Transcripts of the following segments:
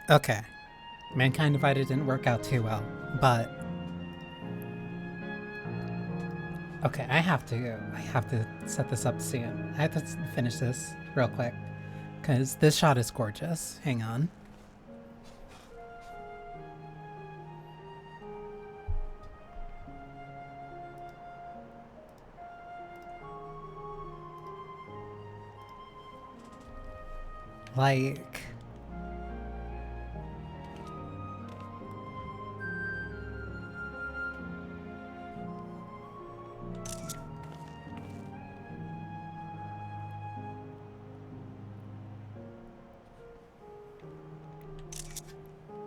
Okay. Mankind Divided didn't work out too well, but... Okay, I have to set this up soon. I have to finish this real quick, because this shot is gorgeous. Hang on. Like...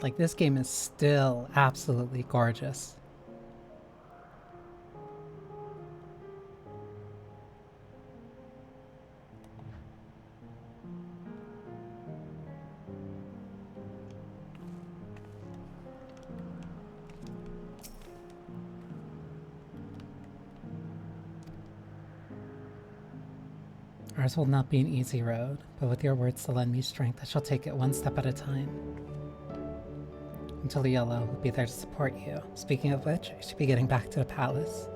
Like, this game is still absolutely gorgeous. Ours will not be an easy road, but with your words to lend me strength, I shall take it one step at a time. Until the Yellow will be there to support you. Speaking of which, I should be getting back to the palace.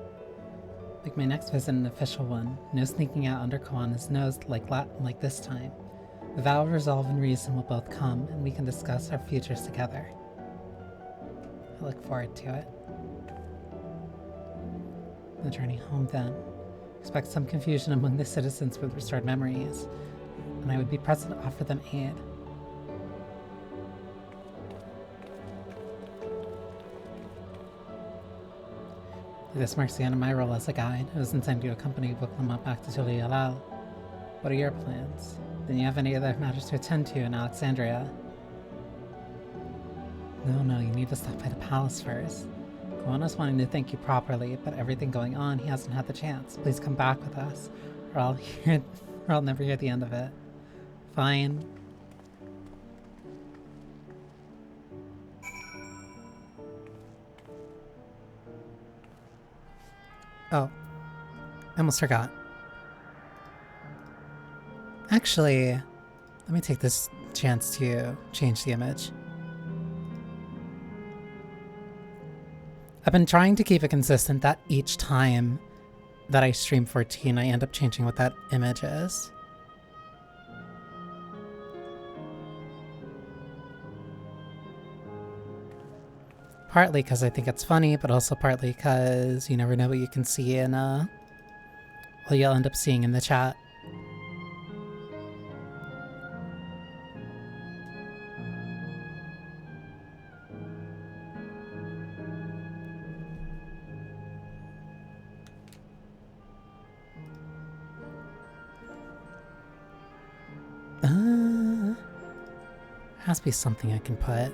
Make my next visit an official one. No sneaking out under Koana's nose like this time. The vow of resolve and reason will both come, and we can discuss our futures together. I look forward to it. The journey home then. Expect some confusion among the citizens with restored memories, and I would be present to offer them aid. This marks the end of my role as a guide. I was intending to accompany Buklama back to Tulialal. What are your plans? Then you have any other matters to attend to in Alexandria? No, you need to stop by the palace first. Koana's wanting to thank you properly, but everything going on, he hasn't had the chance. Please come back with us, or I'll never hear the end of it. Fine. Oh, I almost forgot. Actually, let me take this chance to change the image. I've been trying to keep it consistent that each time that I stream 14, I end up changing what that image is. Partly because I think it's funny, but also partly because you never know what you can see in, what you'll end up seeing in the chat. Has to be something I can put.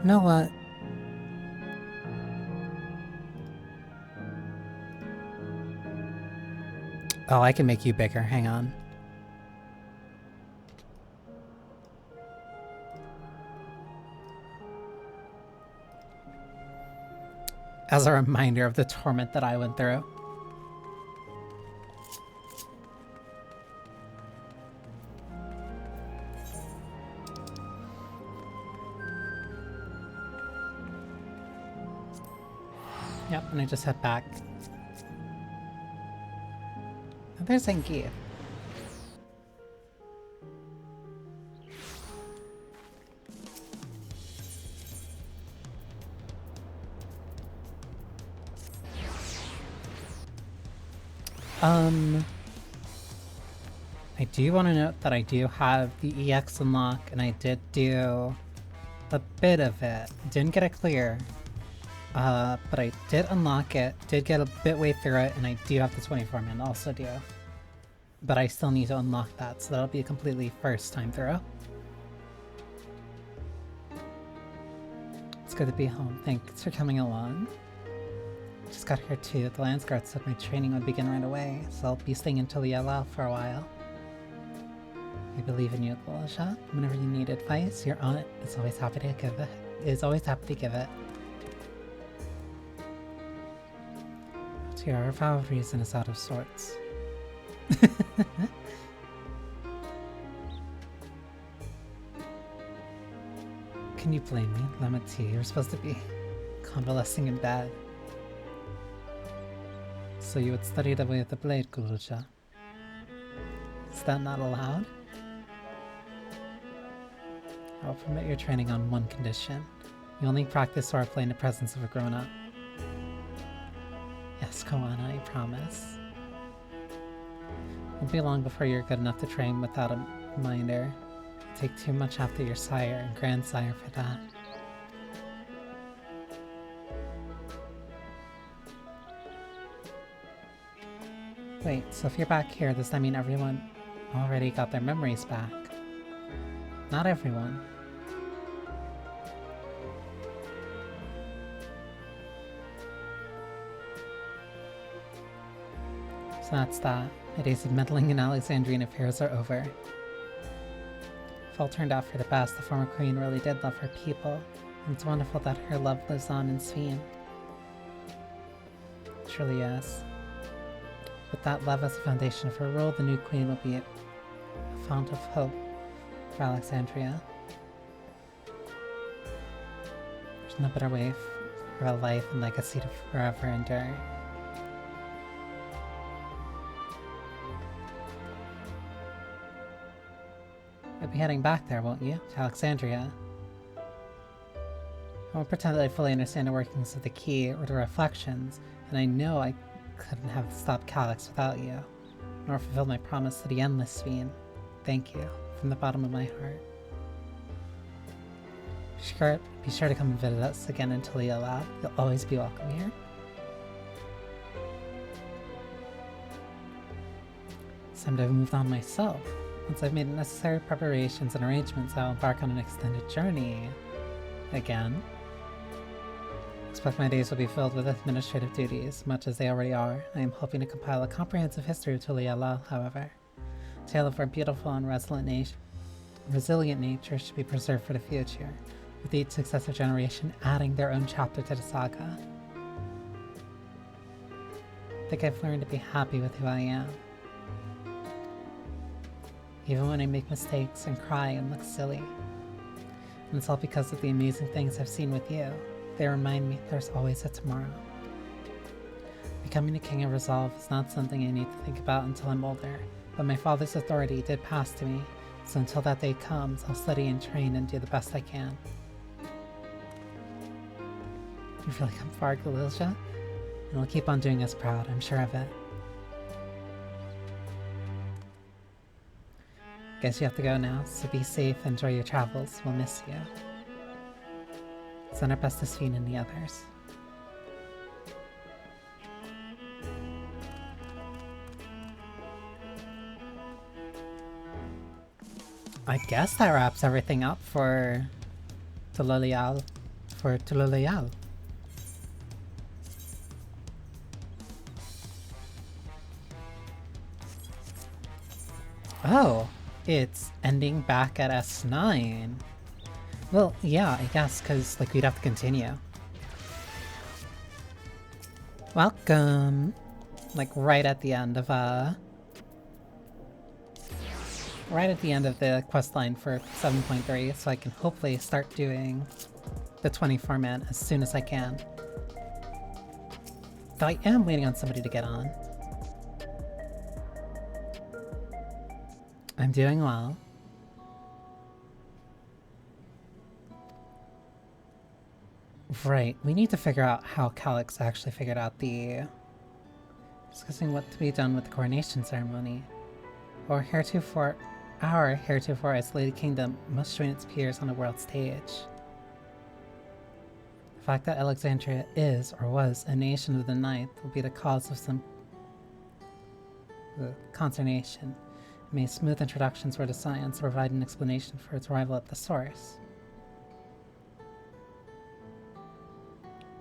You know what? Oh, I can make you bigger. Hang on. As a reminder of the torment that I went through. Yep, and I just head back. Oh, there's Enki. I do want to note that I do have the EX unlock, and I did do a bit of it. Didn't get it clear. But I did unlock it, did get a bit way through it, and I do have the 24-man also do. But I still need to unlock that, so that'll be a completely first time through. It's good to be home. Thanks for coming along. Just got here too. The Lance Guard said my training would begin right away, so I'll be staying until the Yellow for a while. I believe in you, Golasha. Whenever you need advice, your aunt is always happy to give it. So our vow of reason is out of sorts. Can you blame me? Lemon tea, you're supposed to be convalescing in bed. So you would study the way of the blade, Guruja. Is that not allowed? I'll permit your training on one condition. You only practice swordplay in the presence of a grown-up. Yes, Koana, I promise. It won't be long before you're good enough to train without a minder. You take too much after your sire and grandsire for that. Wait, so if you're back here, does that mean everyone already got their memories back? Not everyone. So that's that. My days of meddling in Alexandrian affairs are over. If all turned out for the best, the former queen really did love her people, and it's wonderful that her love lives on in Sveen. It truly is. With that love as the foundation of her rule, the new queen will be a fount of hope for Alexandria. There's no better way for a life and legacy to forever endure. You'll be heading back there, won't you? To Alexandria. I won't pretend that I fully understand the workings of the key or the reflections, and I know I couldn't have stopped Calyx without you, nor fulfilled my promise to the endless Sveen. Thank you, from the bottom of my heart. Be sure to come and visit us again in Talia. You'll always be welcome here. It's time to have moved on myself. Once I've made the necessary preparations and arrangements, I'll embark on an extended journey. Again. Expect my days will be filled with administrative duties, much as they already are. I am hoping to compile a comprehensive history of Tuliala, however. A tale of our beautiful and resilient nature should be preserved for the future, with each successive generation adding their own chapter to the saga. I think I've learned to be happy with who I am. Even when I make mistakes and cry and look silly. And it's all because of the amazing things I've seen with you. They remind me there's always a tomorrow. Becoming a king of resolve is not something I need to think about until I'm older, but my father's authority did pass to me, so until that day comes, I'll study and train and do the best I can. You've really come far, Galilja, and we'll keep on doing us proud, I'm sure of it. Guess you have to go now, so be safe, enjoy your travels, we'll miss you. Send our best to Sveen and the others. I guess that wraps everything up for Tulalial. Oh, it's ending back at S9. Well, yeah, I guess, because, like, we'd have to continue. Welcome! Like, right at the end of, right at the end of the questline for 7.3, so I can hopefully start doing the 24-man as soon as I can. Though I am waiting on somebody to get on. I'm doing well. Right, we need to figure out how Calyx actually figured out the... discussing what to be done with the coronation ceremony. Our heretofore isolated kingdom must join its peers on the world stage. The fact that Alexandria is, or was, a nation of the ninth will be the cause of some consternation. May smooth introductions were to science provide an explanation for its arrival at the source.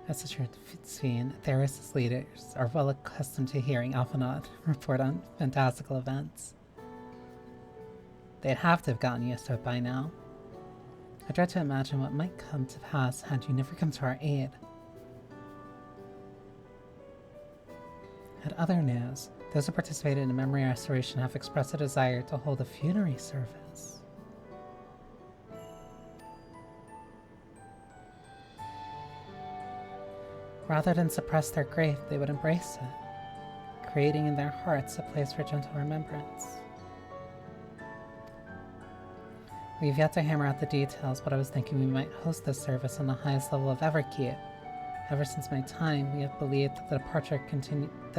Rest assured, Sphene, Theris' leaders are well accustomed to hearing Alphinaud report on fantastical events. They'd have to have gotten used to it by now. I dread to imagine what might come to pass had you never come to our aid. At other news, those who participated in memory restoration have expressed a desire to hold a funerary service. Rather than suppress their grief, they would embrace it, creating in their hearts a place for gentle remembrance. We've yet to hammer out the details, but I was thinking we might host this service on the highest level of Everkeep. Ever since my time, we have believed that the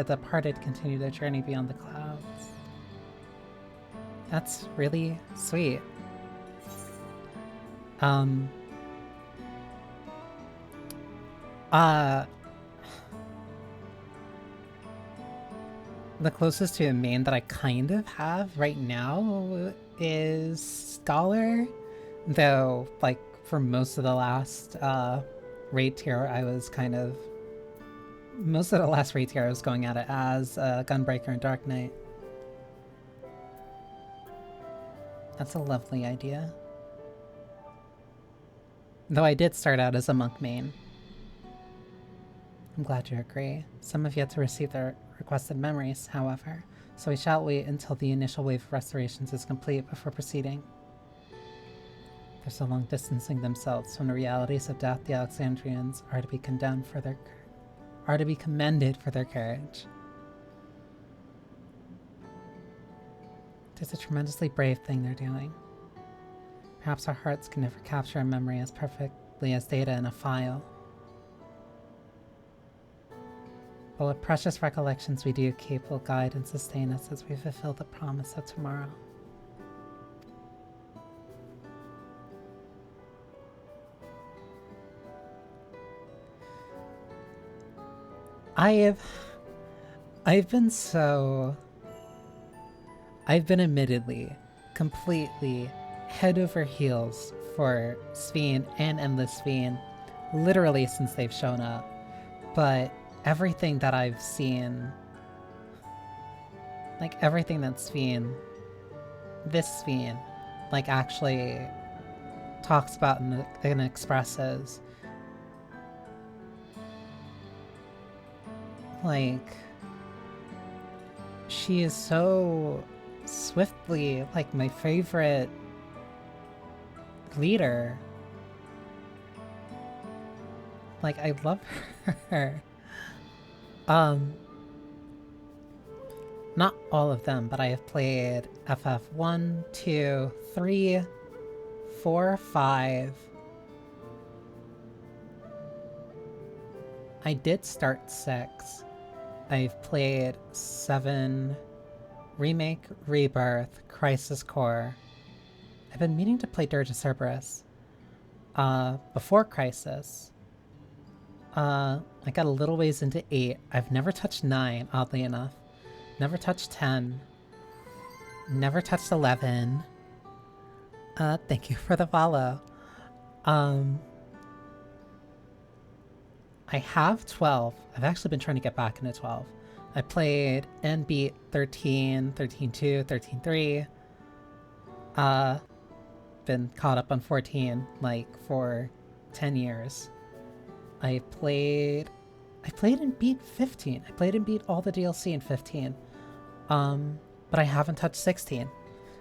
departed continue their journey beyond the clouds. That's really sweet. The closest to a main that I kind of have right now is Scholar, though, like, for most of the last raid tier, I was going at it as Gunbreaker and Dark Knight. That's a lovely idea. Though I did start out as a monk main. I'm glad you agree. Some have yet to receive their requested memories, however, so we shall wait until the initial wave of restorations is complete before proceeding. They're so long distancing themselves from the realities of death, the Alexandrians are to be commended for their courage. It is a tremendously brave thing they're doing. Perhaps our hearts can never capture a memory as perfectly as data in a file. But what precious recollections we do keep will guide and sustain us as we fulfill the promise of tomorrow. I've been admittedly completely head over heels for Sphene and Endless Sphene literally since they've shown up, but everything that I've seen, like everything that this Sphene, like actually talks about and expresses, like, she is so swiftly, like, my favorite leader. Like, I love her. Not all of them, but I have played FF1, 2, 3, 4, 5. I did start 6. I've played 7, Remake, Rebirth, Crisis Core. I've been meaning to play Dirge of Cerberus before Crisis. I got a little ways into 8. I've never touched 9, oddly enough. Never touched 10. Never touched 11. Thank you for the follow. I have 12. I've actually been trying to get back into 12. I played and beat 13, 13.2, 13.3. Been caught up on 14, like, for 10 years. I played and beat 15. I played and beat all the DLC in 15. But I haven't touched 16.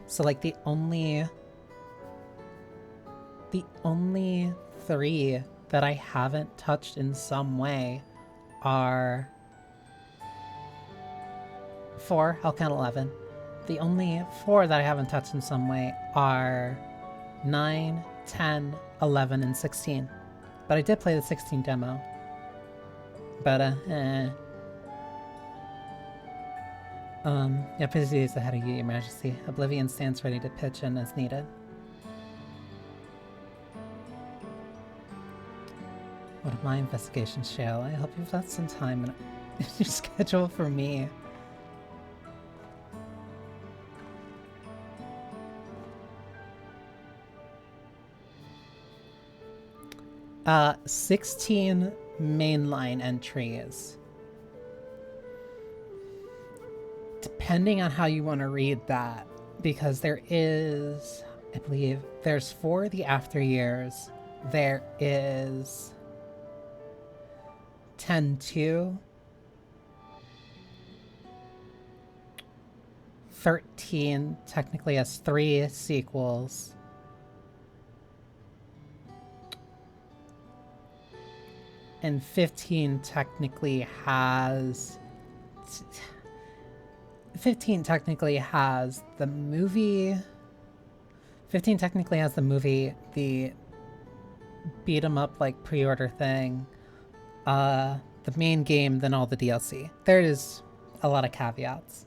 So, like, the only 3 that I haven't touched in some way are 4, I'll count 11. The only 4 that I haven't touched in some way are 9, 10, 11, and 16. But I did play the 16 demo. But, yeah, please is ahead of you, Your Majesty. Oblivion stands ready to pitch in as needed. What if my investigations fail? I hope you've left some time in your schedule for me. 16 mainline entries. Depending on how you want to read that, because there is, I believe, there's for the after years, there is 10-2, 13 technically has 3 sequels, and 15 technically has... 15 technically has the movie... 15 technically has the movie, the beat 'em up like pre-order thing, the main game, then all the DLC. There is a lot of caveats.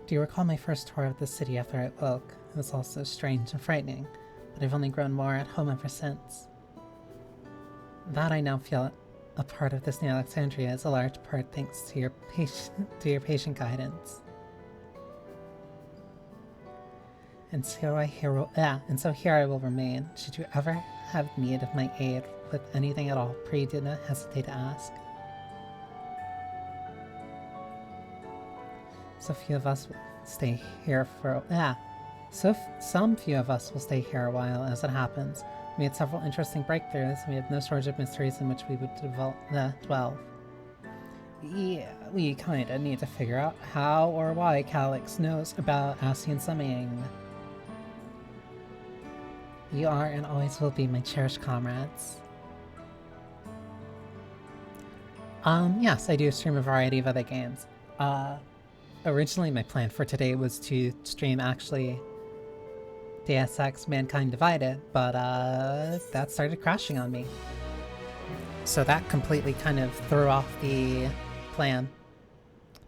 Do you recall my first tour of the city after I woke? It was also strange and frightening, but I've only grown more at home ever since. That I now feel a part of this new Alexandria is a large part thanks to your patient guidance. And so here I will remain. Should you ever have need of my aid with anything at all, pray do not hesitate to ask. So few of us will stay here for some few of us will stay here a while. As it happens, we had several interesting breakthroughs, and we have no shortage of mysteries in which we would dwell. Yeah, we kinda need to figure out how or why Calyx knows about Ascian summoning. You are and always will be my cherished comrades. Yes, I do stream a variety of other games. Originally my plan for today was to stream actually Deus Ex Mankind Divided, but that started crashing on me. So that completely kind of threw off the plan.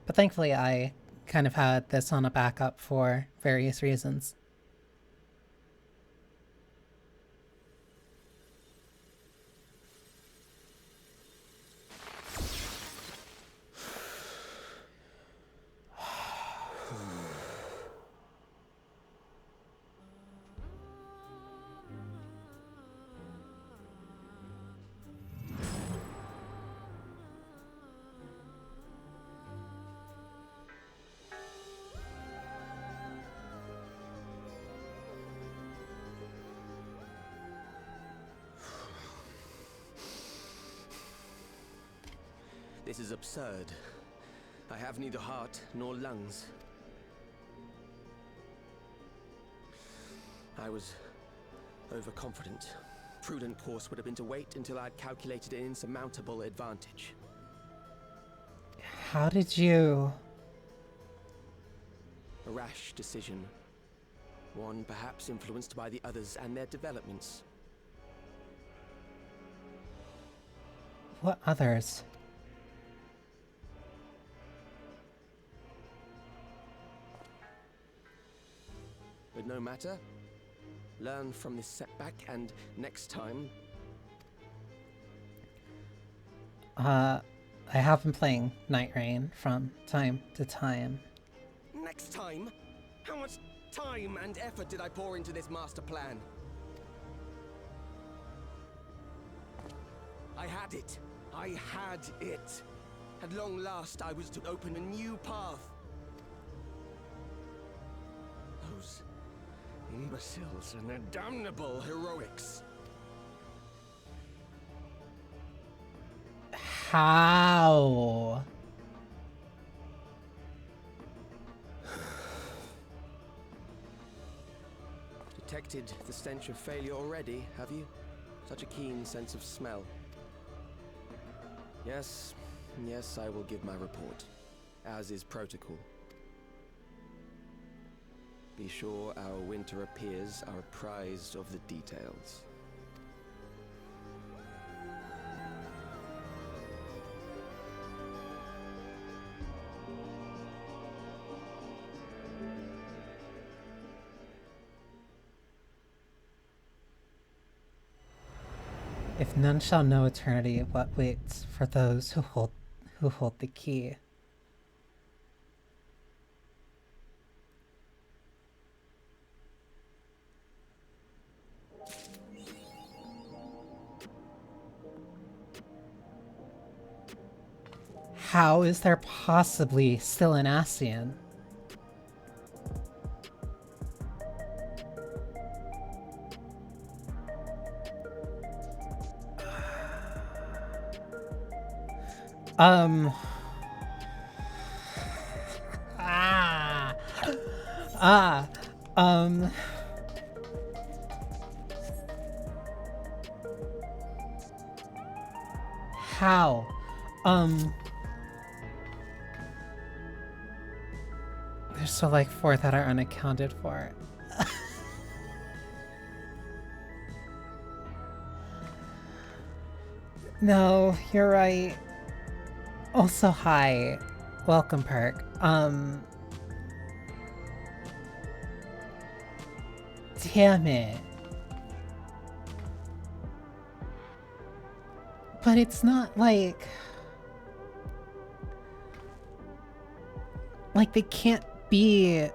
But thankfully I kind of had this on a backup for various reasons. This is absurd. I have neither heart nor lungs. I was overconfident. Prudent course would have been to wait until I'd calculated an insurmountable advantage. How did you... A rash decision. One perhaps influenced by the others and their developments. What others? But no matter. Learn from this setback and next time... I have been playing Night Rain from time to time. Next time? How much time and effort did I pour into this master plan? I had it. I had it. At long last, I was to open a new path. Those imbeciles and their damnable heroics. How? Detected the stench of failure already, have you? Such a keen sense of smell. Yes, I will give my report, as is protocol. Be sure our winter peers are apprised of the details. If none shall know eternity, what waits for those who hold the key? How is there possibly still an Ascian? Um. Ah. Ah. Um. How? There's still like 4 that are unaccounted for. No, you're right. Also, hi. Welcome, Perk. Damn it. But it's not like... Like, they can't be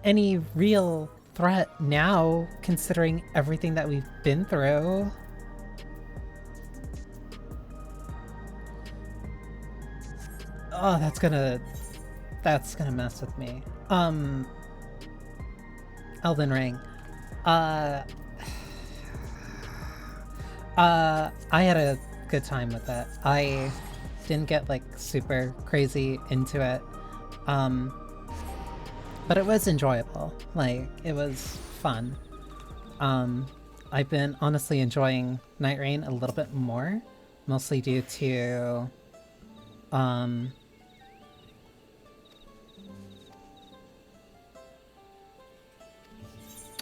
any real threat now, considering everything that we've been through. Oh, that's gonna mess with me. Elden Ring. I had a good time with it. I didn't get like super crazy into it. But it was enjoyable. Like, it was fun. I've been honestly enjoying Night Rain a little bit more, mostly due to, oh,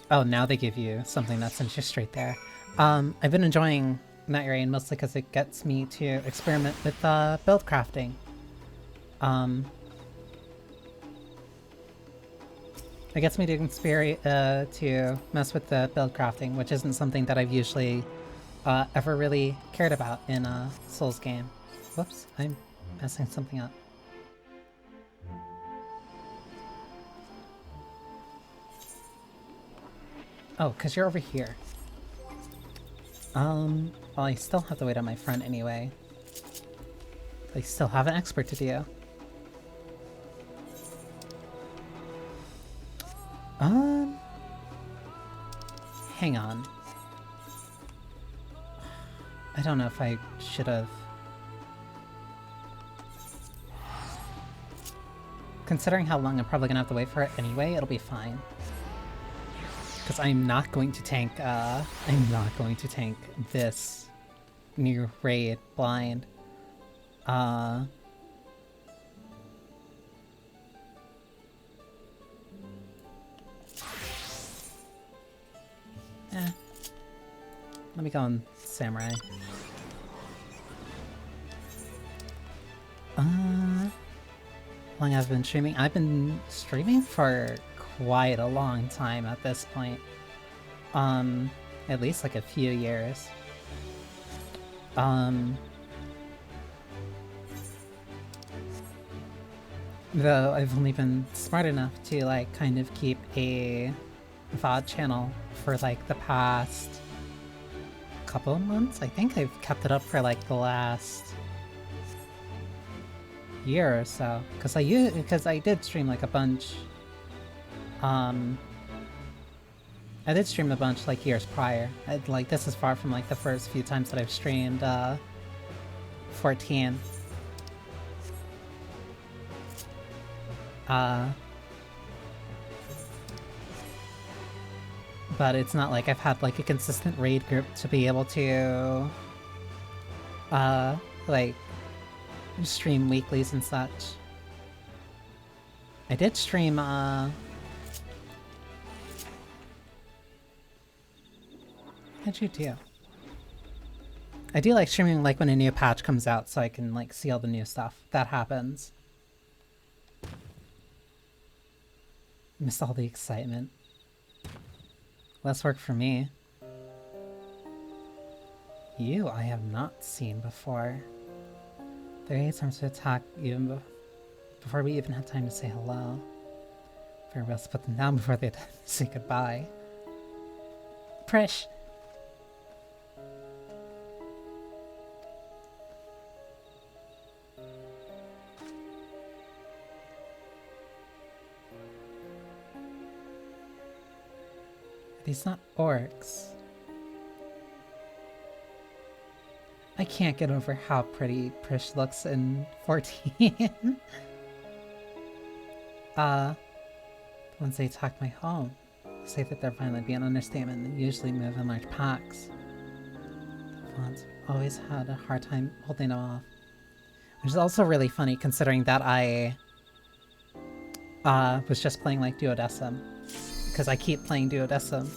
now they give you something that sends you straight there. I've been enjoying Night Rain mostly because it gets me to experiment with build crafting. It gets me to mess with the build crafting, which isn't something that I've usually ever really cared about in a Souls game. Whoops, I'm messing something up. Oh, because you're over here. Well, I still have to wait on my friend anyway. I still have an expert to do. Hang on. I don't know if I should have... Considering how long I'm probably gonna have to wait for it anyway, it'll be fine. Because I'm not going to tank, this new raid blind. Let me go on Samurai. How long I've been streaming? I've been streaming for quite a long time at this point. At least like a few years. Though I've only been smart enough to like kind of keep a VOD channel for like the past couple of months. I think I've kept it up for like the last year or so, because I did stream like a bunch. I did stream a bunch like years prior. Like this is far from like the first few times that I've streamed 14. But it's not like I've had like a consistent raid group to be able to like stream weeklies and such. I did stream what'd you do? I do like streaming like when a new patch comes out so I can like see all the new stuff. That happens. Missed all the excitement. Less work for me. You I have not seen before. Their aids arms to attack even before we even had time to say hello. Very well to put them down before they say goodbye. Prish! These not orcs. I can't get over how pretty Prish looks in 14. Once they attack my home, say that they're violent be an understatement and usually move in large packs. Fonts always had a hard time holding them off. Which is also really funny considering that I was just playing like Duodecim. Because I keep playing Duodecim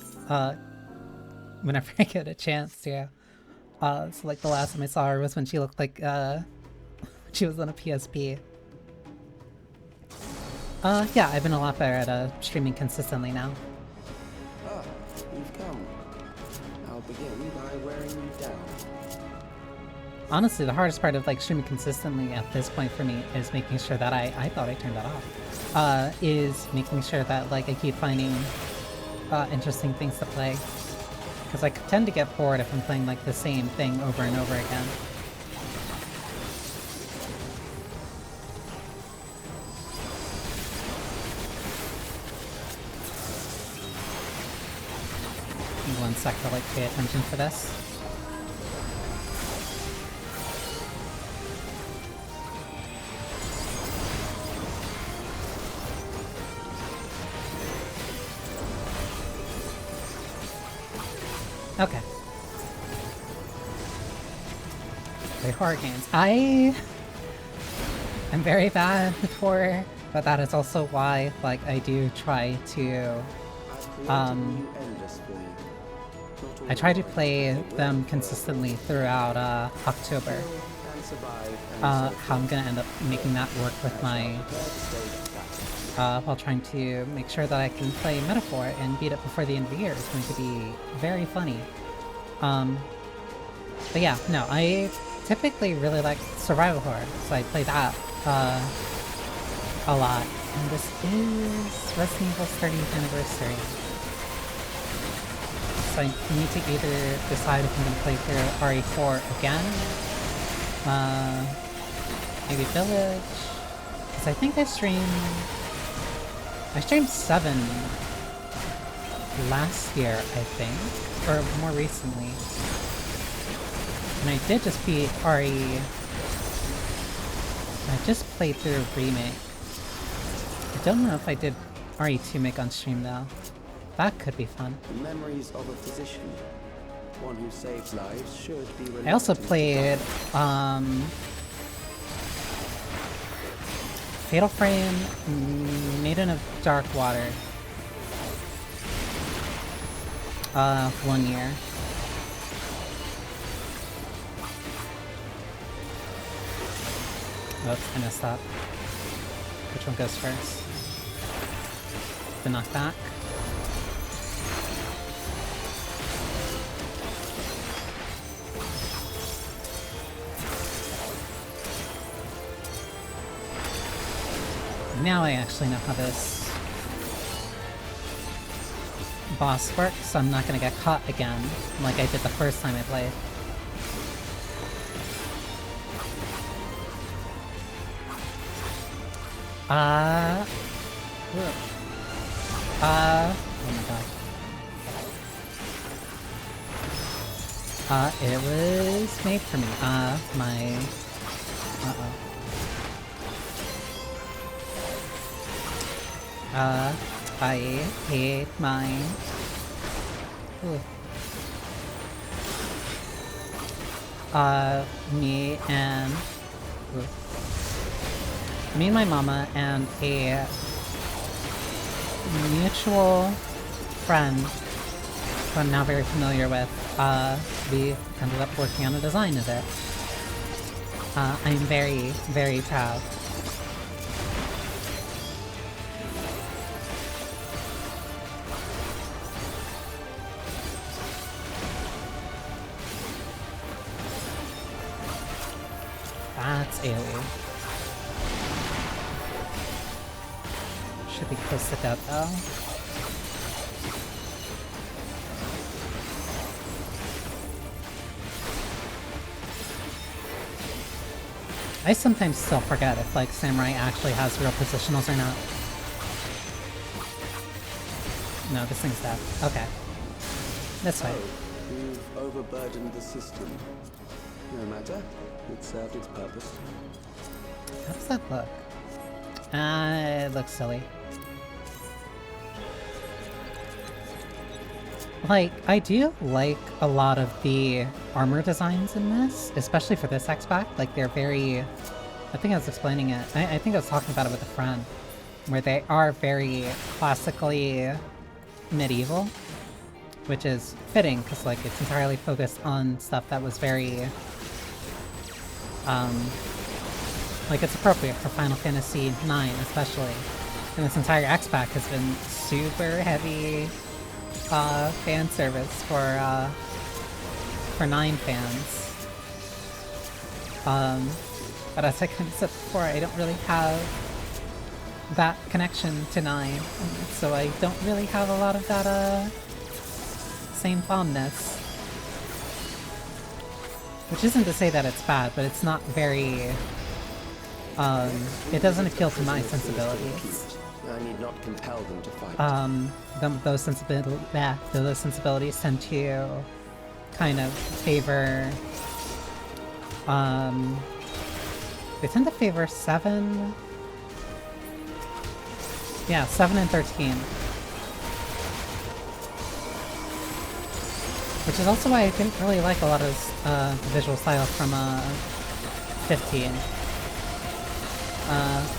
whenever I get a chance to. So like the last time I saw her was when she looked like she was on a PSP. Yeah, I've been a lot better at streaming consistently now. Ah, you've come. I'll begin by wearing you down. Honestly, the hardest part of like streaming consistently at this point for me is making sure that I thought I turned that off. Is making sure that like I keep finding interesting things to play. Because I tend to get bored if I'm playing like the same thing over and over again. One sec to like pay attention for this. Okay. Play horror games. I'm very bad with horror, but that is also why, like, I do try to, I try to play them consistently throughout, October. How I'm gonna end up making that work with my, while trying to make sure that I can play Metaphor and beat it before the end of the year is going to be very funny. But yeah, no, I typically really like survival horror, so I play that a lot. And this is Resident Evil's 30th anniversary. So I need to either decide if I'm going to play through RE4 again, maybe Village, because I think I streamed 7 last year, I think, or more recently. And I did just beat RE. I just played through Remake. I don't know if I did RE2 make on stream though. That could be fun. The memories of a physician, one who saves lives, should be. I also played Fatal Frame, Maiden of Dark Water. 1 year. Oops, I messed up. Which one goes first? The knockback. Now I actually know how this boss works, so I'm not gonna get caught again, like I did the first time I played. Oh my god. It was made for me. I hate mine. Ooh. Me and my mama and a mutual friend who I'm now very familiar with, we ended up working on a design of it. I'm very, very proud. That's AoE. Should be close to death though. I sometimes still forget if like Samurai actually has real positionals or not. No, this thing's dead. Okay. This way. Oh, you've overburdened the system. No matter. It served its purpose. How does that look? It looks silly. Like, I do like a lot of the armor designs in this, especially for this expac. Like, they're very... I think I was explaining it. I think I was talking about it with a friend, where they are very classically medieval, which is fitting, because, like, it's entirely focused on stuff that was very... like, it's appropriate for Final Fantasy IX, especially. And this entire expac has been super heavy fan service for 9 fans. But as I kind of said before, I don't really have that connection to 9, so I don't really have a lot of that same fondness. Which isn't to say that it's bad, but it's not very... it doesn't appeal to my sensibilities. I need not compel them to fight. Those sensibilities tend to kind of favor... they tend to favor 7... Yeah, 7 and 13. Which is also why I didn't really like a lot of the visual style from 15.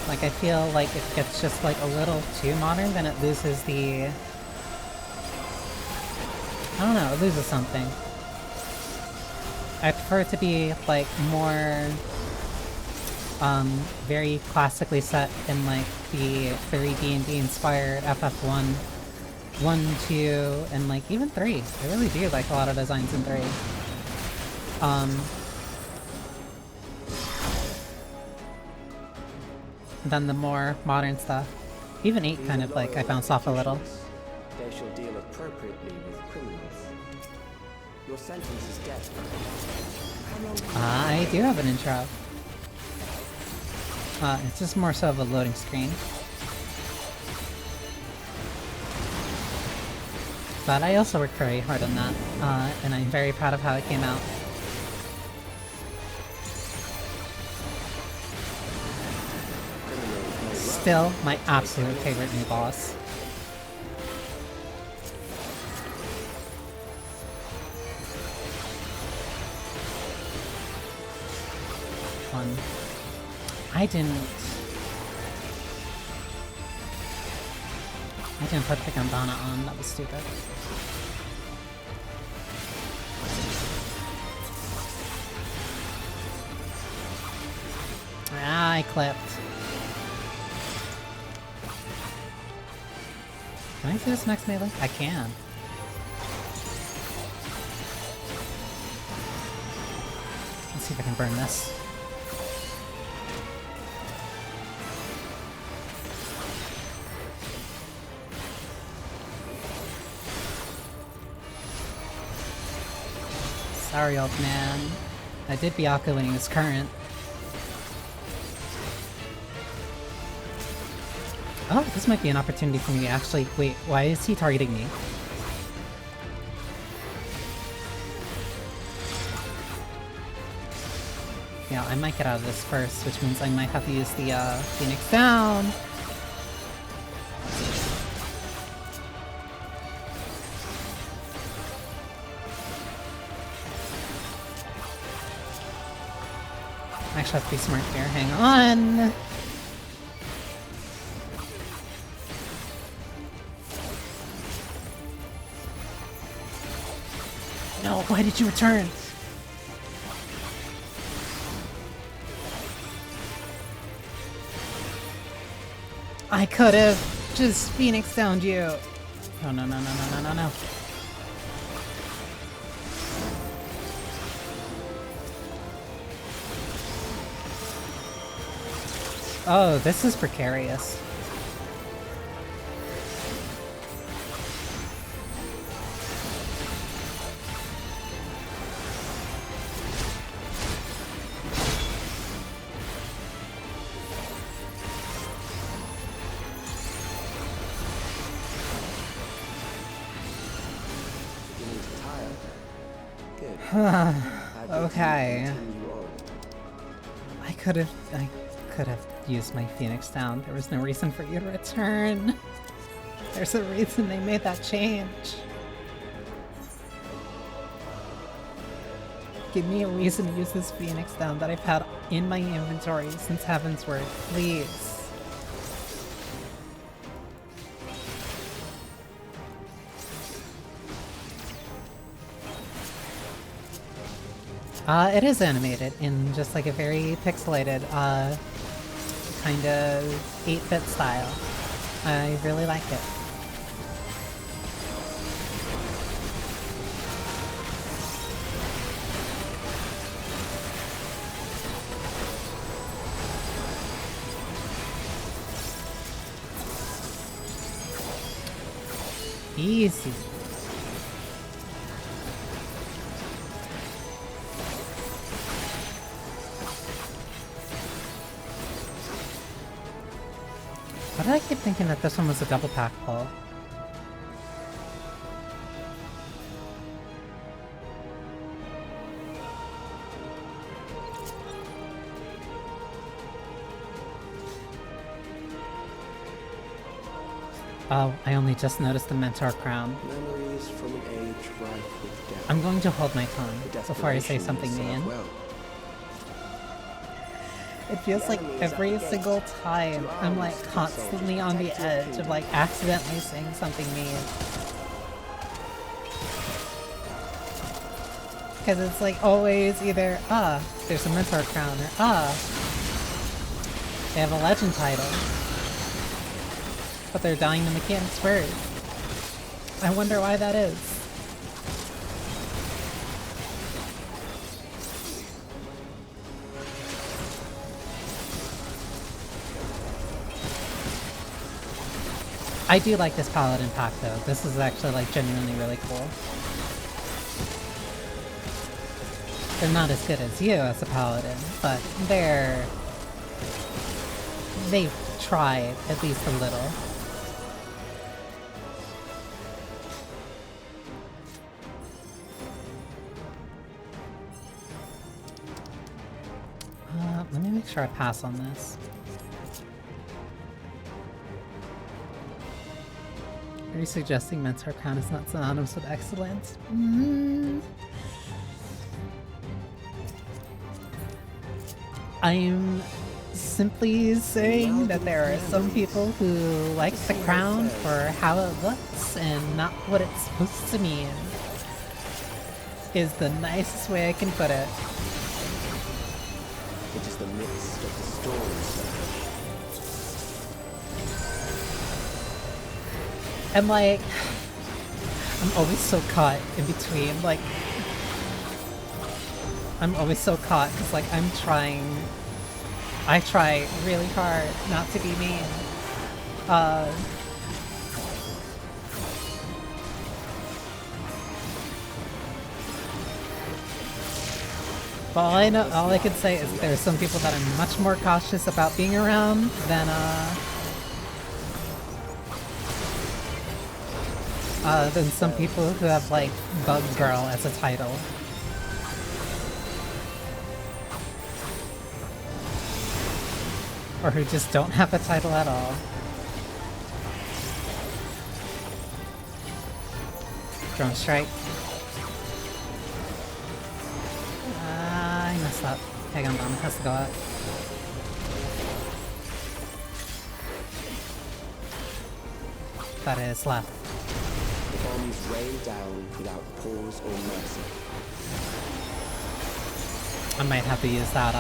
Like, I feel like it gets just, like, a little too modern, then it loses the... I don't know, it loses something. I prefer it to be, like, more... very classically set in, like, the very D&D inspired FF1, 1, 2, and, like, even 3. I really do like a lot of designs in 3. Than the more modern stuff. Even 8 kind of, like, I bounce off a little. They shall deal appropriately with criminals. Your sentence is death. I do have an intro. It's just more so of a loading screen. But I also worked very hard on that, and I'm very proud of how it came out. Still my absolute favorite new boss. I didn't put the Gandana on, that was stupid. Ah, I clipped. Can I do this next melee? I can. Let's see if I can burn this. Sorry, old man. I did Byaku when he was current. Oh, this might be an opportunity for me to actually... Wait, why is he targeting me? Yeah, I might get out of this first, which means I might have to use the Phoenix down. I actually have to be smart here. Hang on! No, why did you return? I could have just Phoenix downed you. Oh, no, no, no, no, no, no, no. Oh, this is precarious. Okay. I could have used my Phoenix down. There was no reason for you to return. There's a reason they made that change. Give me a reason to use this Phoenix down that I've had in my inventory since Heavensward, please. It is animated in just like a very pixelated, kind of 8-bit style. I really like it. Easy. Why did I keep thinking that this one was a double pack pull? Oh, I only just noticed the Mentor crown. Memories from an age rife with death. I'm going to hold my tongue before I say something mean. Well. It feels like every single time I'm like constantly on the edge of like accidentally saying something mean. Because it's like always either, there's a Mentor crown, or they have a legend title. But they're dying the mechanics first. I wonder why that is. I do like this Paladin pack though. This is actually like genuinely really cool. They're not as good as you as a Paladin, but they've tried at least a little. Let me make sure I pass on this. Are you suggesting Mentor Crown is not synonymous with excellence? I'm simply saying that there are some people who like the crown for how it looks and not what it's supposed to mean. Is the nicest way I can put it. It is the midst of the story, And like, I'm always so caught in between, like, I'm always so caught because like I try really hard not to be mean. But all I can say is there are some people that I'm much more cautious about being around than some people who have like Bug Girl as a title. Or who just don't have a title at all. Drone strike. I messed up. Pagan Bomb has to go out. That is left. The bombs rain down without pause or mercy. I might have to use that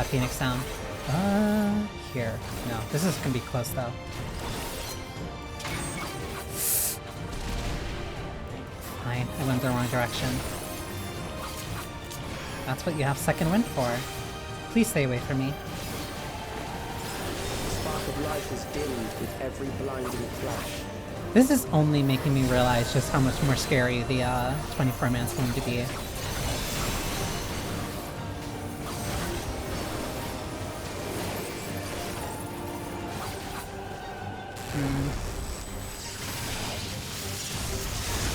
Phoenix sound. Here. No, this is gonna be close though. Fine, I went the wrong direction. That's what you have second wind for. Please stay away from me. The spark of life is dimmed with every blinding flash. This is only making me realize just how much more scary the 24-man's going to be.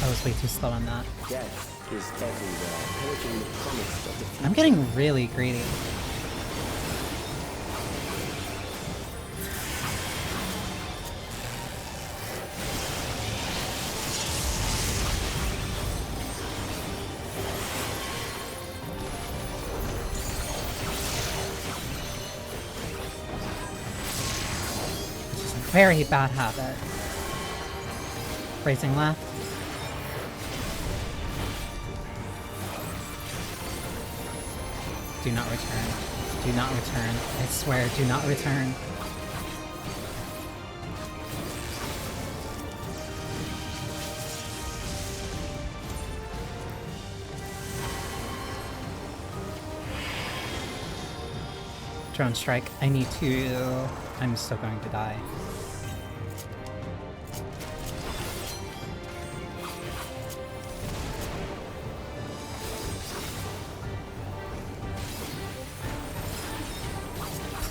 Oh was way too slow on that. Death is everywhere, pillaging the promise of the future. I'm getting really greedy. Very bad habit. Racing left. Do not return. Do not return. I swear, do not return. Drone strike. I need to... I'm still going to die.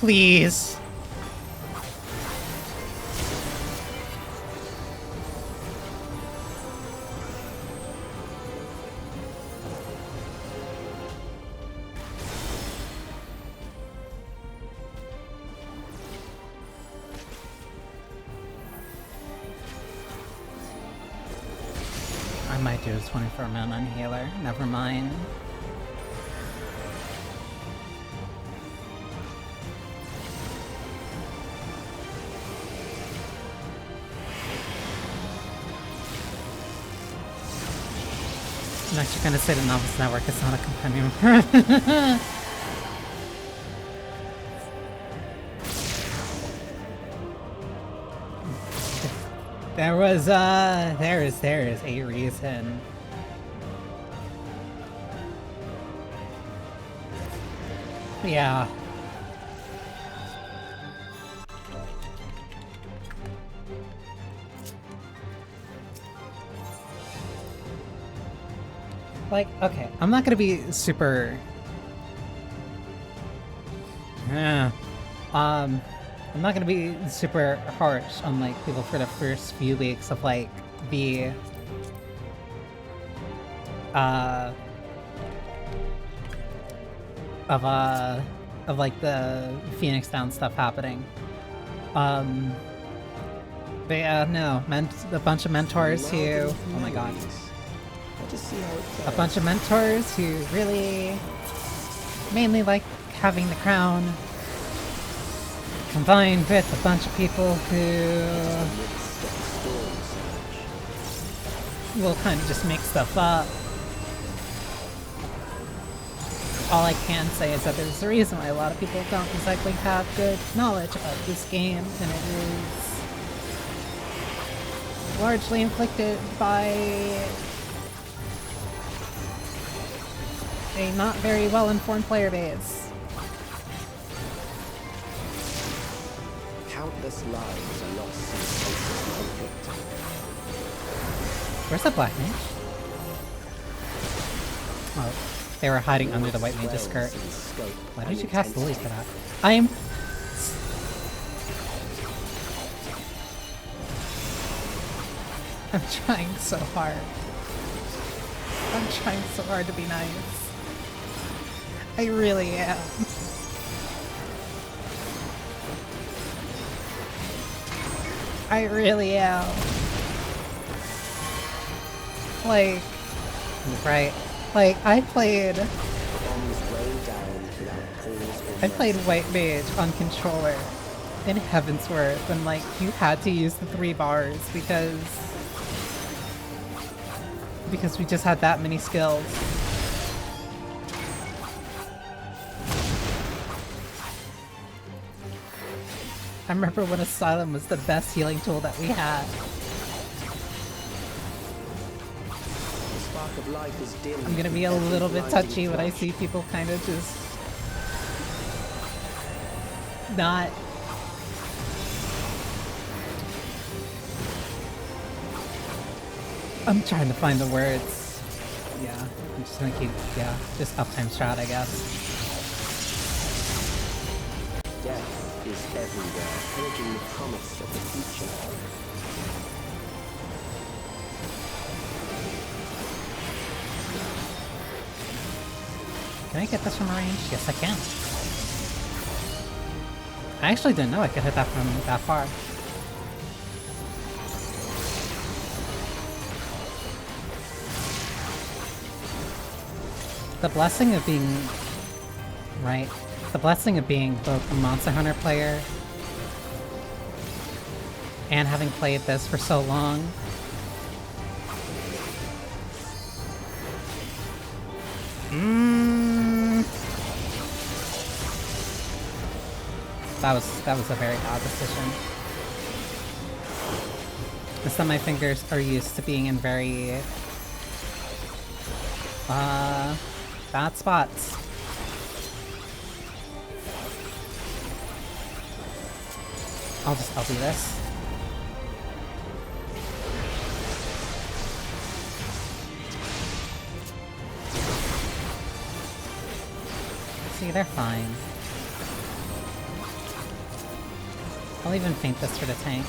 Please. I might do a 24-man unhealer. Never mind. I'm actually gonna say the Novice Network is not a compendium. there is a reason. Yeah. Like, okay, I'm not gonna be super... I'm not gonna be super harsh on, like, people for the first few weeks of, like, the... Of, like, the Phoenix Down stuff happening. But yeah, no, a bunch of mentors who... Oh my god. A bunch of mentors who really mainly like having the crown, combined with a bunch of people who will kind of just make stuff up. All I can say is that there's a reason why a lot of people don't exactly have good knowledge about this game, and it is largely inflicted by a not very well-informed player base. Countless lives are lost in senseless conflict. Where's the black mage? Oh, they were hiding under the white mage's skirt. Why did you cast Lily for that? I'm trying so hard. I'm trying so hard to be nice. I really am. I really am. Like, right. Like, I played White Mage on controller in Heavensworth, and like, you had to use the 3 bars because we just had that many skills. I remember when Asylum was the best healing tool that we had. The spark of life is dim. I'm gonna be a little bit touchy when I see people kind of just not... I'm trying to find the words. Yeah, I'm just gonna keep, yeah, just uptime strat, I guess. Death is everywhere, pillaging the promise of the future. Can I get this from range? Yes, I can. I actually didn't know I could hit that from that far. The blessing of being... Right. The blessing of being both a Monster Hunter player and having played this for so long. That was a very odd decision. Some of my fingers are used to being in very bad spots. I'll do this. See, they're fine. I'll even feint this for the tank.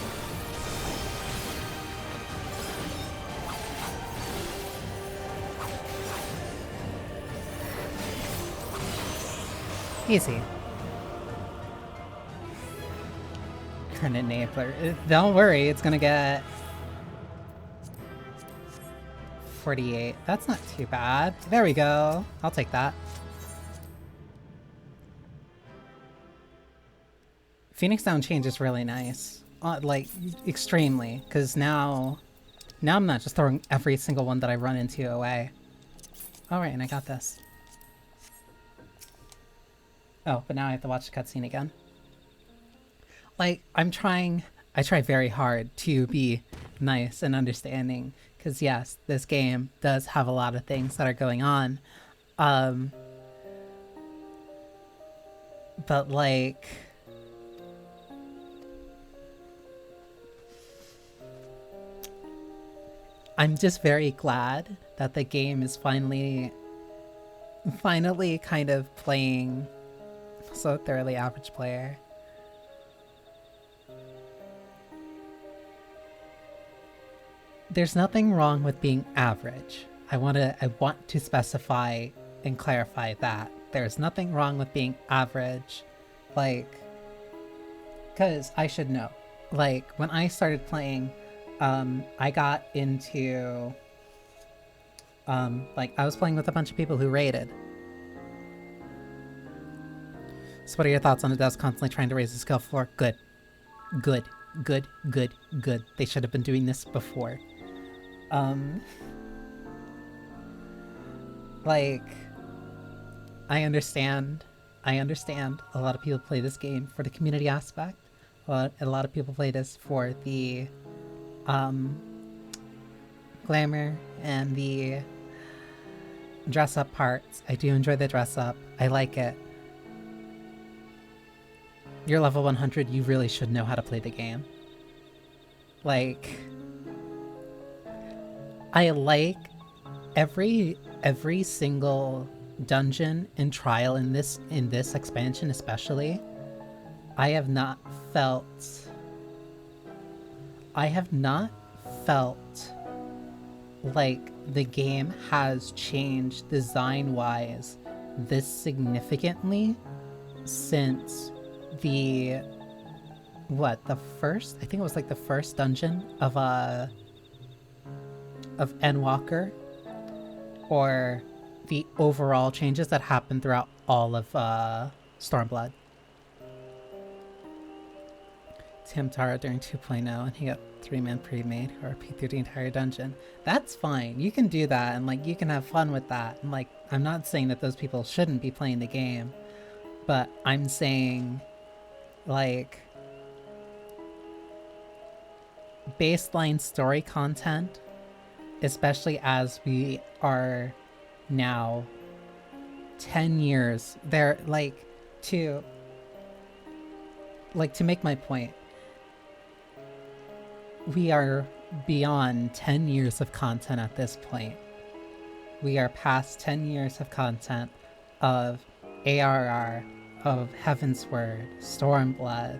Easy. Current enabler. Don't worry, it's gonna get 48. That's not too bad. There we go. I'll take that. Phoenix Down change is really nice. Like, extremely. Because now I'm not just throwing every single one that I run into away. Alright, and I got this. Oh, but now I have to watch the cutscene again. Like, I try very hard to be nice and understanding. Because yes, this game does have a lot of things that are going on. But like... I'm just very glad that the game is finally kind of playing so thoroughly average player. There's nothing wrong with being average. I want to specify and clarify that. There's nothing wrong with being average. Like, cause I should know. Like, when I started playing, I got into, like, I was playing with a bunch of people who raided. So what are your thoughts on the devs constantly trying to raise the skill floor? Good. Good. Good. Good. Good. They should have been doing this before. Like, I understand a lot of people play this game for the community aspect. But a lot of people play this for the, glamour and the dress up parts. I do enjoy the dress up. I like it. You're level 100, you really should know how to play the game. Like, I like every single dungeon and trial in this expansion especially. I have not felt like the game has changed design-wise this significantly since the first, I think it was like the first dungeon of Endwalker, or the overall changes that happened throughout all of Stormblood. Tim Tara during 2.0 and he got 3-man pre-made or repeat through the entire dungeon. That's fine. You can do that and like you can have fun with that. And like, I'm not saying that those people shouldn't be playing the game, but I'm saying like baseline story content, especially as we are now 10 years there, like to make my point, we are beyond 10 years of content at this point. We are past 10 years of content of ARR, of Heavensward, Stormblood,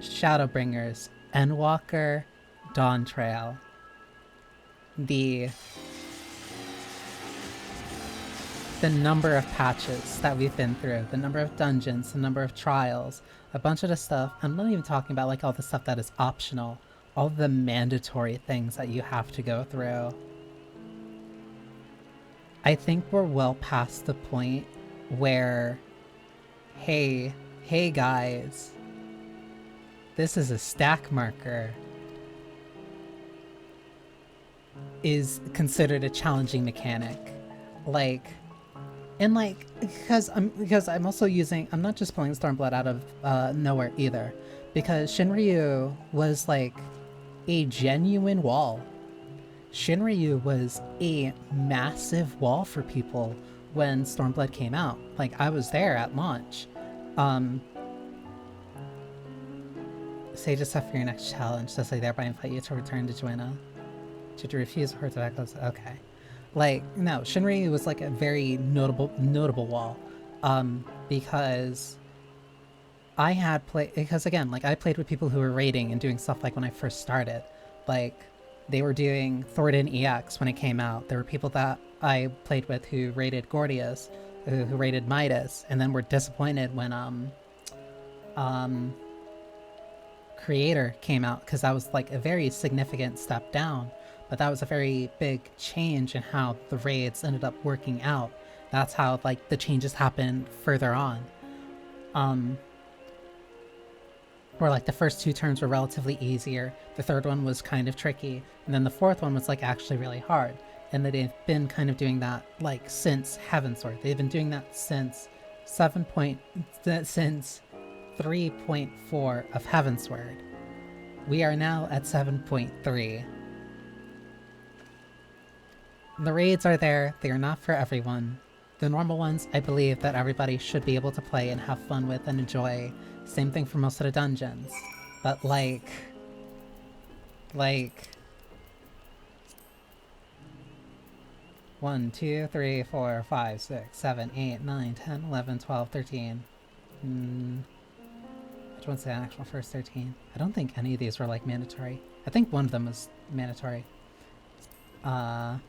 Shadowbringers, Endwalker, Dawntrail. the number of patches that we've been through, the number of dungeons, the number of trials, a bunch of the stuff. I'm not even talking about like all the stuff that is optional, all the mandatory things that you have to go through. I think we're well past the point where, hey guys, this is a stack marker, is considered a challenging mechanic. Like, and like, because I'm also using, I'm not just pulling Stormblood out of nowhere either, because Shinryu was like a genuine wall. Shinryu was a massive wall for people when Stormblood came out. Like, I was there at launch. Say just stuff for your next challenge. Does I thereby invite you to return to Joanna? Should you refuse her to that goes okay. Like, no, Shinryu was like a very notable wall. Because I had because again, like I played with people who were raiding and doing stuff like when I first started. Like, they were doing Thornton EX when it came out. There were people that I played with who raided Gordius, who raided Midas, and then were disappointed when Creator came out, because that was like a very significant step down, but that was a very big change in how the raids ended up working out. That's how like the changes happened further on. Where like the first two turns were relatively easier, the third one was kind of tricky, and then the fourth one was like actually really hard. And they've been kind of doing that like since Heavensward. They've been doing that since since 3.4 of Heavensward. We are now at 7.3. The raids are there, they are not for everyone. The normal ones, I believe that everybody should be able to play and have fun with and enjoy. Same thing for most of the dungeons. But like 1, 2, 3, 4, 5, 6, 7, 8, 9, 10, 11, 12, 13. Which one's the actual first 13? I don't think any of these were like mandatory. I think one of them was mandatory. I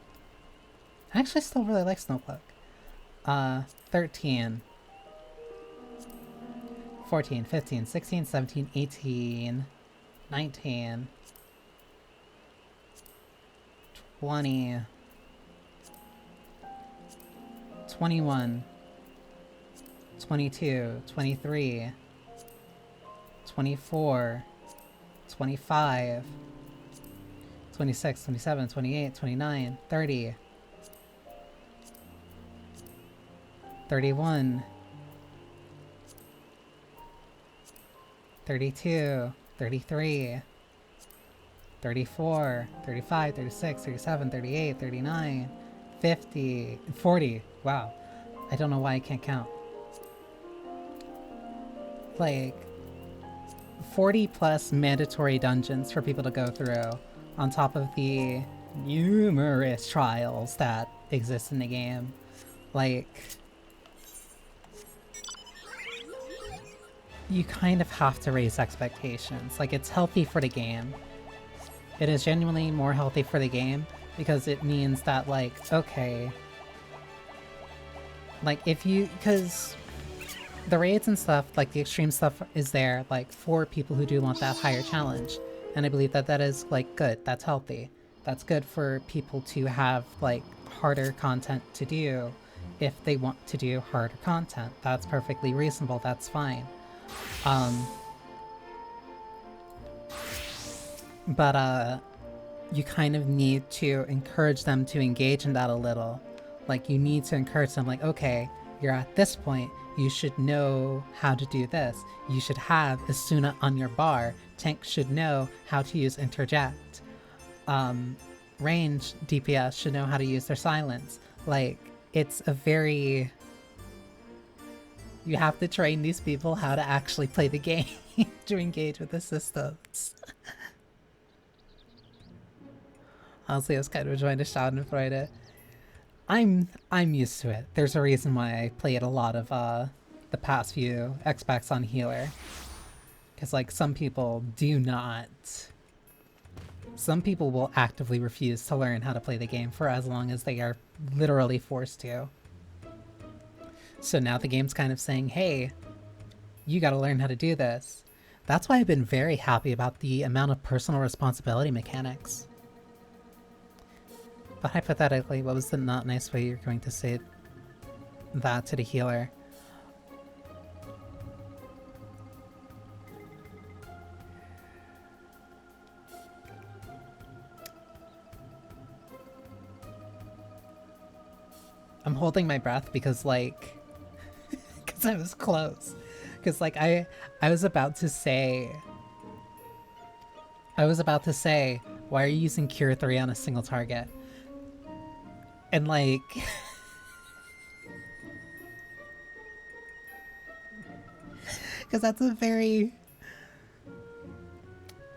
actually still really like Snowcloak. 13. 14, 15, 16, 17, 18, 19, 20, 21, 22, 23, 24, 25, 26, 27, 28, 29, 30, 31, 32, 33, 34, 35, 36, 37, 38, 39, 50, 40. Wow. I don't know why I can't count. Like, 40 plus mandatory dungeons for people to go through, on top of the numerous trials that exist in the game. Like, you kind of have to raise expectations. Like, it's healthy for the game. It is genuinely more healthy for the game, because it means that, like, okay, like, if you, because the raids and stuff, like the extreme stuff is there, like, for people who do want that higher challenge. And I believe that that is, like, good. That's healthy. That's good for people to have, like, harder content to do if they want to do harder content. That's perfectly reasonable. That's fine. But you kind of need to encourage them to engage in that a little. Like, you need to encourage them, like, okay, you're at this point, you should know how to do this. You should have Asuna on your bar. Tank should know how to use interject. Range DPS should know how to use their silence. Like, it's a very... You have to train these people how to actually play the game to engage with the systems. Honestly, I was kind of enjoying the Schadenfreude. I'm used to it. There's a reason why I played a lot of the past few expacs on healer. Because, like, some people do not... Some people will actively refuse to learn how to play the game for as long as they are literally forced to. So now the game's kind of saying, hey, you gotta learn how to do this. That's why I've been very happy about the amount of personal responsibility mechanics. But hypothetically, what was the not nice way you're going to say that to the healer? I'm holding my breath because, like, because I was close. Because, like, I was about to say, why are you using Cure 3 on a single target? And, like, because that's a very,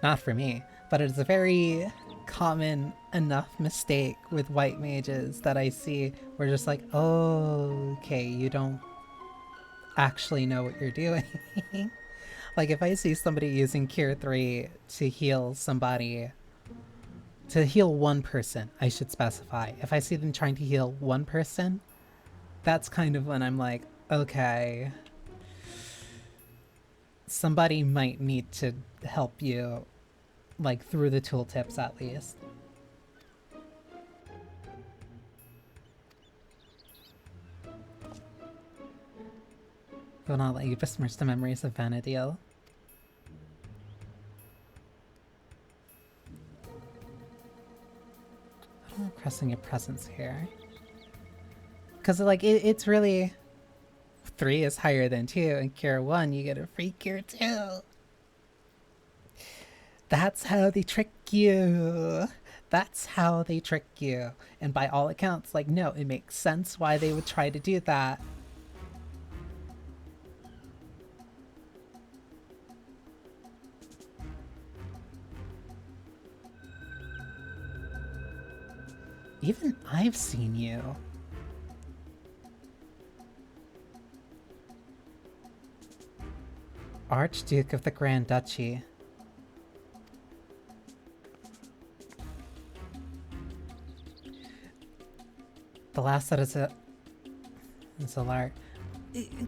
not for me, but it's a very common enough mistake with white mages that I see. We're just like, oh, okay, you don't actually know what you're doing. Like, if I see somebody using Cure 3 to heal somebody, to heal one person, I should specify. If I see them trying to heal one person, that's kind of when I'm like, okay, somebody might need to help you, like, through the tooltips at least. Will not let you besmirch the memories of Vanadil. I don't know, pressing your presence here. Because, like, it's really... 3 is higher than 2, and Cure 1, you get a free Cure 2. That's how they trick you. That's how they trick you. And by all accounts, like, no, it makes sense why they would try to do that. Even I've seen you. Archduke of the Grand Duchy. The last that is a lark.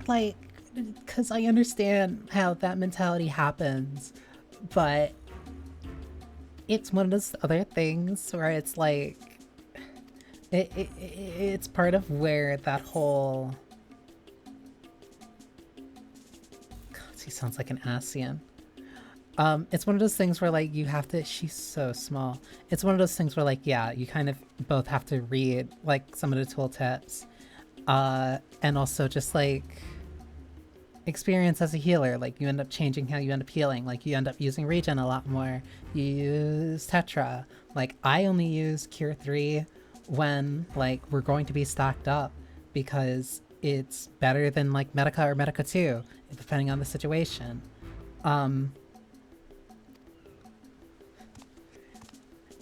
Like, because I understand how that mentality happens, but it's one of those other things where it's like, it's part of where that whole... God, he sounds like an Asian. It's one of those things where, like, you have to... She's so small. It's one of those things where, like, yeah, you kind of both have to read, like, some of the tooltips. And also just, like, experience as a healer. Like, you end up changing how you end up healing. Like, you end up using regen a lot more. You use Tetra. Like, I only use Cure 3 when, like, we're going to be stocked up, because it's better than, like, Medica or Medica 2, depending on the situation.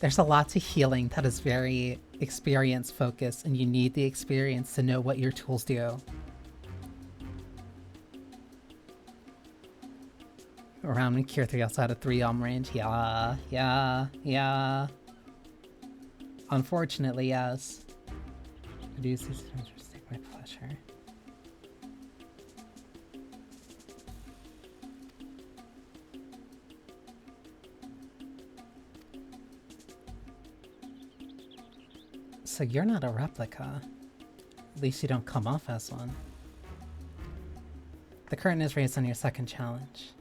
There's a lot to healing that is very experience focused, and you need the experience to know what your tools do. Around when Cure 3 also had a 3 range. Yeah. Unfortunately, yes. Reduce these terms to take my pleasure. So you're not a replica. At least you don't come off as one. The curtain is raised on your second challenge.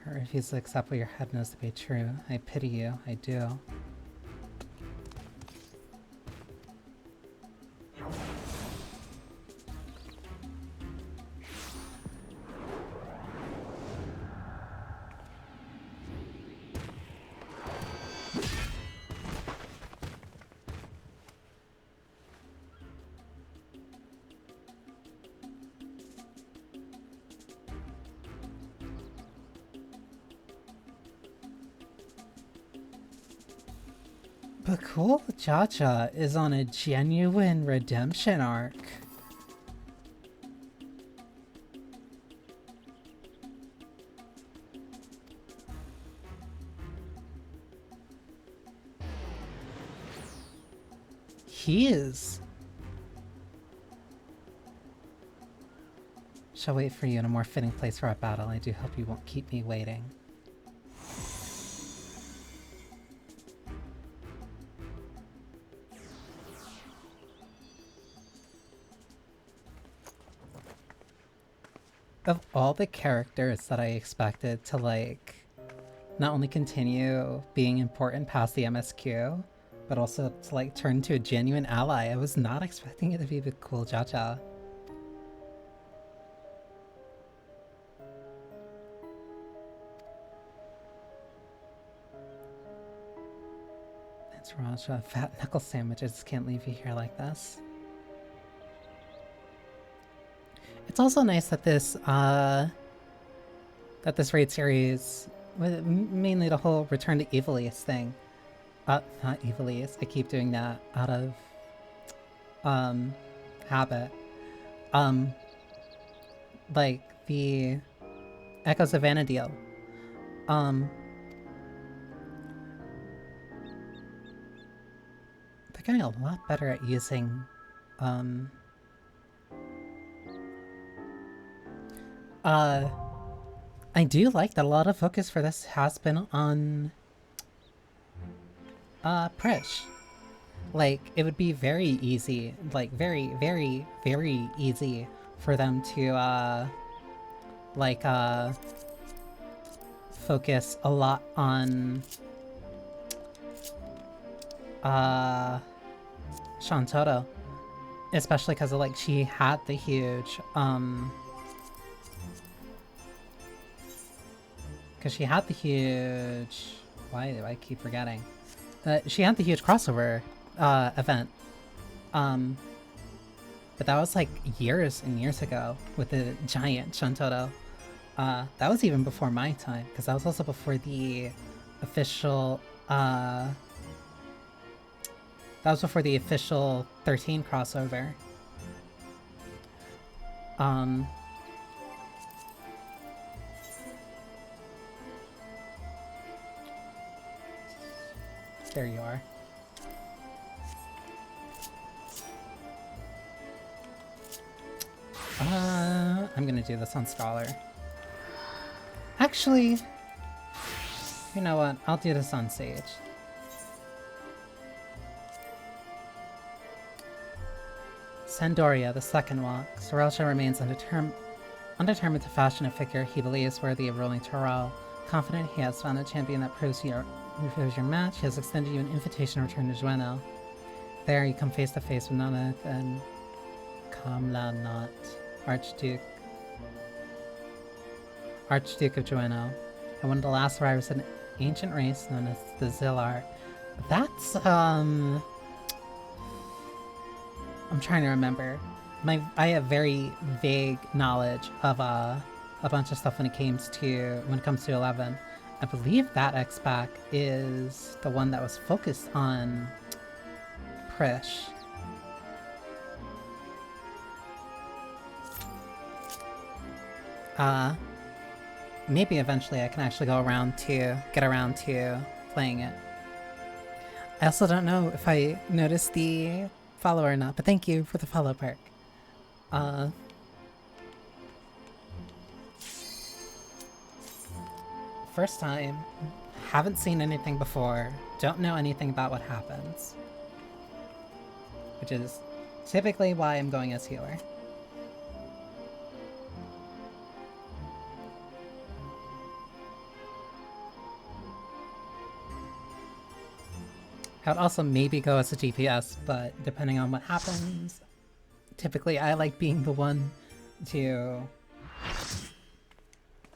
Or refuse to accept what your head knows to be true. I pity you, I do. But cool, Cha-Cha is on a genuine redemption arc. keys! Shall wait for you in a more fitting place for our battle. I do hope you won't keep me waiting. Of all the characters that I expected to, like, not only continue being important past the MSQ, but also to, like, turn into a genuine ally, I was not expecting it to be the cool Jaja. It's Raja. Fat knuckle sandwiches. Can't leave you here like this. It's also nice that this raid series, mainly the whole Return to Evilise thing. Not Evilise. I keep doing that out of habit. Like the Echoes of Vanadil. They're getting a lot better at using I do like that a lot of focus for this has been on Prish. Like, it would be very easy, like very, very, very easy for them to focus a lot on Shantotto. Especially because of, like, she had the huge why do I keep forgetting? She had the huge crossover event. But that was like years and years ago with the giant Shantotto. That was even before my time, because that was also before the official 13 crossover. There you are. I'm gonna do this on Scholar. Actually, you know what? I'll do this on Sage. Sandoria, the second walk. Sorelsha remains undetermined to fashion a figure he believes worthy of ruling Torral. Confident he has found a champion that proves your match, he has extended you an invitation to return to Jueno. There you come face to face with none other than Kamla, Archduke of Jueno, and one of the last survivors of an ancient race known as the Zillar. That's, I'm trying to remember. I have very vague knowledge of a bunch of stuff when it comes to 11. I believe that expac is the one that was focused on Prish. Maybe eventually I can actually get around to playing it. I also don't know if I noticed the follow or not, but thank you for the follow perk. First time, haven't seen anything before, don't know anything about what happens. Which is typically why I'm going as healer. I would also maybe go as a DPS, but depending on what happens, typically I like being the one to...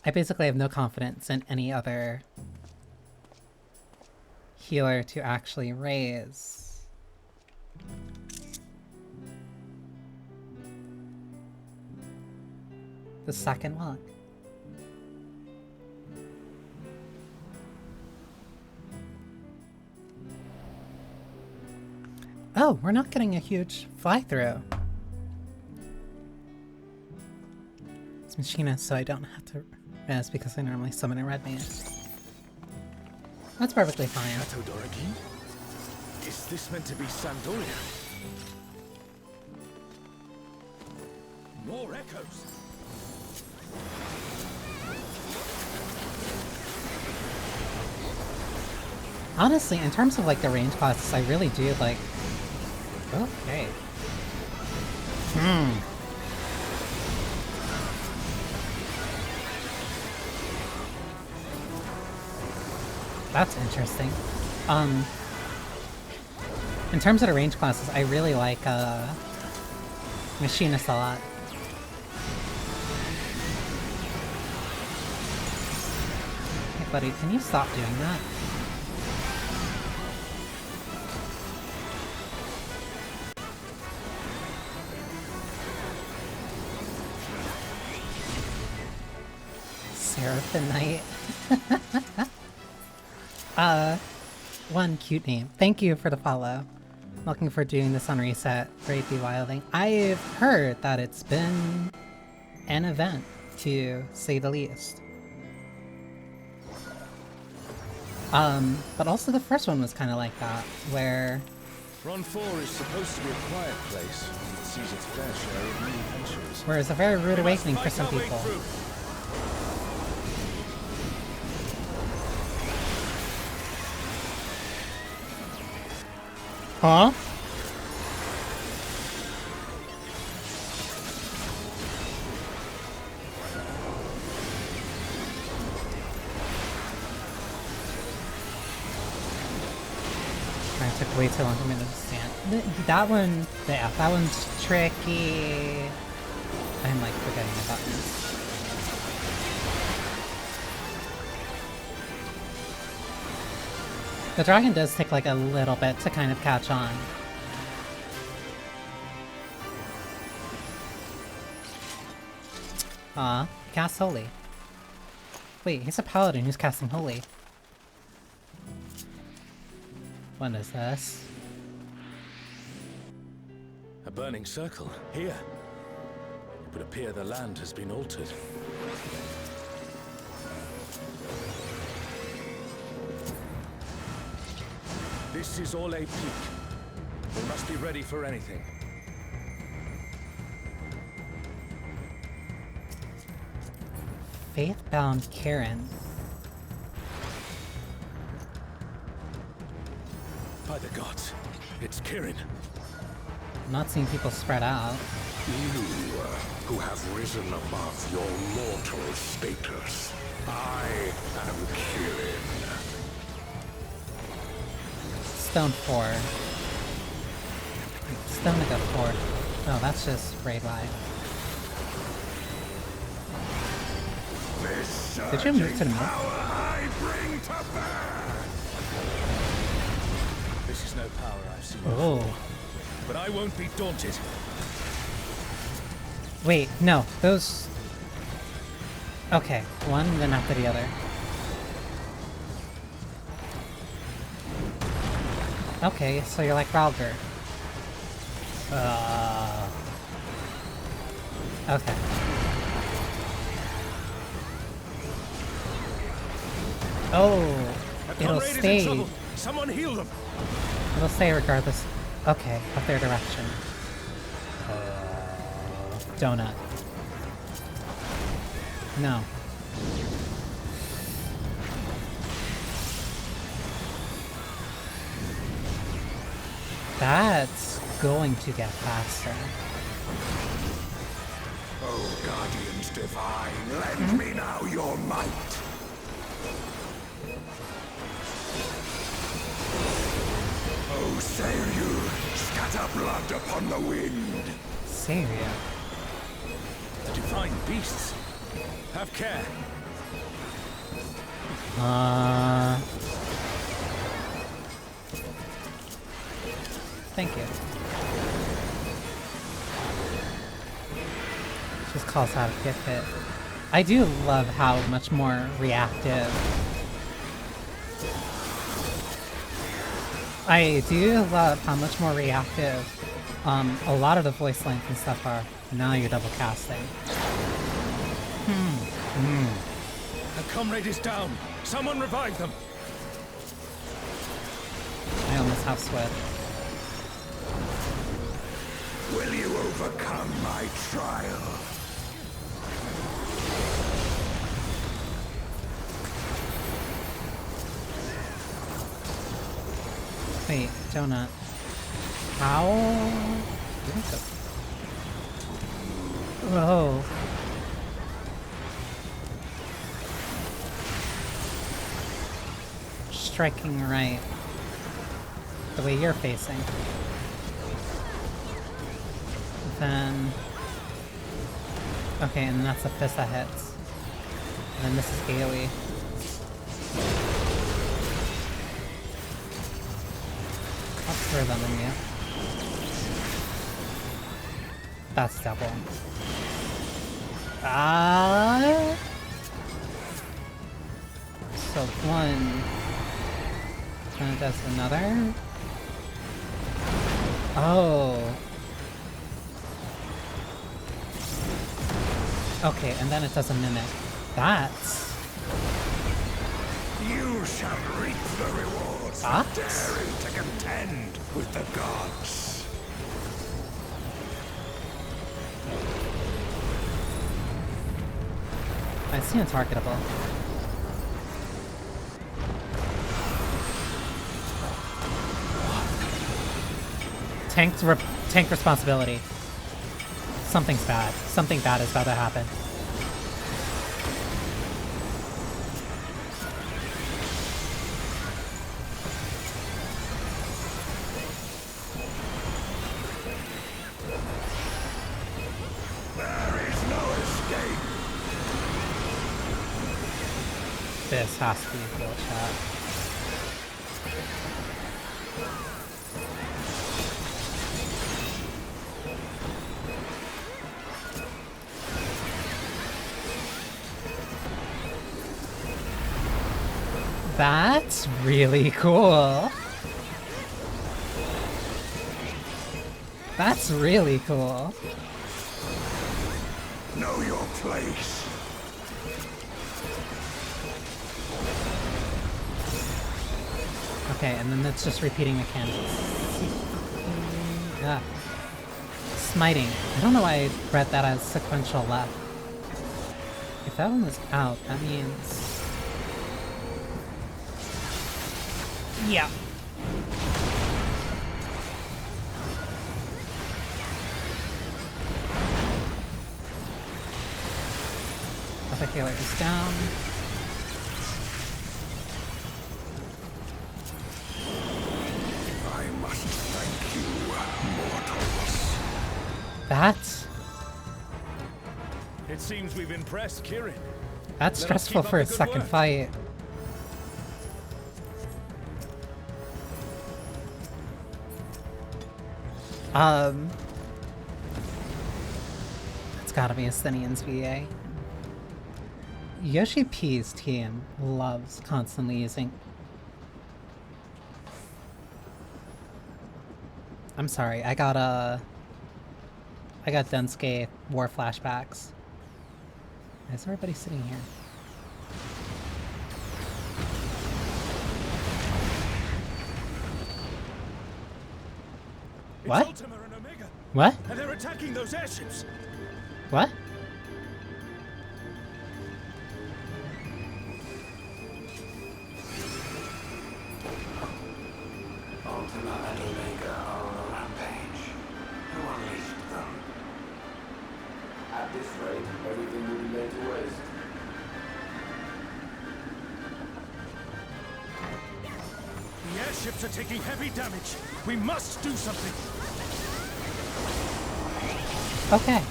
I basically have no confidence in any other healer to actually raise. The second one. Oh, we're not getting a huge fly-through. It's Machina, so I don't have to res because I normally summon a red mage. That's perfectly fine. Is this meant to be Sandoria? More echoes. Honestly, in terms of like the range classes, I really do like. Okay. That's interesting. In terms of the range classes, I really like Machinist a lot. Hey buddy, can you stop doing that? Seraphim Knight. One cute name. Thank you for the follow. Looking for doing this on reset. Great be wilding. I've heard that it's been an event, to say the least. But also the first one was kind of like that, where Ron 4 is supposed to be a quiet place, and it sees its fair share of new adventures. where it's a very rude awakening for some people. Huh? It took way too long for me to understand. That one, yeah, that one's tricky. I'm like forgetting the buttons. The dragon does take like a little bit to kind of catch on. Cast Holy. Wait, he's a paladin who's casting Holy. What is this? A burning circle, here. It would appear the land has been altered. This is all a peak. We must be ready for anything. Faithbound Karen. By the gods, it's Kirin. I'm not seeing people spread out. You, who have risen above your mortal status. I am Kirin. Stone 4. Stone to go 4. Oh, that's just raid live. Did you move to the middle? I bring to bear. This is no power I've seen. Oh. But I won't be daunted. Wait, no. Those... Okay. One, then after the other. Okay, so you're like Ralger. Okay. Oh, it'll stay. Someone heal them. It'll stay regardless. Okay, of their direction. Donut. No. That's going to get faster. Oh, guardians divine, lend me now your might. Oh, sail you, scatter blood upon the wind. Syria. The divine beasts. Have care. Thank you. Just calls out a gift hit. I do love how much more reactive. I do love how much more reactive a lot of the voice lines and stuff are. Now you're double casting. A comrade is down. Someone revive them. I almost have sweat. Will you overcome my trial? Wait, donut. How? Oh. Striking right. The way you're facing. Then... Okay, and then that's the fist that hits. And then this is AoE. I'll throw them in you. That's double. Ah! So one. Then it does another. Oh. Okay, and then it does a mimic. That's... You shall reap the rewards for daring to contend with the gods. I see untargetable. Tank responsibility. Something's bad. Something bad is about to happen. There is no escape. This has to be full chat. That's really cool. That's really cool. Know your place. Okay, and then it's just repeating mechanics. Yeah. Smiting. I don't know why I read that as sequential left. If that one was out, that means... Yeah. Epic Healer is down. I must thank you, mortals. That's... It seems we've impressed Kirin. That's Let us stressful keep for up a the good second work. fight. It's gotta be Asthenian's VA. Yoshi P's team loves constantly using... I'm sorry, I got Densuke War flashbacks. Why is everybody sitting here? What? It's Ultima and Omega, What? and they're attacking those airships. What? Ultima and Omega are on a rampage. Who unleashed them? At this rate, everything will be laid to waste. The airships are taking heavy damage. We must do something. Okay.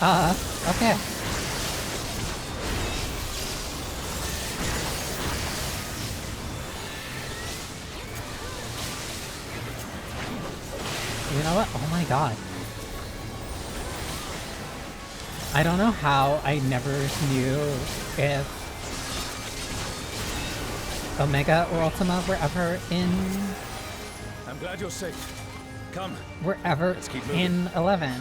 Okay. You know what? Oh my god. I don't know how I never knew if Omega or Ultima were ever in... I'm glad you're safe. Come. were ever Let's keep moving. in 11.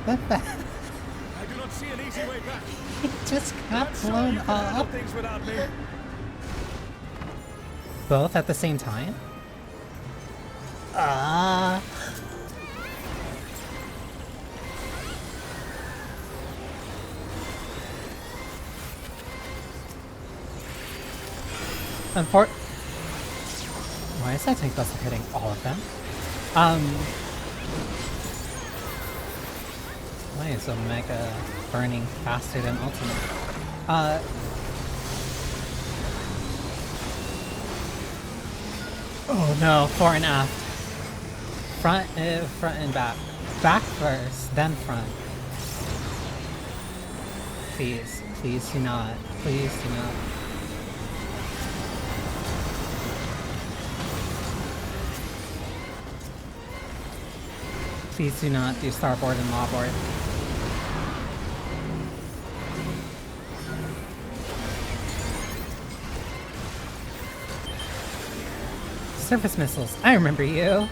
the fuck? I do not see an easy way back. He just got I'm sure blown you can handle up. things without me. Both at the same time? Ah. Why is that tank buster hitting all of them? Why is Omega burning faster than Ultimate? Oh no, fore and aft. Front and back. Back first, then front. Please, please do not. Please do not. Please do not do starboard and larboard. Surface missiles, I remember you!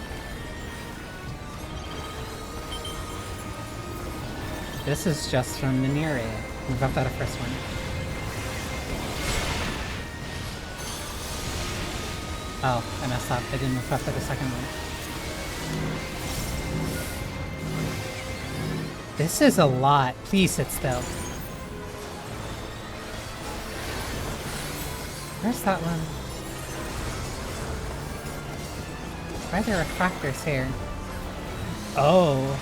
This is just from Miniri. We've got that a first one. Oh, I messed up. I didn't move up for the second one. This is a lot. Please sit still. Where's that one? Why are there refractors here? Oh.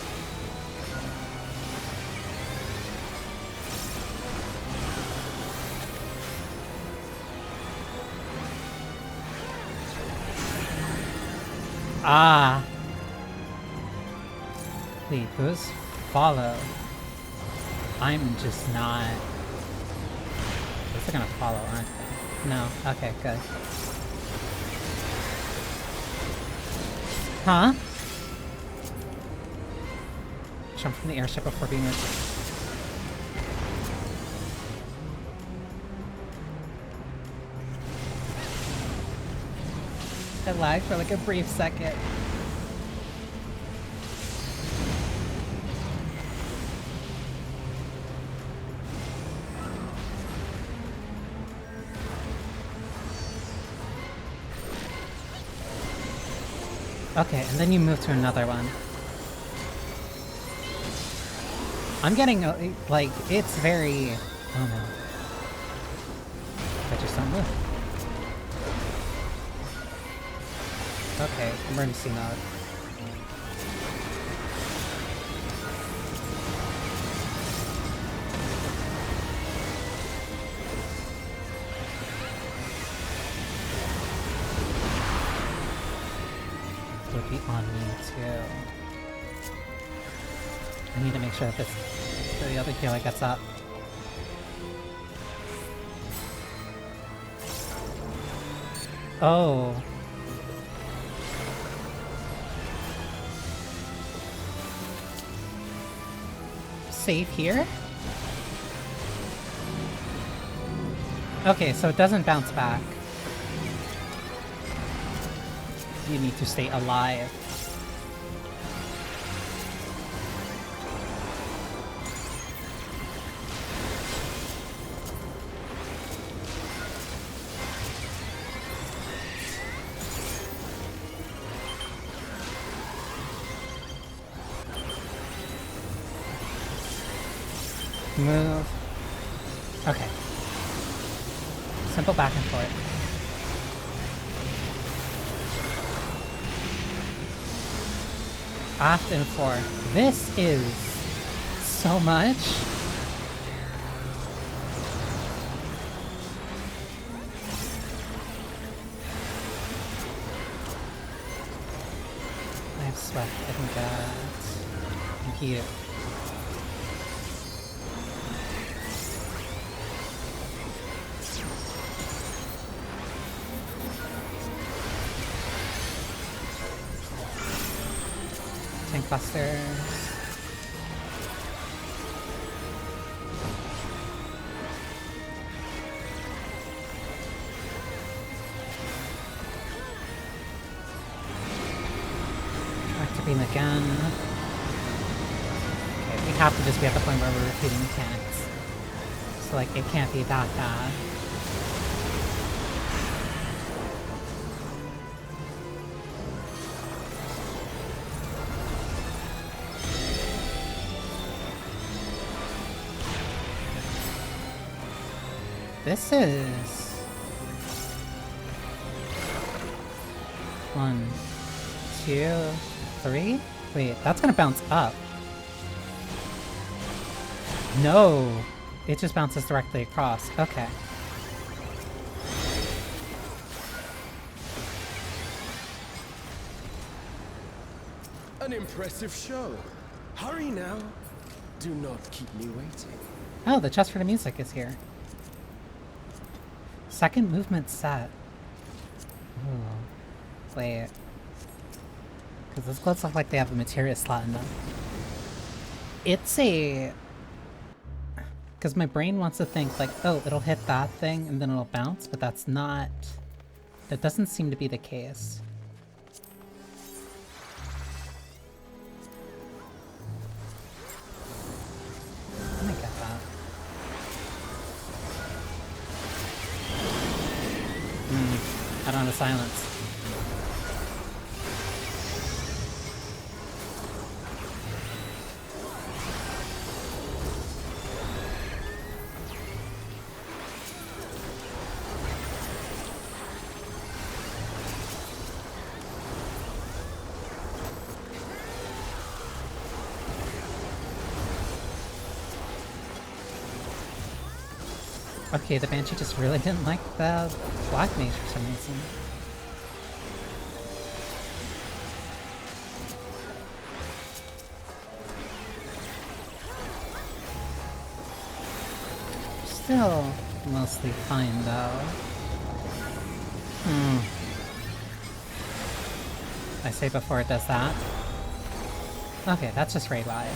Ah. Wait, those follow. I'm just not... Those are gonna follow, aren't they? No. Okay, good. Huh? Jump from the airship before being moved. I lagged for like a brief second. Okay, and then you move to another one. I'm getting, like, it's very... Oh no. I just don't move. Okay, emergency mode. Would be on me too. I need to make sure that the other healer gets up. Oh. Save here? Okay, so it doesn't bounce back. You need to stay alive. Move. Okay. Simple back and forth. Aft and fore. This is so much. I have sweat. I think that. Thank you. Tank busters. Tractor beam again. Okay, we have to just be at the point where we're repeating mechanics. So, like, it can't be that bad. This is... 1, 2, 3? Wait, that's gonna bounce up. No! It just bounces directly across. Okay. An impressive show. Hurry now. Do not keep me waiting. Oh, the chest for the music is here. Second movement set. Ooh. Wait. Because those gloves look like they have a materia slot in them. It's a... Because my brain wants to think like, oh, it'll hit that thing and then it'll bounce, but that's not... That doesn't seem to be the case. Let me get that. Add on to silence. Okay, the Banshee just really didn't like the Black Mage for some reason. Still mostly fine though. I say before it does that. Okay, that's just raid wide.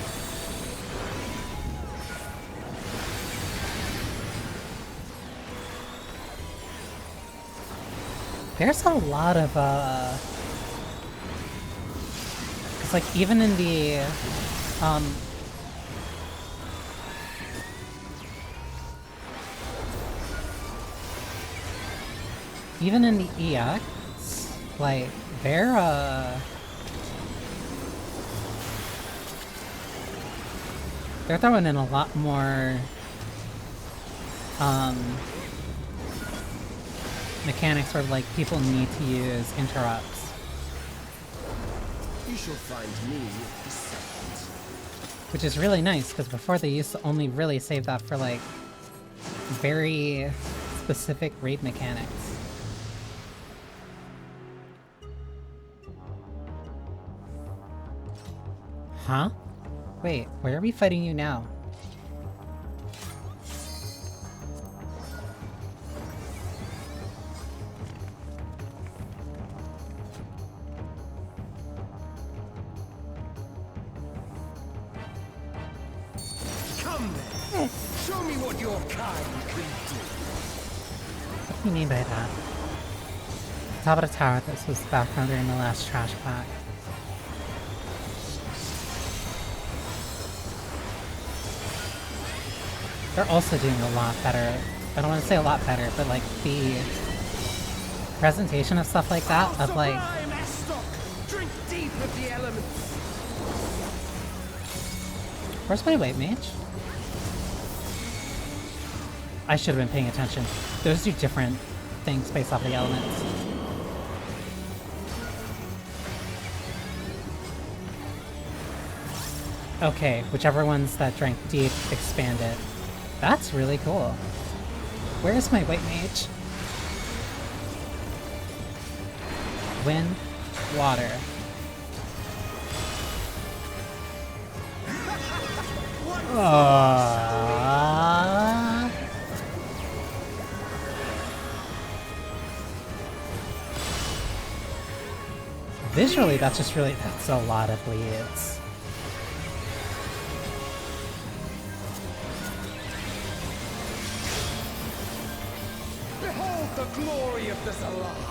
There's a lot of, it's like, even in the, even in the EX, like, they're throwing in a lot more, mechanics where, like, people need to use interrupts. You shall find me the second. Which is really nice, because before they used to only really save that for, like, very specific raid mechanics. Huh? Wait, where are we fighting you now? Show me what your kind can do. What do you mean by that? Top of the tower, this was the background during the last trash pack. They're also doing a lot better. I don't want to say a lot better, but like the presentation of stuff like that, of like... Drink deep of the elements. Where's my white mage? I should have been paying attention. Those do different things based off the elements. Okay, whichever ones that drank deep expanded. That's really cool. Where's my white mage? Wind, water. Visually, that's just really, that's a lot of leads. Behold the glory of the Zalat.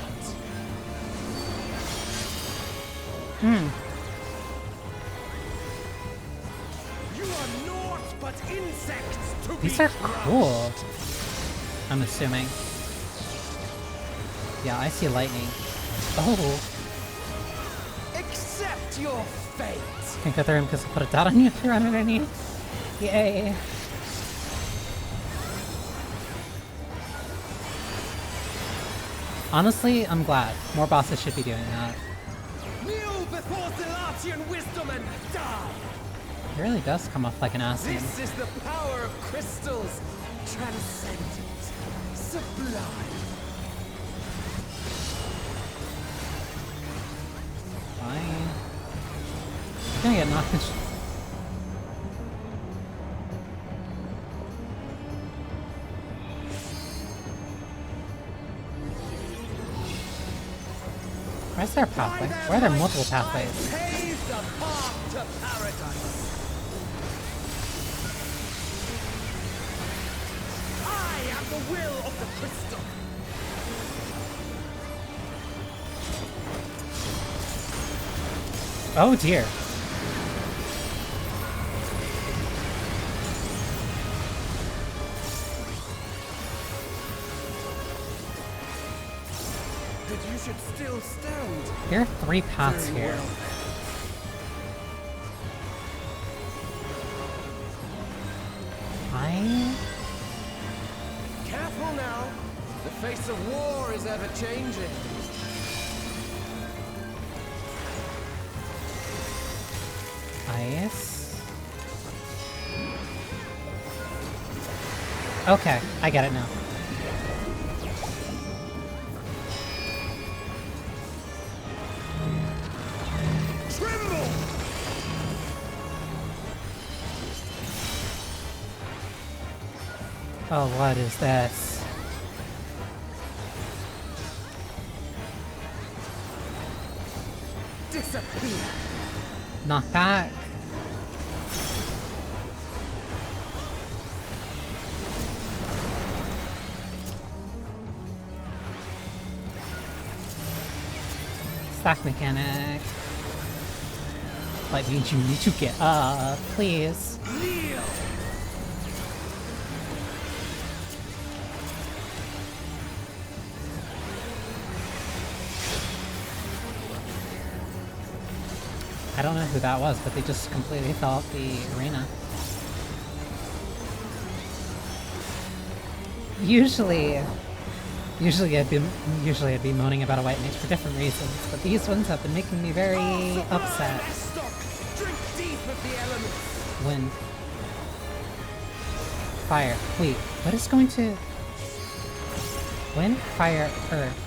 You are but insects to These be are cool. I'm assuming. Yeah, I see lightning. Oh. Accept your fate. Can't go through him because I put a dot on you if you're underneath. Yay. Honestly, I'm glad. More bosses should be doing that. Kneel before Zilatian wisdom and die. It really does come off like an ass. This is the power of crystals. Transcendent. Sublime. Fine. I'm gonna get knocked in. Where's there a pathway? Why are there multiple pathways? Pave the path to paradise. I am the will of the crystal. Oh dear. That you should still stand. There are 3 paths Very here. well. Careful now. The face of war is ever changing. Ice. Okay, I get it now. Tremble! Oh, what is this? Disappear. Knock back. Stack mechanic. Like means you need to get up, please. Kneel. I don't know who that was, but they just completely fell off the arena. Usually I'd be moaning about a white mage for different reasons, but these ones have been making me very upset. Drink deep of the elements. Wind. Fire. Wait, what is going to... Wind, fire, earth.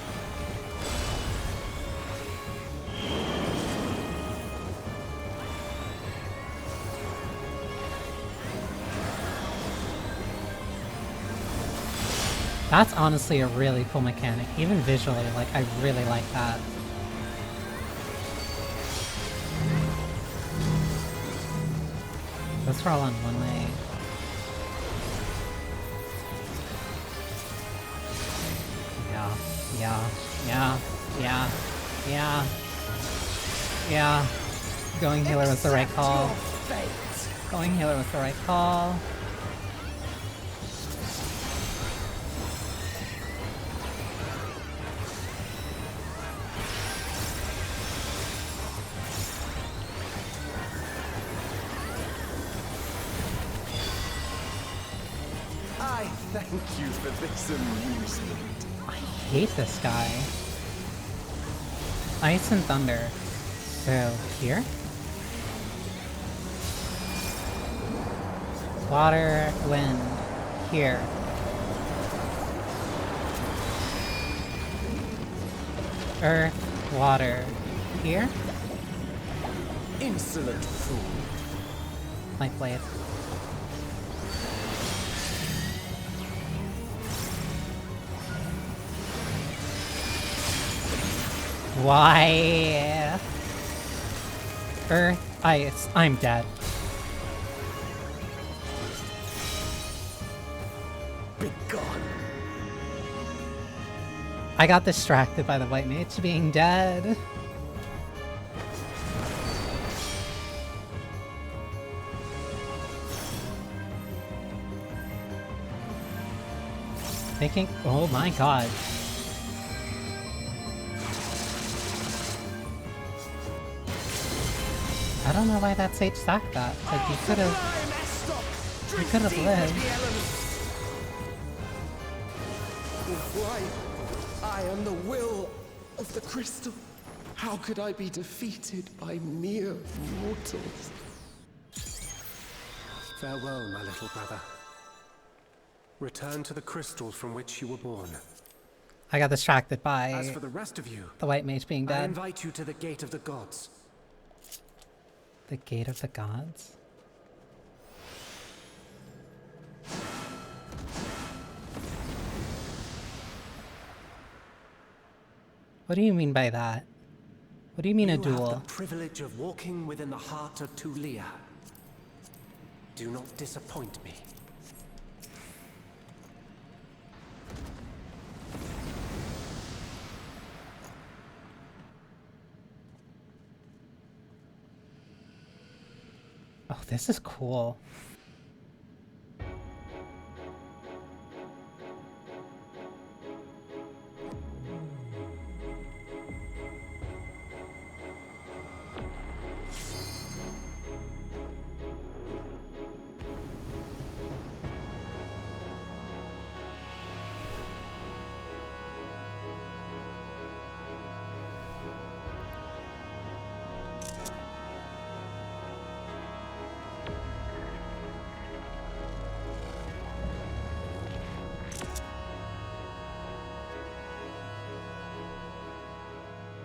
That's honestly a really cool mechanic. Even visually, like, I really like that. Those are all on one leg. Yeah. Going healer was the right call. Going healer was the right call. I thank you for this amusement. I hate this guy. Ice and thunder. So, here? Water, wind. Here. Earth, water. Here? Insolent fool. Light blade. Why? Earth, ice, I'm dead. Be gone. I got distracted by the white mage being dead. Making. Oh my god. I don't know why that sage sacked that. Like, you could have. You could have lived. Why? I am the will of the crystal. How could I be defeated by mere mortals? Farewell, my little brother. Return to the crystal from which you were born. I got distracted by As for the rest of you, the white mage being I dead. invite you to the Gate of the Gods. The Gate of the Gods? What do you mean by that? What do you mean a You have duel? the privilege of walking within the heart of Tulia. Do not disappoint me. Oh, this is cool.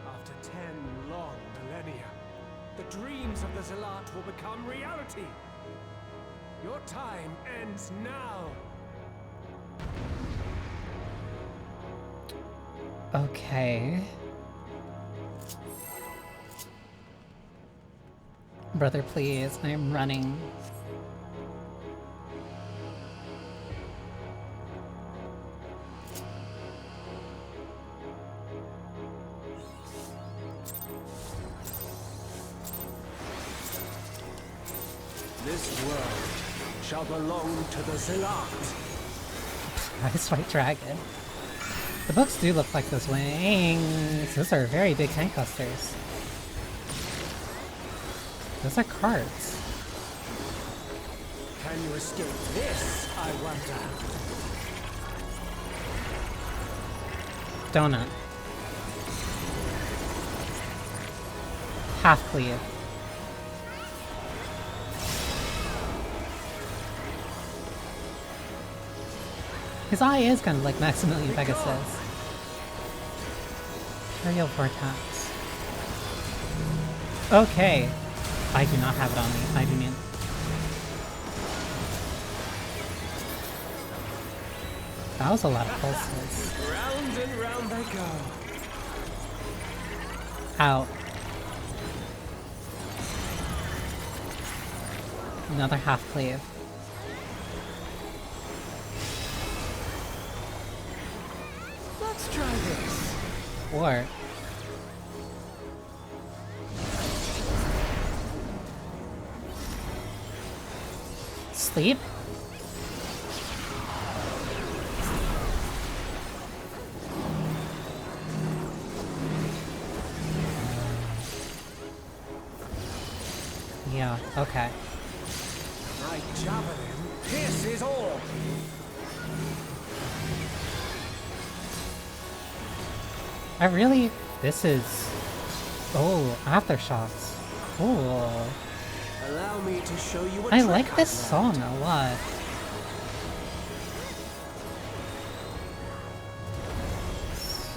After 10 long millennia, the dreams of the Zealot will become reality. Your time ends now. Okay. Brother, please, I'm running. This world shall belong to the Zealot. Ice White Dragon. The books do look like those wings. Those are very big tank clusters. Those are cards. Can you escape this, I wonder? Donut. Half cleave. His eye is kind of like Maximilian Pegasus. Imperial Vortex. Okay. I do not have it on me. I do mean. That was a lot of pulses. Round and round they go. Out. Another half cleave. Let's try this. Or sleep? Yeah, okay. My javelin pierces all. This is... Oh, aftershocks. Cool. Allow me to show you a I trick like this I've song learned. a lot.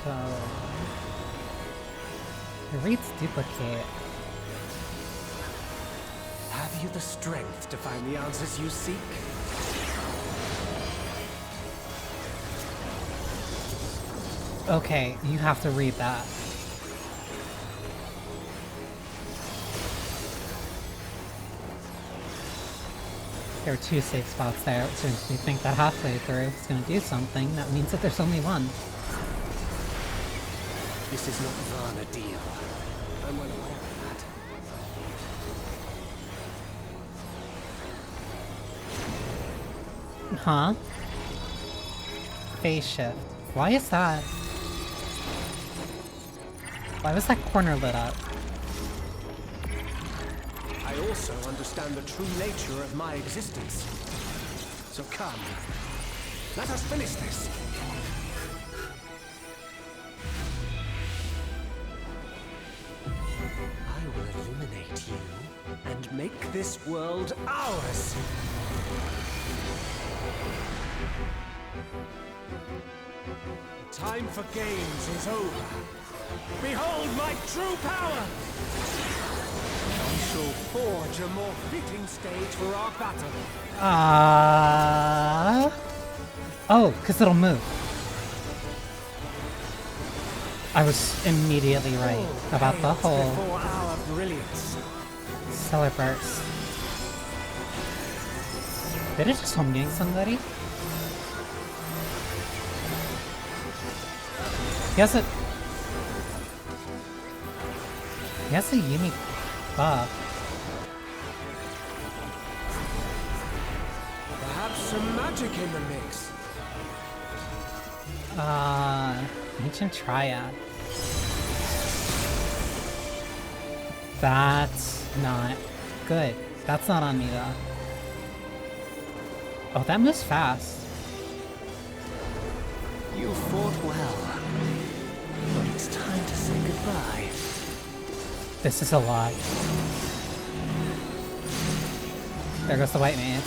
So... It reads duplicate. Have you the strength to find the answers you seek? Okay, you have to read that. There are two safe spots there, so if you think that halfway through is going to do something, that means that there's only one. This is not Varna deal. I'm well aware of that. Huh? phase shift. Why is that? Why was that corner lit up? I also understand the true nature of my existence. So come, let us finish this. I will illuminate you and make this world ours. The time for games is over. Behold my true power! We shall forge a more fitting stage for our battle. Oh, because it'll move. I was immediately right about the whole Before our brilliance. stellar burst. Did it just home gang somebody? He has a unique buff. Perhaps some magic in the mix. Ancient Triad. That's not good. That's not on me though. Oh, that moves fast. You fought well, but it's time to say goodbye. This is a lot. There goes the white mage.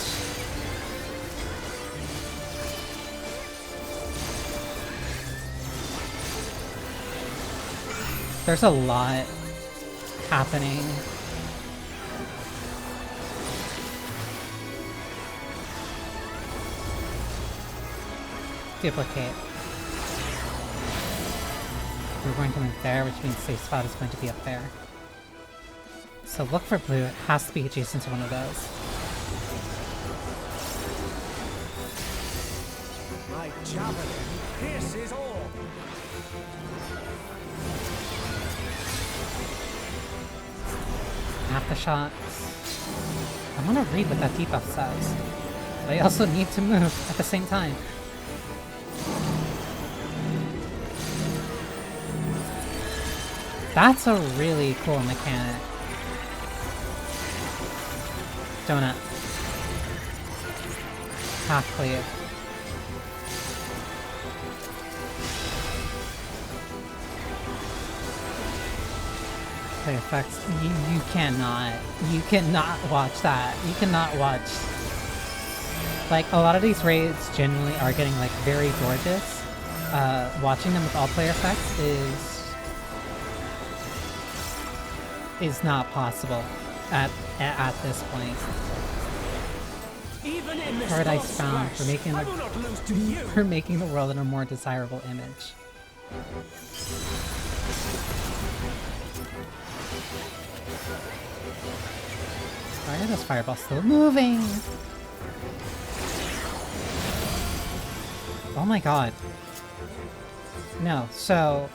There's a lot happening. Duplicate. We're going to move there, which means safe spot is going to be up there. So look for blue. It has to be adjacent to one of those. My javelin pierces all. Aftershocks. I want to read what that debuff says. But I also need to move at the same time. That's a really cool mechanic. Donut. Half cleave. Play effects. You cannot watch that. You cannot watch. Like, a lot of these raids generally are getting, like, very gorgeous. Watching them with all player effects is not possible at this point. Even in this Paradise found splash, I will not lose to you. for making the world in a more desirable image. Why are those fireballs still moving? Oh my god. No, so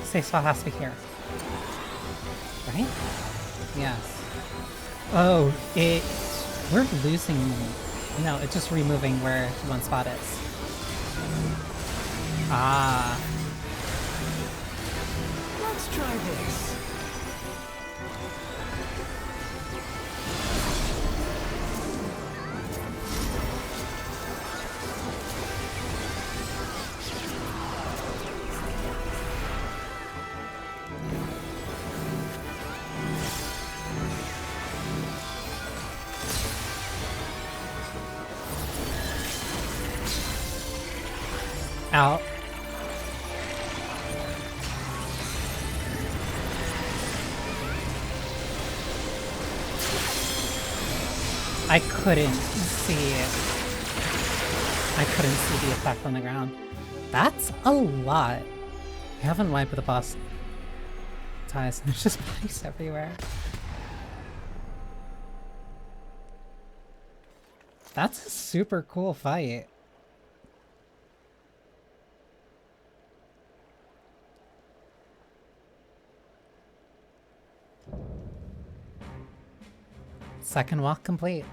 safe spot has to be here. Right? Yes. Oh, we're losing. No, it's just removing where one spot is. Ah. Let's try this. Out. I couldn't see it. I couldn't see the effect on the ground. That's a lot. We haven't wiped with the boss ties, and there's just bodies everywhere. That's a super cool fight. Second walk complete.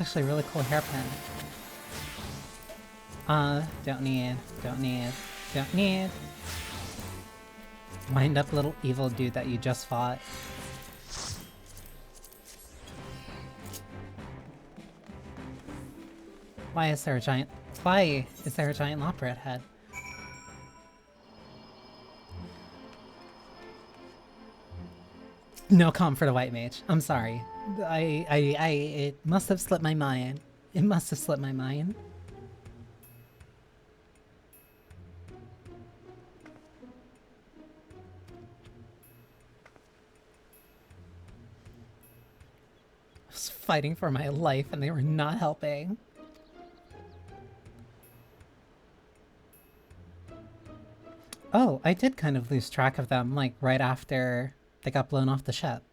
That's actually a really cool hairpin. Don't need. Wind up little evil dude that you just fought. Why is there a giant loppered head? No comp for the white mage. I'm sorry. It must have slipped my mind. It must have slipped my mind. I was fighting for my life and they were not helping. Oh, I did kind of lose track of them, like, right after they got blown off the ship.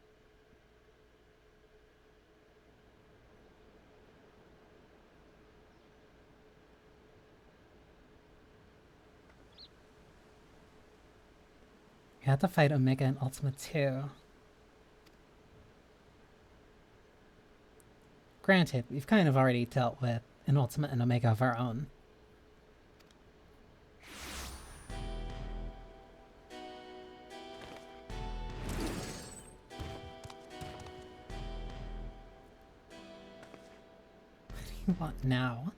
We had to fight Omega and Ultima too. Granted, we've kind of already dealt with an Ultima and Omega of our own. Want now?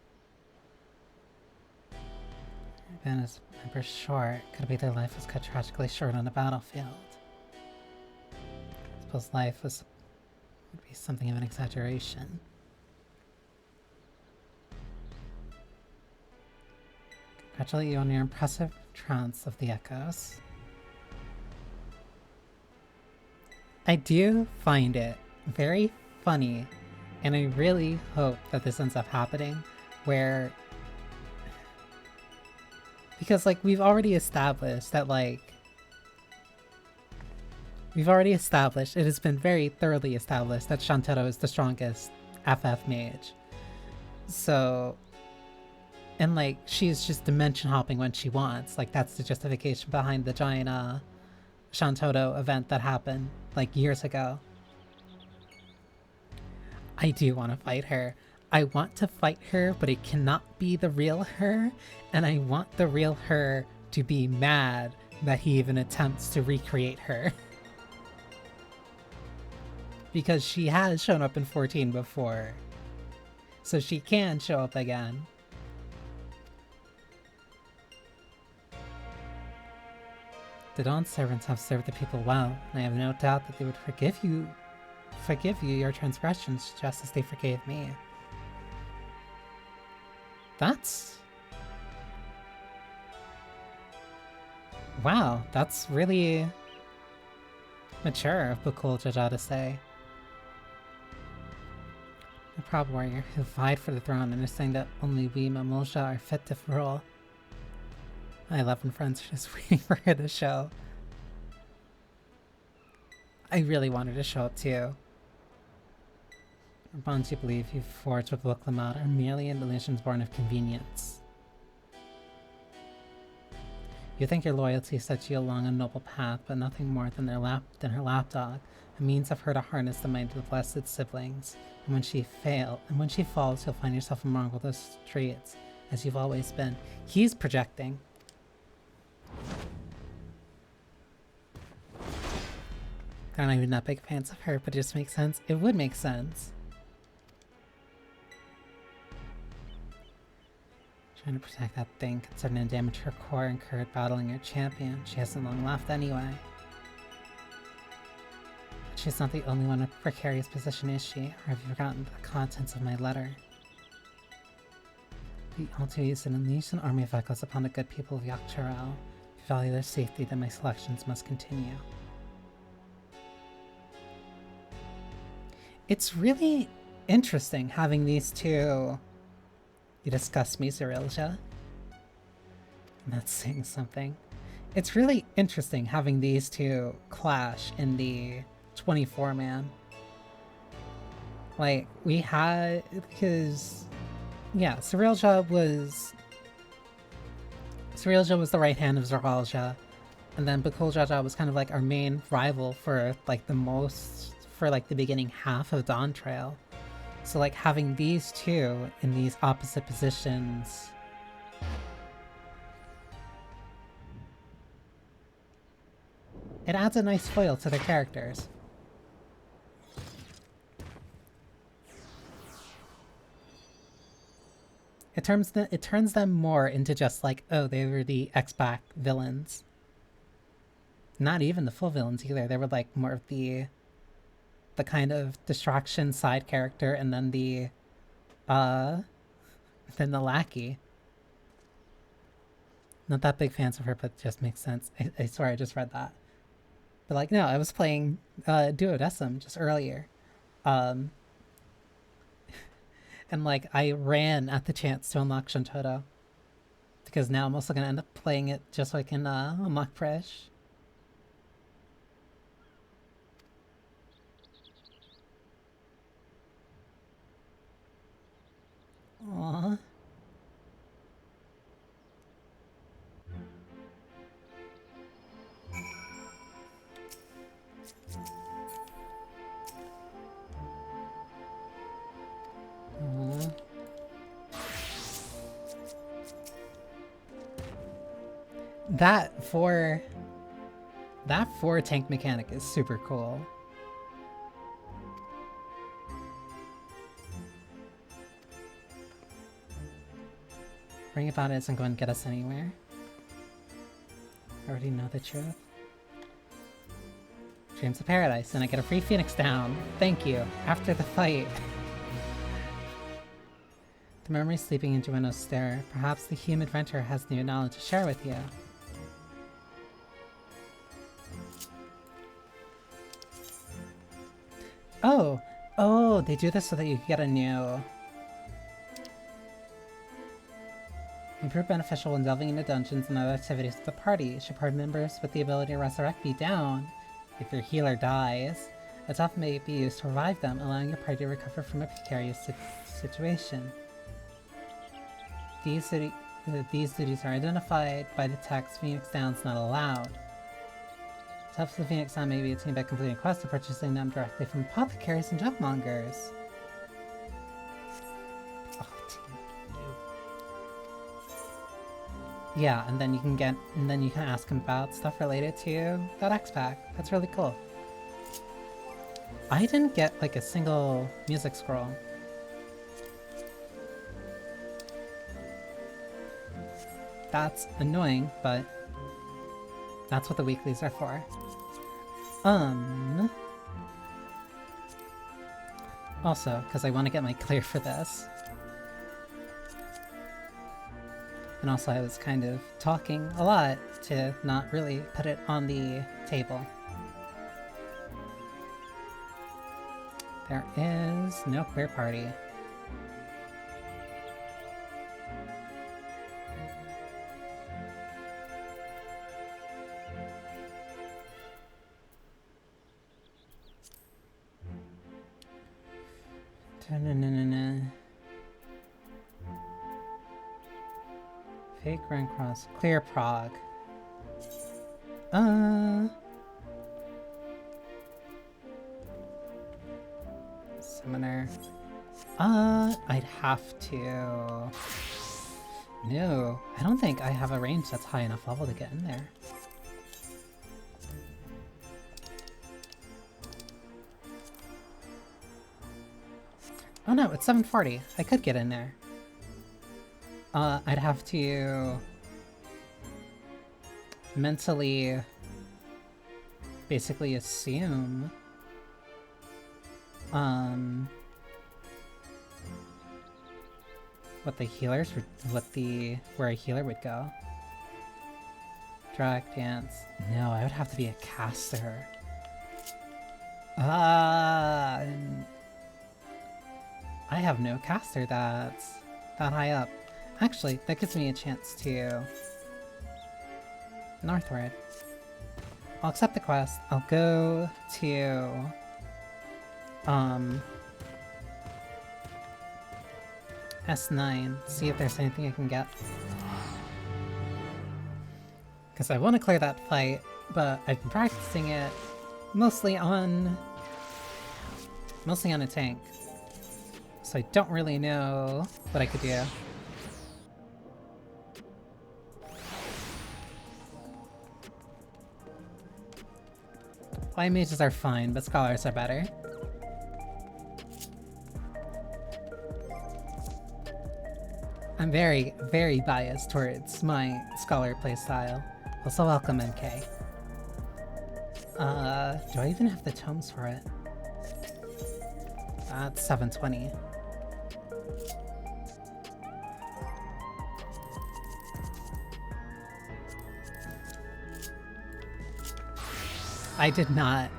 Then as member short, could be their life was cut tragically short on the battlefield. I suppose life would be something of an exaggeration. Congratulate you on your impressive trance of the echoes. I do find it very funny, and I really hope that this ends up happening, where... Because, like, we've already established that, like... We've already established, it has been very thoroughly established that Shantaro is the strongest FF mage. So... And, like, she's just dimension hopping when she wants. Like, that's the justification behind the giant, Shantaro event that happened, like, years ago. I do want to fight her. I want to fight her, but it cannot be the real her, and I want the real her to be mad that he even attempts to recreate her. Because she has shown up in 14 before, so she can show up again. The Dawn servants have served the people well, and I have no doubt that they would forgive you your transgressions just as they forgave me. That's... Wow, that's really mature of Bukul Jaja to say. The proud warrior who vied for the throne, understanding that only we Mamulja are fit to rule. My 11 friends are just waiting for her to show. I really want her to show up too. The bonds you believe you've forged with Wuklamad are merely illusions born of convenience. You think your loyalty sets you along a noble path, but nothing more than her lapdog, a means of her to harness the might of the blessed siblings. And when she falls, you'll find yourself among all those streets, as you've always been. He's projecting. I'm not even that big fans of her, but it just makes sense. It would make sense. Trying to protect that thing, concerning the damage her core incurred battling her champion. She hasn't long left anyway. But she's not the only one in a precarious position, is she? Or have you forgotten the contents of my letter? The Altuis and unleash an army of echoes upon the good people of Yak'Tarel. If you value their safety, then my selections must continue. It's really interesting having these two... You disgust me, Zerilja. I'm not saying something. It's really interesting having these two clash in the 24-man. Like, we had... Because... Yeah, Zerilja was the right hand of Zergalja. And then Bukul Jaja was kind of like our main rival for, like, the beginning half of Dawntrail. So like having these two in these opposite positions, it adds a nice foil to their characters. It turns them more into just like, oh, they were the expac villains. Not even the full villains either. They were like more of the kind of distraction side character, and then the lackey. Not that big fans of her, but it just makes sense. I swear I just read that. But like, no, I was playing Duodecim just earlier. And like, I ran at the chance to unlock Shuntotto. Because now I'm also going to end up playing it just so I can unlock Presh. Aww. That four tank mechanic is super cool. Bring about it isn't going to get us anywhere. I already know the truth. Dreams of Paradise, and I get a free Phoenix down. Thank you. After the fight. The memory sleeping in Joanna's stare. Perhaps the human adventurer has new knowledge to share with you. Oh, they do this so that you get a new... Improve beneficial when delving into dungeons and other activities with the party. Should party members with the ability to resurrect be down if your healer dies. Its often may be used to revive them, allowing your party to recover from a precarious situation. These duties are identified by the text Phoenix Down's not allowed. To help the Phoenix Down may be attained by completing quests or purchasing them directly from apothecaries and jugmongers. Yeah, and then you can ask him about stuff related to that expac. That's really cool. I didn't get like a single music scroll. That's annoying, but that's what the weeklies are for. Also, because I want to get my clear for this. And also I was kind of talking a lot to not really put it on the table. There is no queer party. Fake Grand Cross. Clear Prague. Summoner. I'd have to... No, I don't think I have a range that's high enough level to get in there. Oh no, it's 740. I could get in there. I'd have to mentally basically assume what the healers would, where a healer would go. Drag dance. No, I would have to be a caster. I have no caster that's that high up. Actually, that gives me a chance to northward. I'll accept the quest. I'll go to S9, see if there's anything I can get. Because I want to clear that fight, but I've been practicing it mostly on a tank. so I don't really know what I could do. Flying mages are fine, but scholars are better. I'm very, very biased towards my scholar playstyle. Also welcome, MK. Do I even have the tomes for it? That's 720. I did not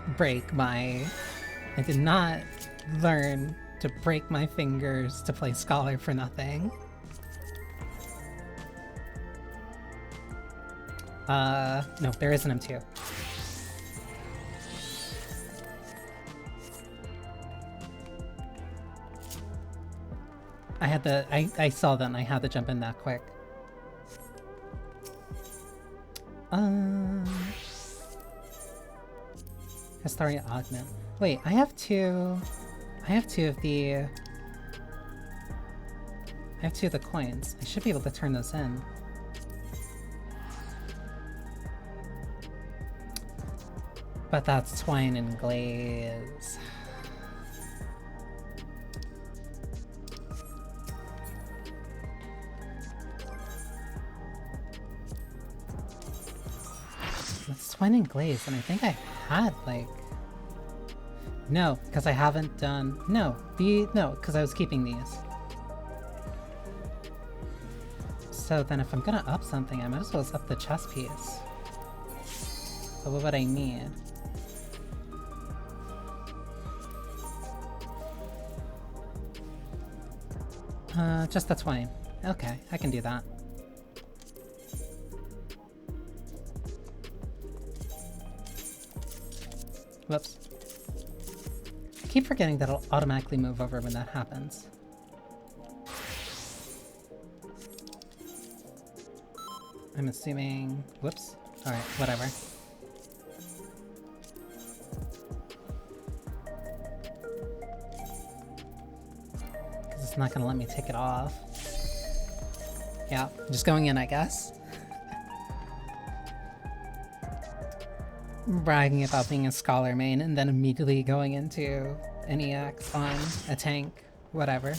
learn to break my fingers to play Scholar for nothing. No, there is an M2. I saw that and I had to jump in that quick. Historia Augment. Wait, I have two of the coins. I should be able to turn those in. But that's twine and glaze. It's twine and glaze, and I think I had like... No, because I haven't done... No, because I was keeping these. So then if I'm gonna up something, I might as well up the chess piece. But what would I need? Just the twine. Okay, I can do that. Whoops. I keep forgetting that it'll automatically move over when that happens. I'm assuming... Whoops. Alright, whatever. It's not gonna let me take it off. Yeah, just going in, I guess. Bragging about being a scholar main and then immediately going into an EX on a tank, whatever.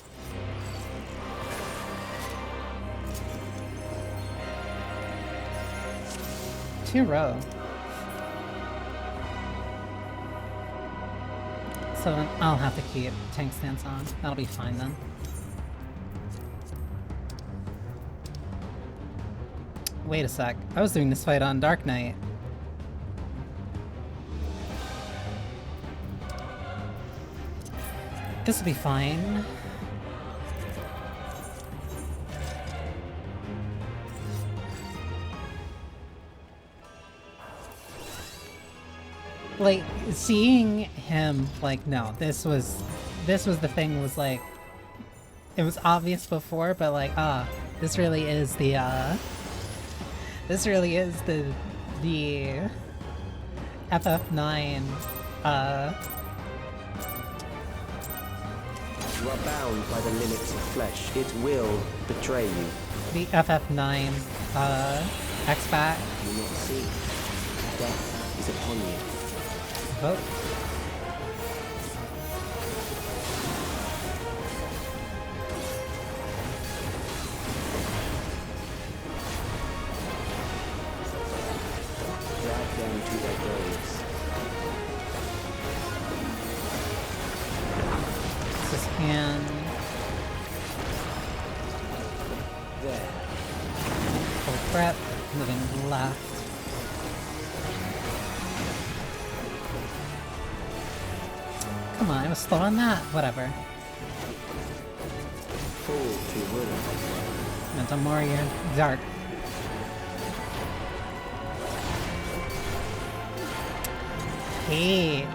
Two row. So then I'll have to keep tank stance on. That'll be fine then. Wait a sec. I was doing this fight on Dark Knight. This will be fine. Like, seeing him, like, no, this was the thing, was like, it was obvious before, but like, this really is the, the FF9, You are bound by the limits of flesh. It will betray you. the FF9, expac. Do you not see? Death is upon you. Oh. Drag them to their graves. This hand. There. Full prep. Moving left. Come on, I was slow on that. Whatever. Fall to will. Mental Warrior. Dark. Hey.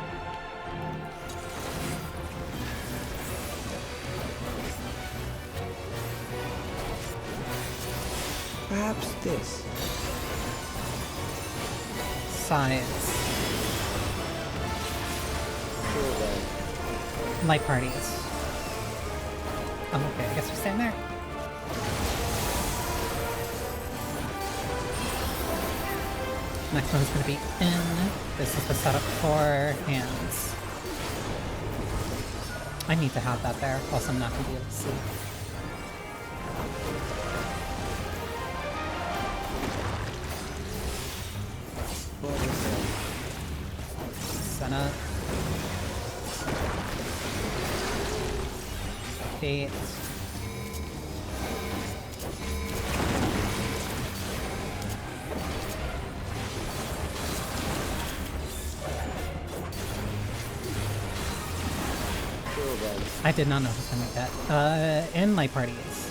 Perhaps this. Science. Till then. Light parties. Oh, okay, I guess we're staying there. Next one's gonna be in. This is the setup for hands. I need to have that there, else I'm not gonna be able to see. Senna. Fate. I did not notice him like that. And my party is.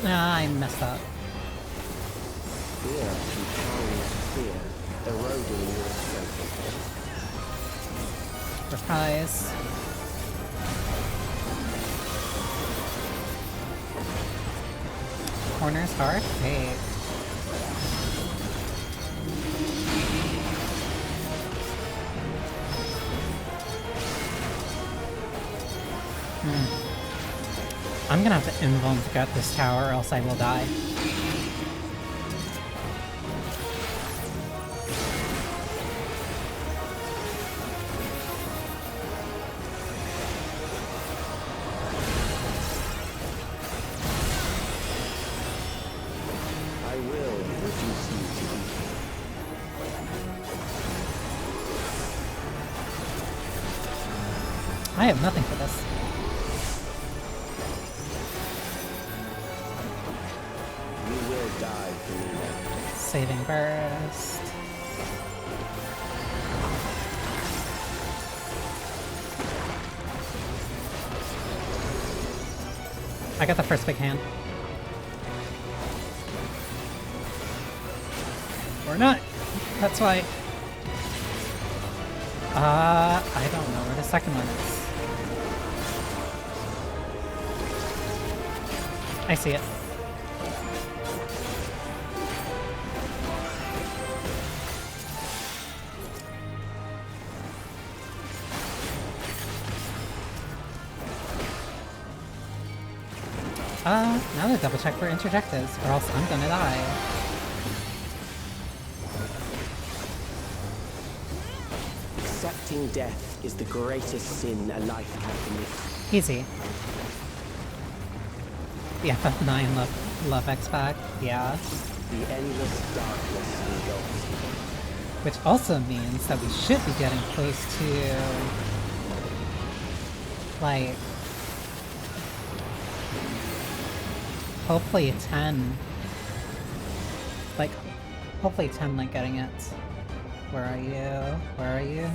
Ah, I messed up. Fear compounds fear, eroding your strength. Surprise. Corners hard? Hey. I'm gonna have to invuln to get this tower or else I will die. I will reduce you to equal. I have nothing for this. You will die for me now. Saving burst. I got the first big hand. Or not. That's why. I don't know where the second one is. I see it. Now to double check for interjectives, or else I'm gonna die. Accepting death is the greatest sin a life can commit. Easy. The FF9 love expac, yeah. The endless darkness engulfs you. Which also means that we should be getting close to, like, hopefully 10. Like, hopefully 10, like, getting it. Where are you? Where are you?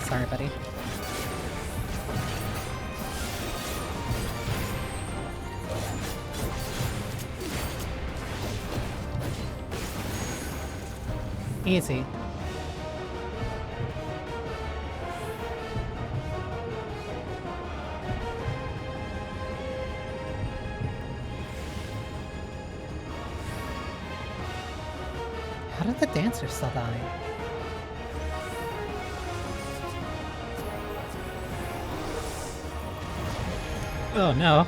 Sorry, buddy. Easy. How did the dancer still die? Oh no.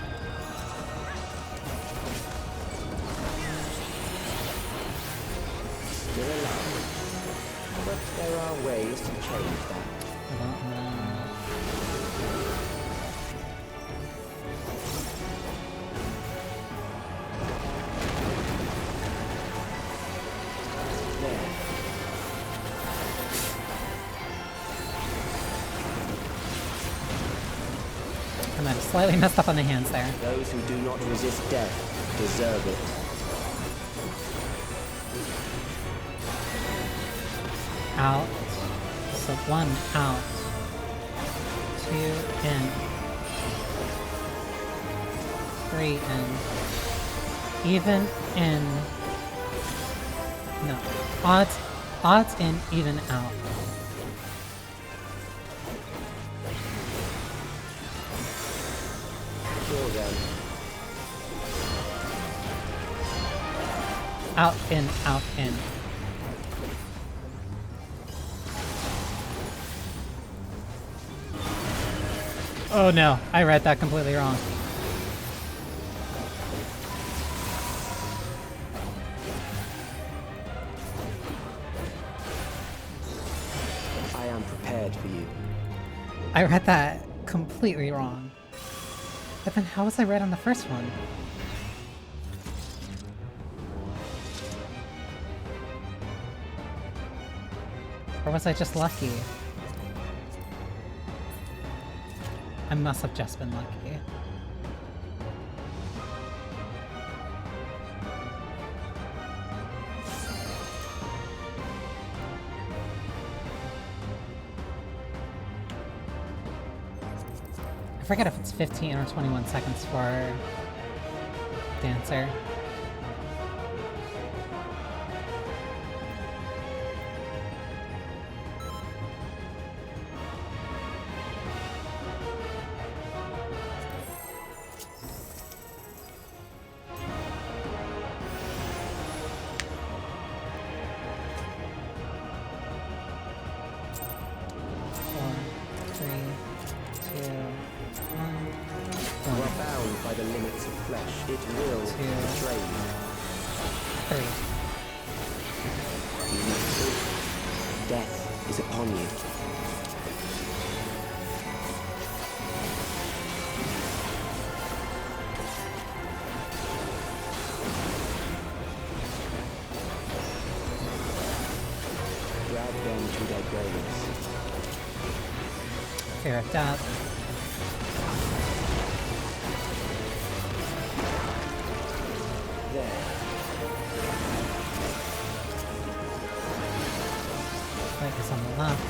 Still alive. But there are ways to change that. I don't know. There. I might have slightly messed up on the hands there. Those who do not resist death deserve it. Out. So 1 out. 2 in. 3 in. Even in. No. Odds in, even out. Kill them. Out, in, out, in. Oh no, I read that completely wrong. I am prepared for you. I read that completely wrong. But then how was I right on the first one? Or was I just lucky? I must have just been lucky. I forget if it's 15 or 21 seconds for Dancer. Death is upon you. Drag them to their graves. Fear of death. There. Focus on the left.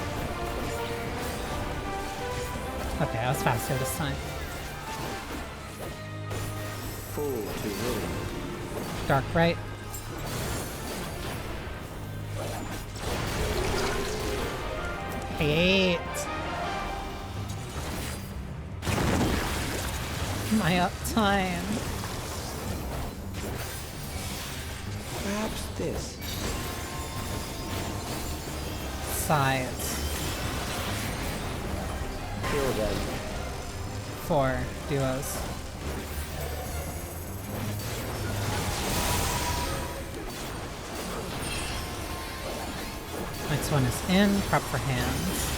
Okay, I was faster this time. Fall to ruin. Dark right. Hate. My uptime. Perhaps this. Sides. Kill them. 4 duos. Next one is in, prep for hands.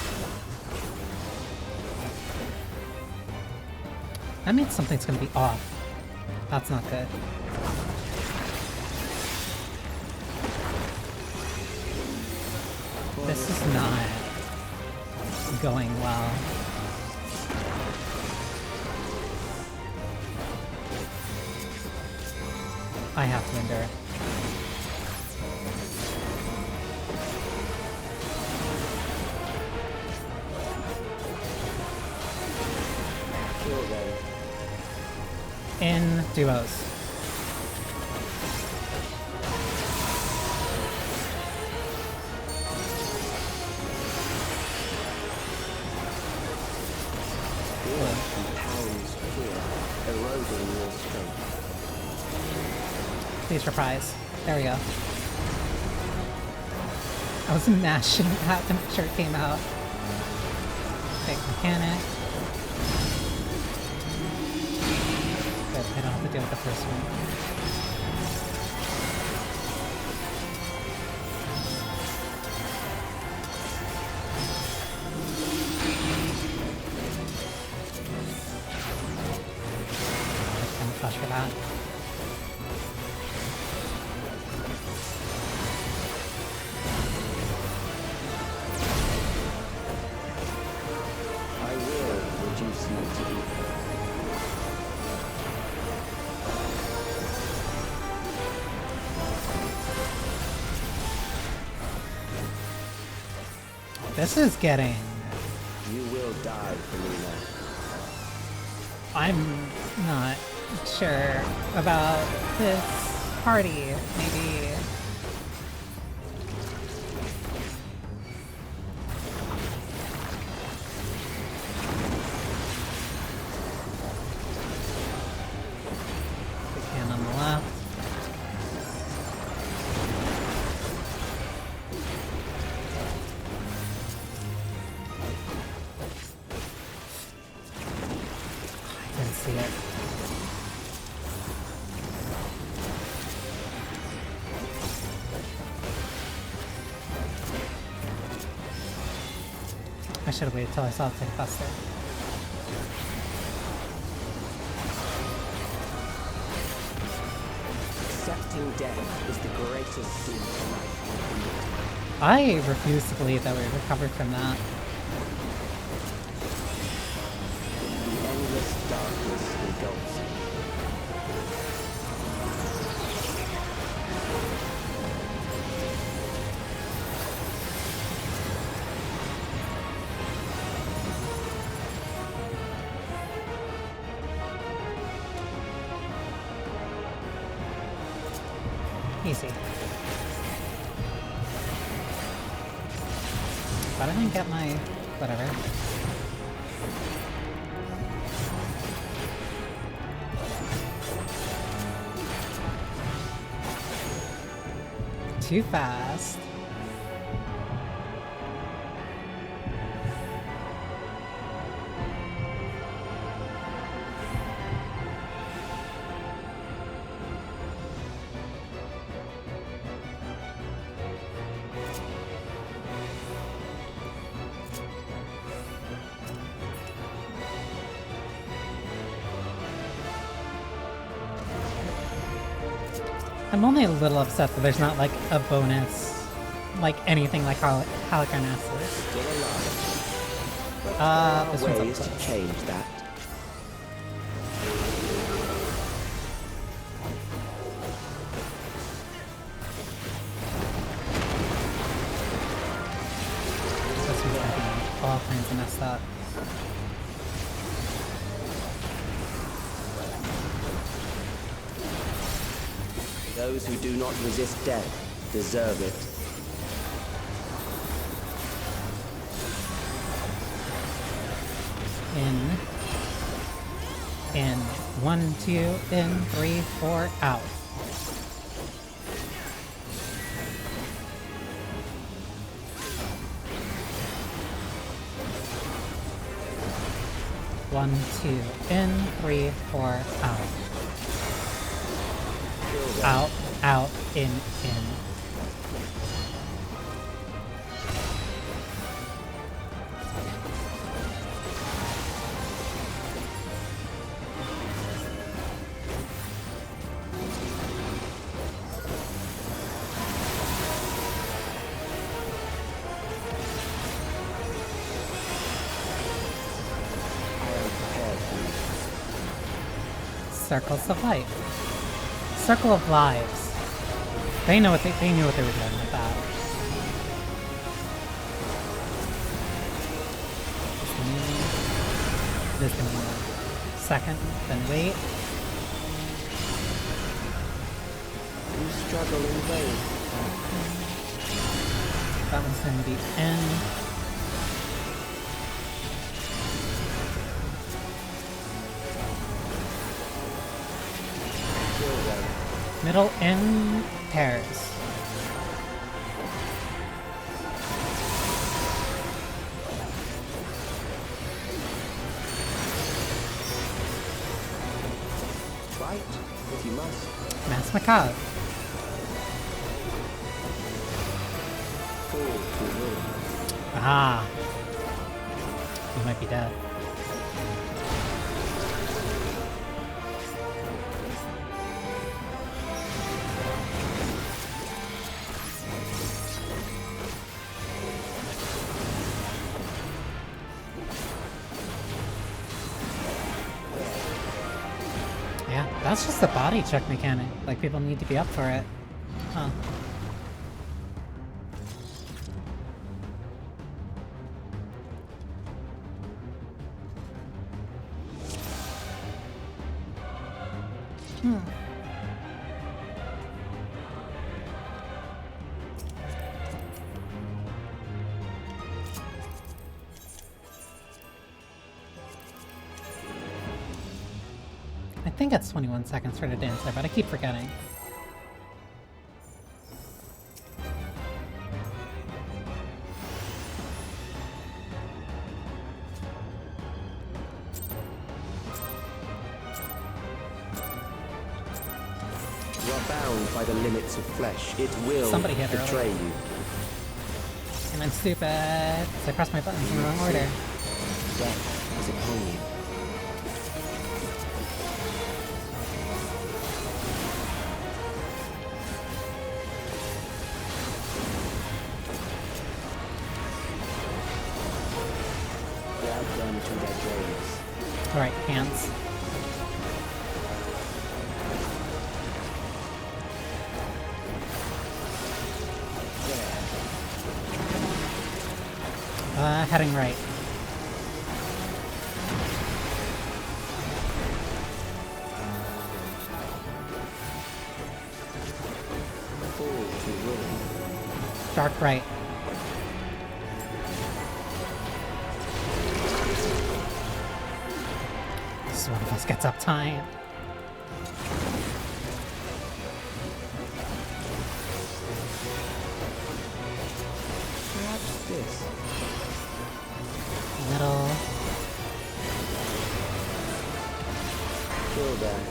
That means something's gonna be off. That's not good. This is not going well. I have to endure. Kill them. In duos. Compounds fear, eroding your strength. Please reprise. There we go. I was mashing that to make sure it came out. Big mechanic. Good, I don't have to deal with the first one. Flash for that. I will reduce you to ether. This is getting... You will die for me now. I'm not sure about this party, maybe. Big hand on the left. should have waited till I saw it take faster. Accepting death is the greatest sin a life can commit. I refuse to believe that we recovered from that. The endless darkness engulfs you. Easy. But I didn't get my... whatever. Too fast. I'm only a little upset that there's not like a bonus, like anything like Halicarnassus. Still alive. But there This are one's ways up to close. change that. Supposed to be looking all kinds of messed up. Those who do not resist death deserve it. In 1, 2, in 3, 4, out. One, two, in, 3, 4, out. Out, out, in. Circles of light. Circle of lives. They knew what they were doing with that. This is gonna be a second, then wait. You struggle in vain. That one's gonna be in. Middle in pairs. Fight, if you must. Mass Macabre. Fall to will. Ah. You might be dead. Yeah, that's just a body check mechanic. Like, people need to be up for it. Huh. I think it's 21 seconds for the dancer, but I keep forgetting. You are bound by the limits of flesh. It will Somebody hit betray earlier. you. And I'm stupid, 'cause I pressed my buttons in the wrong order. Death is upon you. Drag them to their graves. Alright, hands. Heading right. Dark right. This one of us gets uptime. Perhaps this. Middle. Kill them.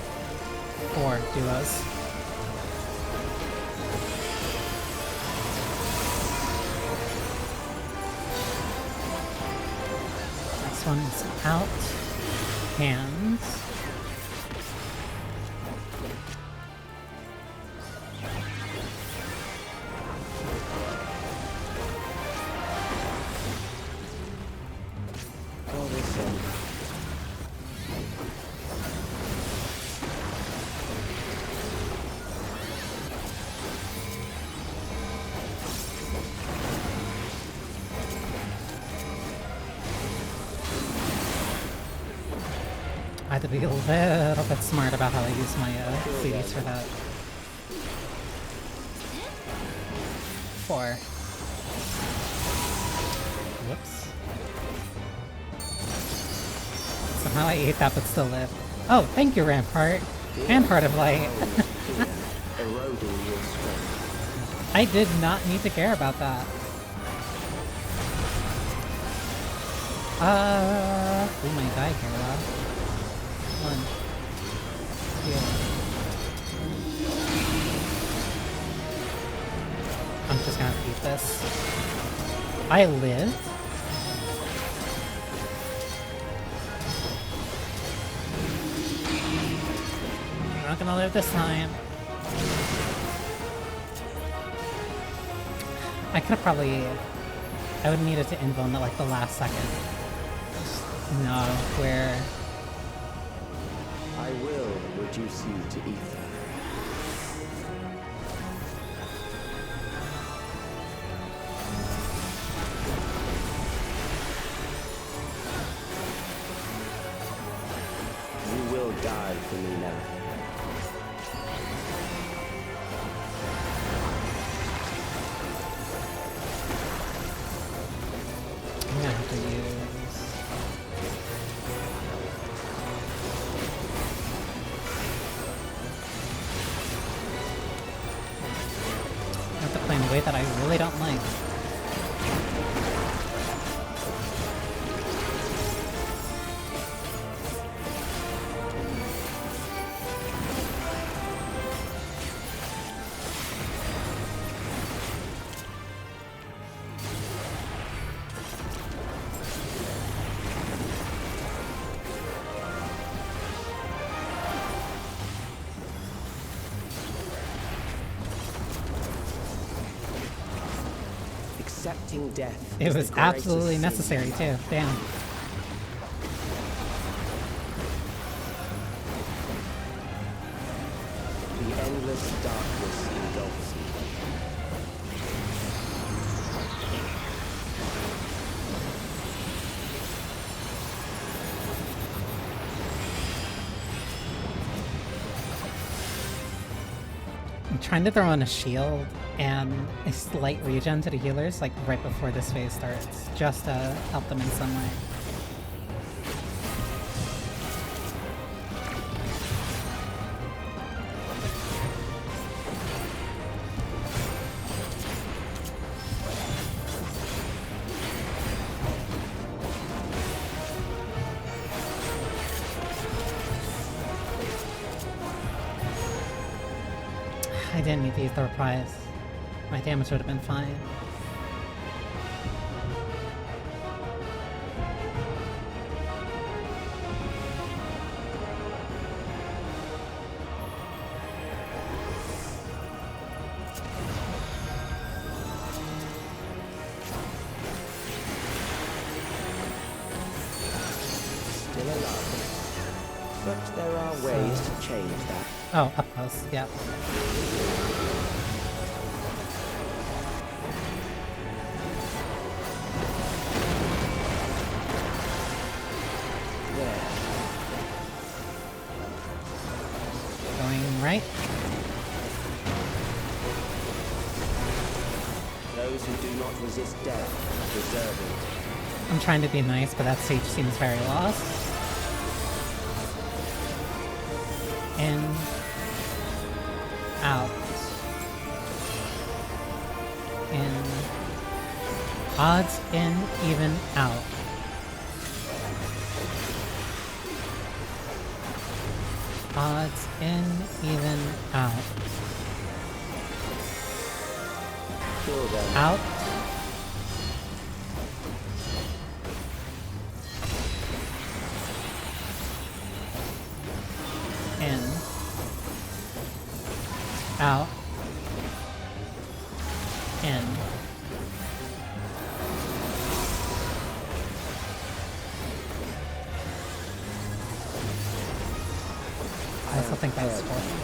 Or duos. Next one is out. Hands. Call this in. I had to be a little bit smart about how I use my CDs for that. 4. Whoops. Somehow I ate that but still lived. Oh, thank you, Rampart. And Heart of Light. Eroding your strength. I did not need to care about that. We might die here, though. 1, 2. I'm just gonna keep this. I lived? I'm not gonna live this time. I could have probably... I would have needed to invuln at like the last second. No, where... I will reduce you to ether. You will die for me now. I'm gonna have to use... I have to play in a way that I really don't like. Accepting death. It is was the greatest absolutely sin. necessary too. Damn. The endless darkness engulfs me. I'm trying to throw in a shield and a slight regen to the healers like right before this phase starts, just to help them in some way. I didn't need to use the reprise. My damage would have been fine. ways to change that. Oh, up close, yeah. There. Going right. Those who do not resist death deserve it. I'm trying to be nice, but that stage seems very lost. In. Out. In. Odds in, even out. Odds in, even out. Kill them. Out. In. Out. In. I still think that's fourth.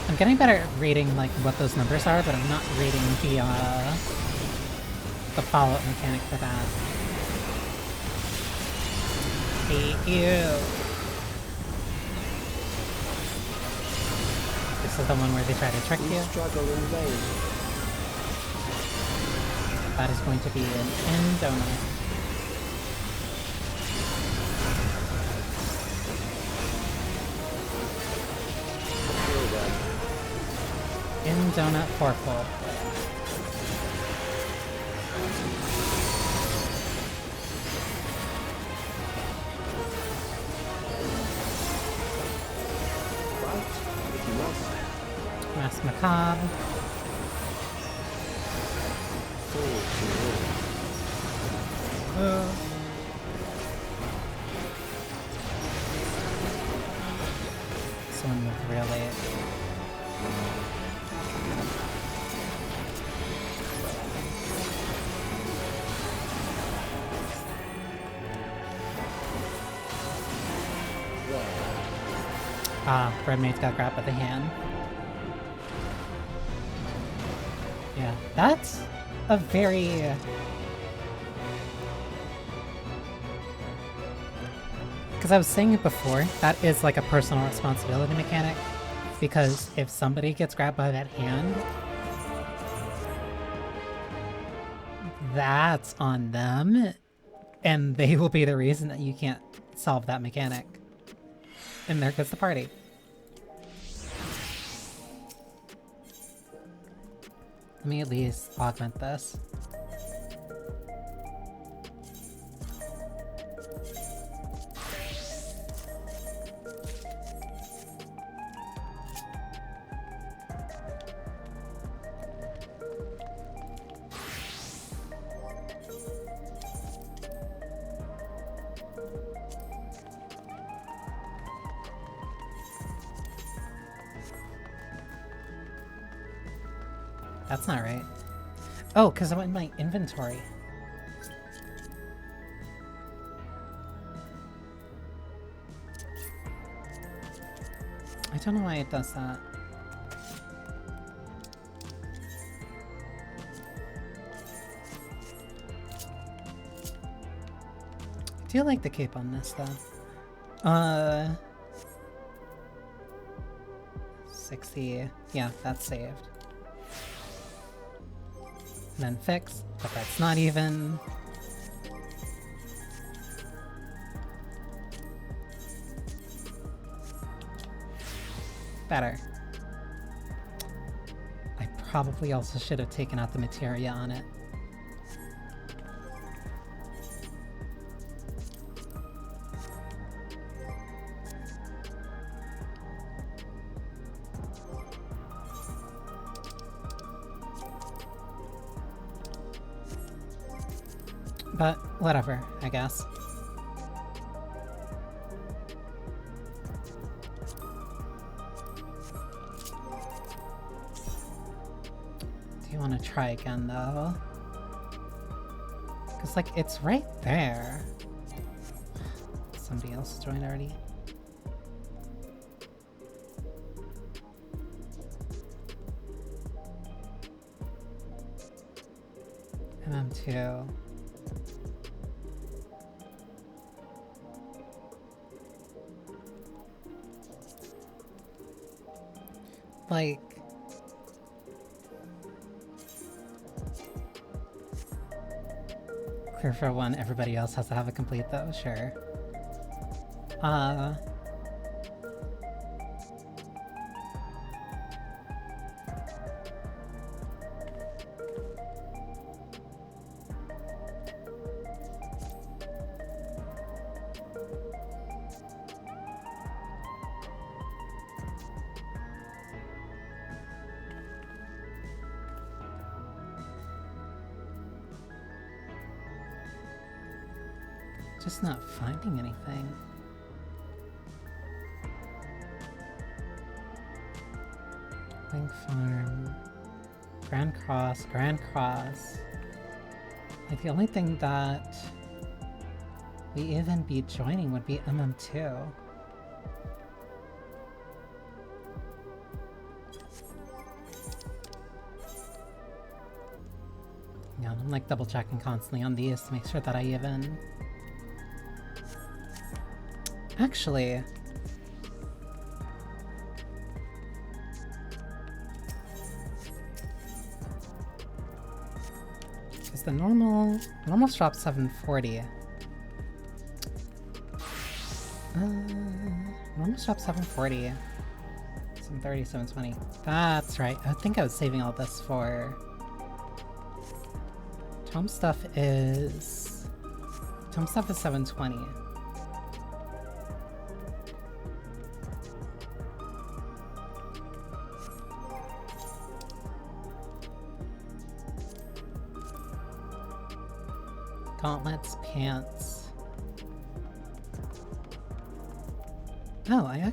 I'm getting better at reading like what those numbers are, but I'm not reading the follow-up mechanic for that. Hate you. This is the one where they try to trick We you. struggle in vain. That is going to be an end donut. Kill them. In donut fourfold. Fight if you must. Mask Macabre. Fall to war. Someone moved real late. Ah, Red Maid's got grabbed by the hand. Yeah, that's a very... Because I was saying it before, that is like a personal responsibility mechanic. Because if somebody gets grabbed by that hand, that's on them. And they will be the reason that you can't solve that mechanic. And there goes the party. Let me at least augment this. That's not right. Oh, because I went in my inventory. I don't know why it does that. I do like the cape on this though. 60. Yeah, that's saved. And then fix, but that's not even. Better. I probably also should have taken out the materia on it. But whatever, I guess. Do you want to try again though? Because like it's right there. somebody else joined already. MM2. Like, clear for one, everybody else has to have it complete though, sure. Just not finding anything. Link Farm, Grand Cross, Grand Cross. Like the only thing that we even be joining would be MM2. Yeah, I'm like double checking constantly on these to make sure that I even... Actually, is the normal shop 740? Normal shop 740. 730, 720. That's right. I think I was saving all this for Tom stuff is 720. Gauntlets, pants. Oh, I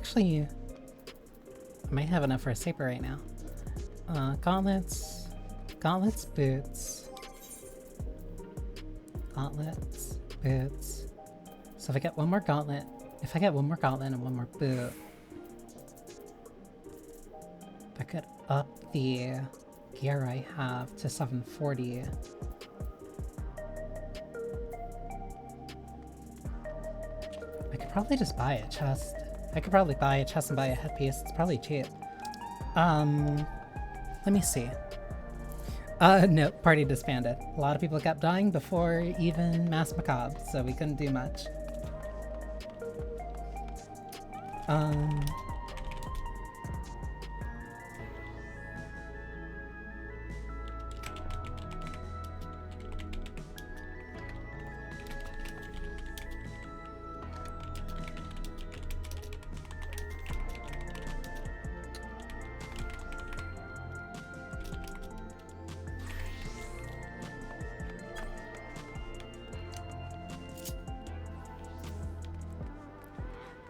might have enough for a saber right now. Gauntlets, boots. Gauntlets, boots. So if I get one more gauntlet, and one more boot, that could up the gear I have to 740. I could probably just buy a chest. I could probably buy a chest and buy a headpiece. It's probably cheap. Let me see. No, party disbanded. A lot of people kept dying before even Mass Macabre, so we couldn't do much.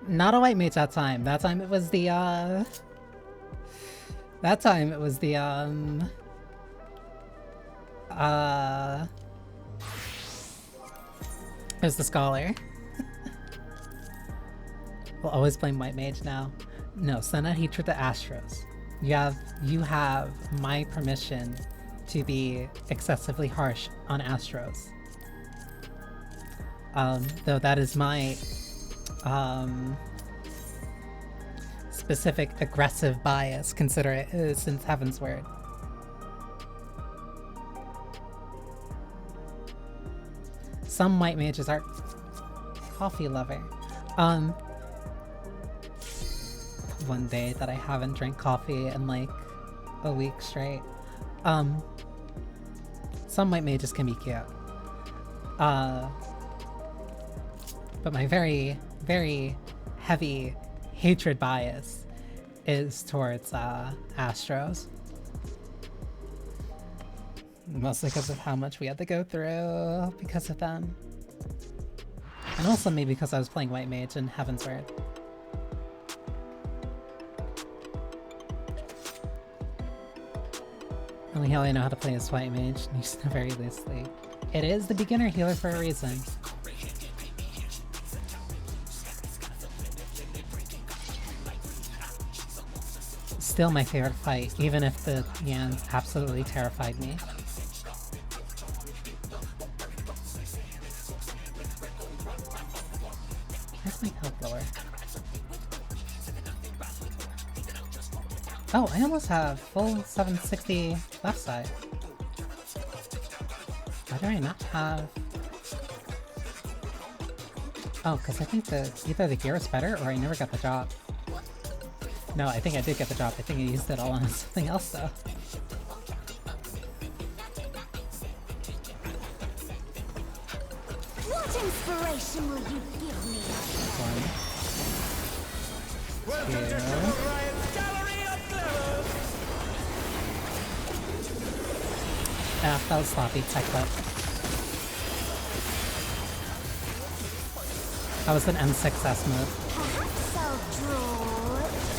Not a white mage that time. That time it was the, it was the scholar. We'll always blame white mage now. No, send out hatred to Astros. You have my permission to be excessively harsh on Astros. Though that is my specific aggressive bias, consider it since Heaven's Word. Some white mages are coffee lover. One day that I haven't drank coffee in like a week straight. Some white mages can be cute. But my very, very heavy hatred bias is towards Astros. Mostly because of how much we had to go through because of them. And also maybe because I was playing White Mage in Heaven's Word. Only how I know how to play as White Mage, used very loosely. It is the beginner healer for a reason. Still my favorite fight, even if the Yans absolutely terrified me. Where's my health lower? Oh, I almost have full 760 left side. Why do I not have... Oh, because I think either the gear is better or I never got the drop. No, I think I did get the drop. I think I used it all on something else though. What inspiration will you give me? One. Welcome to Sugar Riot's Gallery of Glamour! Ah, that was sloppy. Tech clip. That was an N6S move. Perhaps I'll draw this.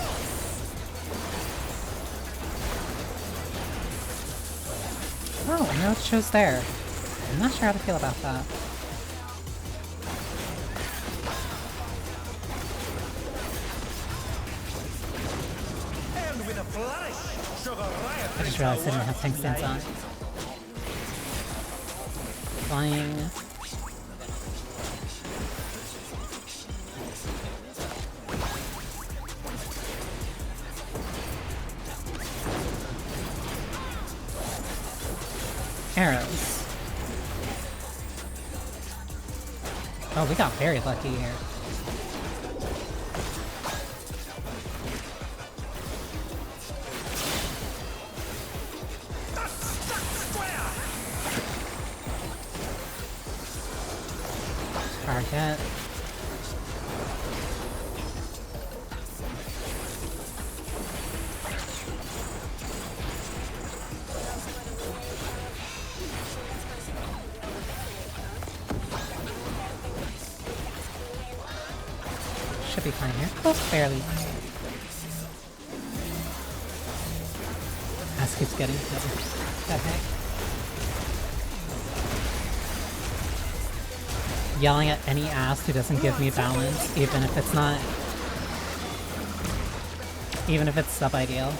Oh, I know it shows there. I'm not sure how to feel about that. And with a flourish, Sugar Riot I just realized I didn't have tank stance on. Flying. Arrows. Oh, we got very lucky here. Target. Should be fine here. Oh, barely. Ass keeps getting that heck. Yelling at any ass who doesn't give me balance, even if it's not... Even if it's sub-ideal.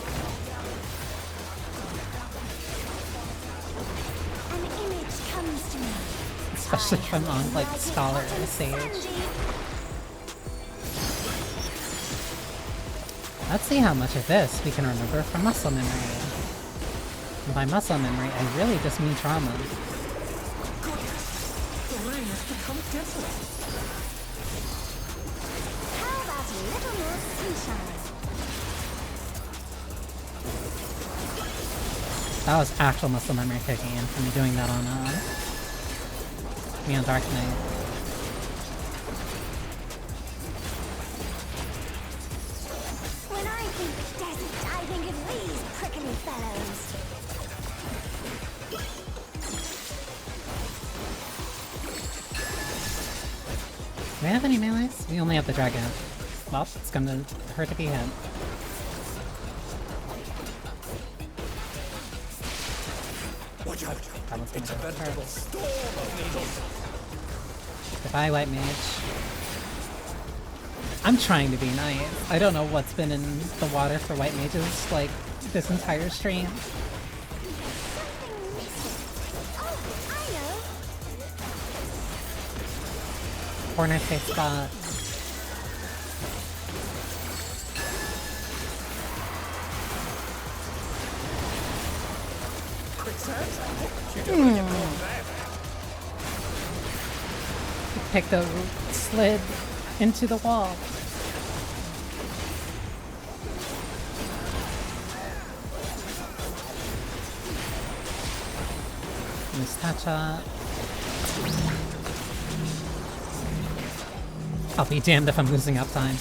An image comes to me. Especially if I'm on, like, Scholar or Sage. Let's see how much of this we can remember from muscle memory. And by muscle memory, I really just mean trauma. How about a little more sunshine? That was actual muscle memory kicking in from me doing that on me on Dark Knight. When I think desert, I think of these prickly fellows. Do we have any melees? We only have the dragon. Well, it's gonna hurt to be hit. Watch out! That one's It's a gonna veritable hurt. storm of needles. Goodbye, White Mage. I'm trying to be nice. I don't know what's been in the water for White Mages, like, this entire stream. Oh, I know. Corner safe spot. Pick the slid into the wall. Mustacha. I'll be damned if I'm losing up time.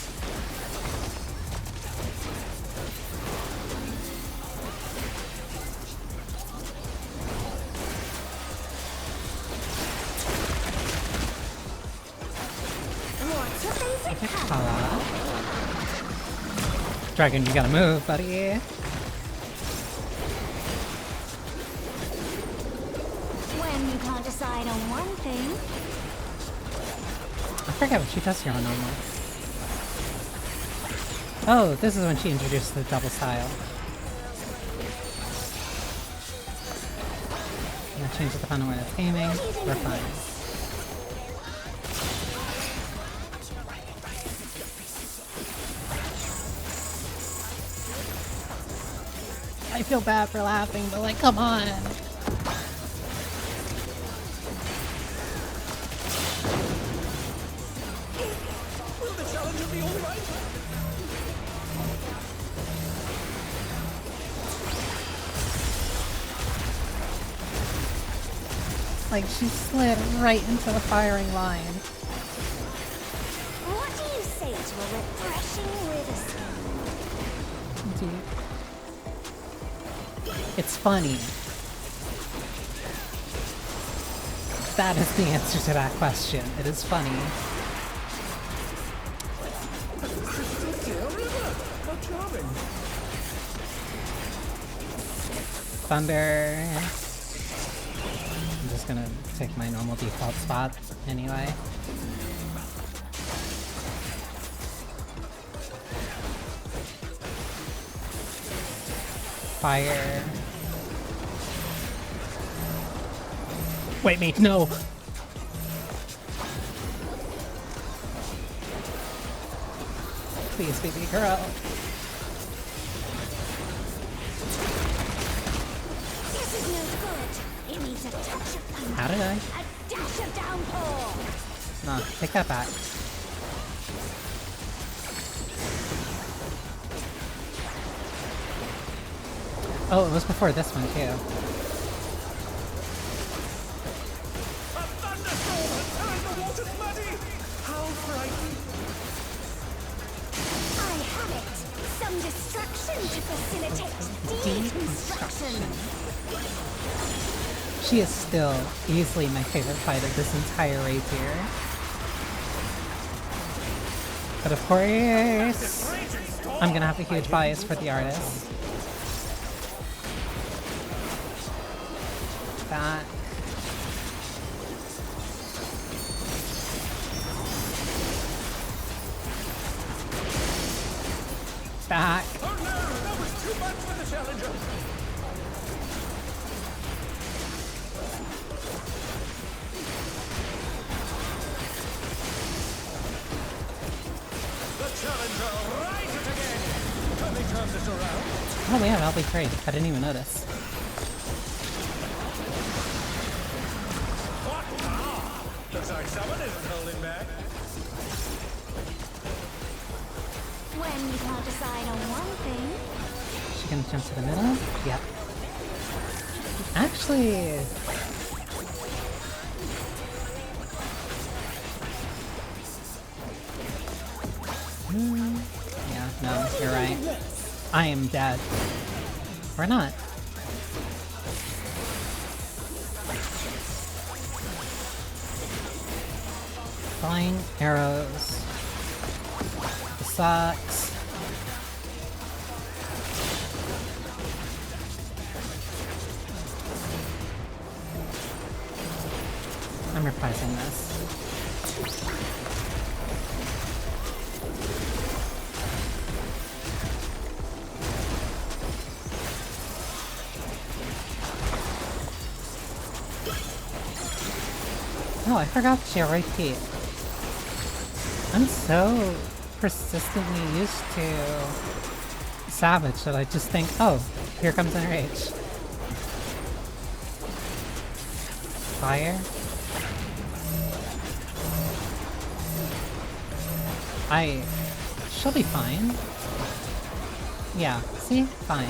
What's your favorite color? Dragon, you gotta move, buddy. When you can't decide on one thing, I forget what she does here on normal. Oh, this is when she introduced the double style. I'm gonna change it depending on when it's aiming. We're fine. I feel bad for laughing, but like, come on! Will the challenger be alright? Like, she slid right into the firing line. What do you say to a refreshing river skin? Dude. It's funny. That is the answer to that question. It is funny. Crystal clear river! How charming! Thunder. I'm just gonna take my normal default spot anyway. Fire. Wait, me, no! Please, baby girl. This is no good. It needs a touch of thunder. How did I? A dash of downpour. No, take that back. Oh, it was before this one too. A thunderstorm has turned the waters muddy! How frightening! I have it. Some destruction to facilitate deconstruction. She is still easily my favorite fight of this entire raid tier. But of course, I'm gonna have a huge bias for the artist. That. Back. Oh no! That was too much for the challenger! The challenger rises again! Can they turn this around? Oh yeah, that'll be great. I didn't even notice. What? Ah! Looks like someone isn't holding back. When you can't decide on one thing, She gonna jump to the middle? Yep. Actually, yeah, no, you're right. I am dead. Or not. Flying arrows. This sucks. I'm reprising this. Oh, I forgot she repeat. I'm so persistently used to Savage that I just think, oh, here comes Enrage. Fire. She'll be fine. Yeah, see? Fine.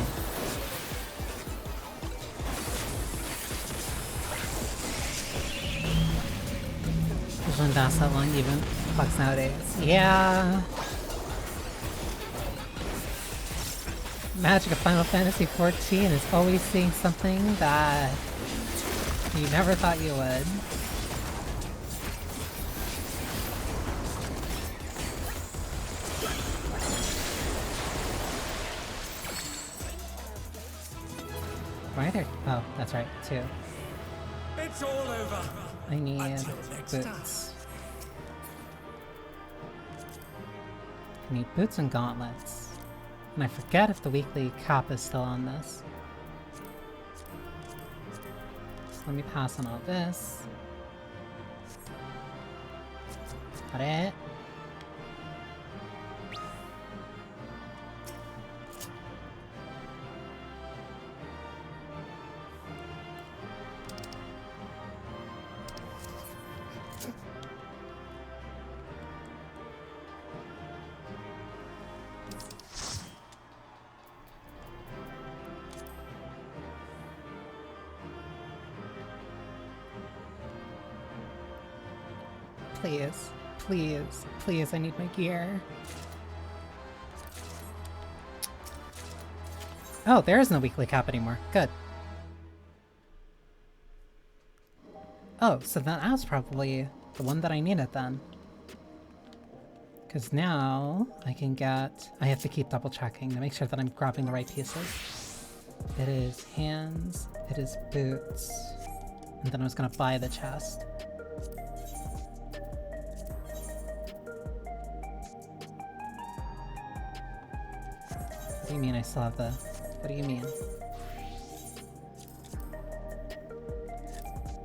Usually lasts that long even fucks nowadays. Yeah. Magic of Final Fantasy XIV is always seeing something that you never thought you would. Why are there? Oh, that's right, two. It's all over. I need Until next time. boots. I need boots and gauntlets. And I forget if the weekly cap is still on this. So let me pass on all this. Got it. Please, please, please, I need my gear. Oh, there is no weekly cap anymore. Good. Oh, so then that was probably the one that I needed then. Because now I can get... I have to keep double checking to make sure that I'm grabbing the right pieces. It is hands, it is boots, and then I was gonna buy the chest. What do you mean I still have the... What do you mean?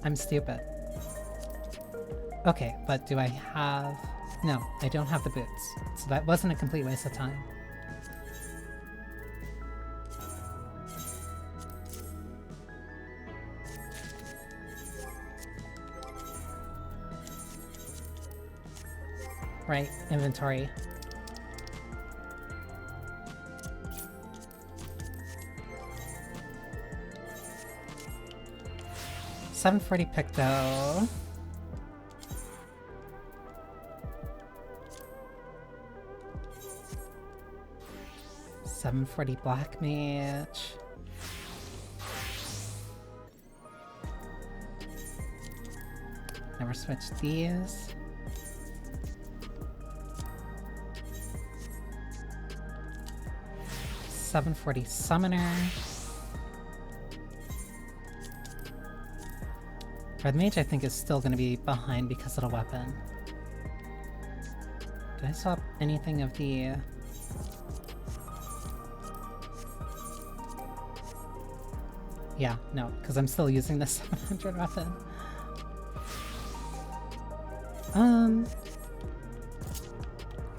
I'm stupid. Okay, but do I have... No, I don't have the boots. So that wasn't a complete waste of time. Right, inventory. $740 Picto. $740 Black Mage. Never switched these. $740 Summoner. Red Mage I think is still going to be behind because of the weapon. Did I swap anything of the... Yeah, no, because I'm still using the 700 weapon. You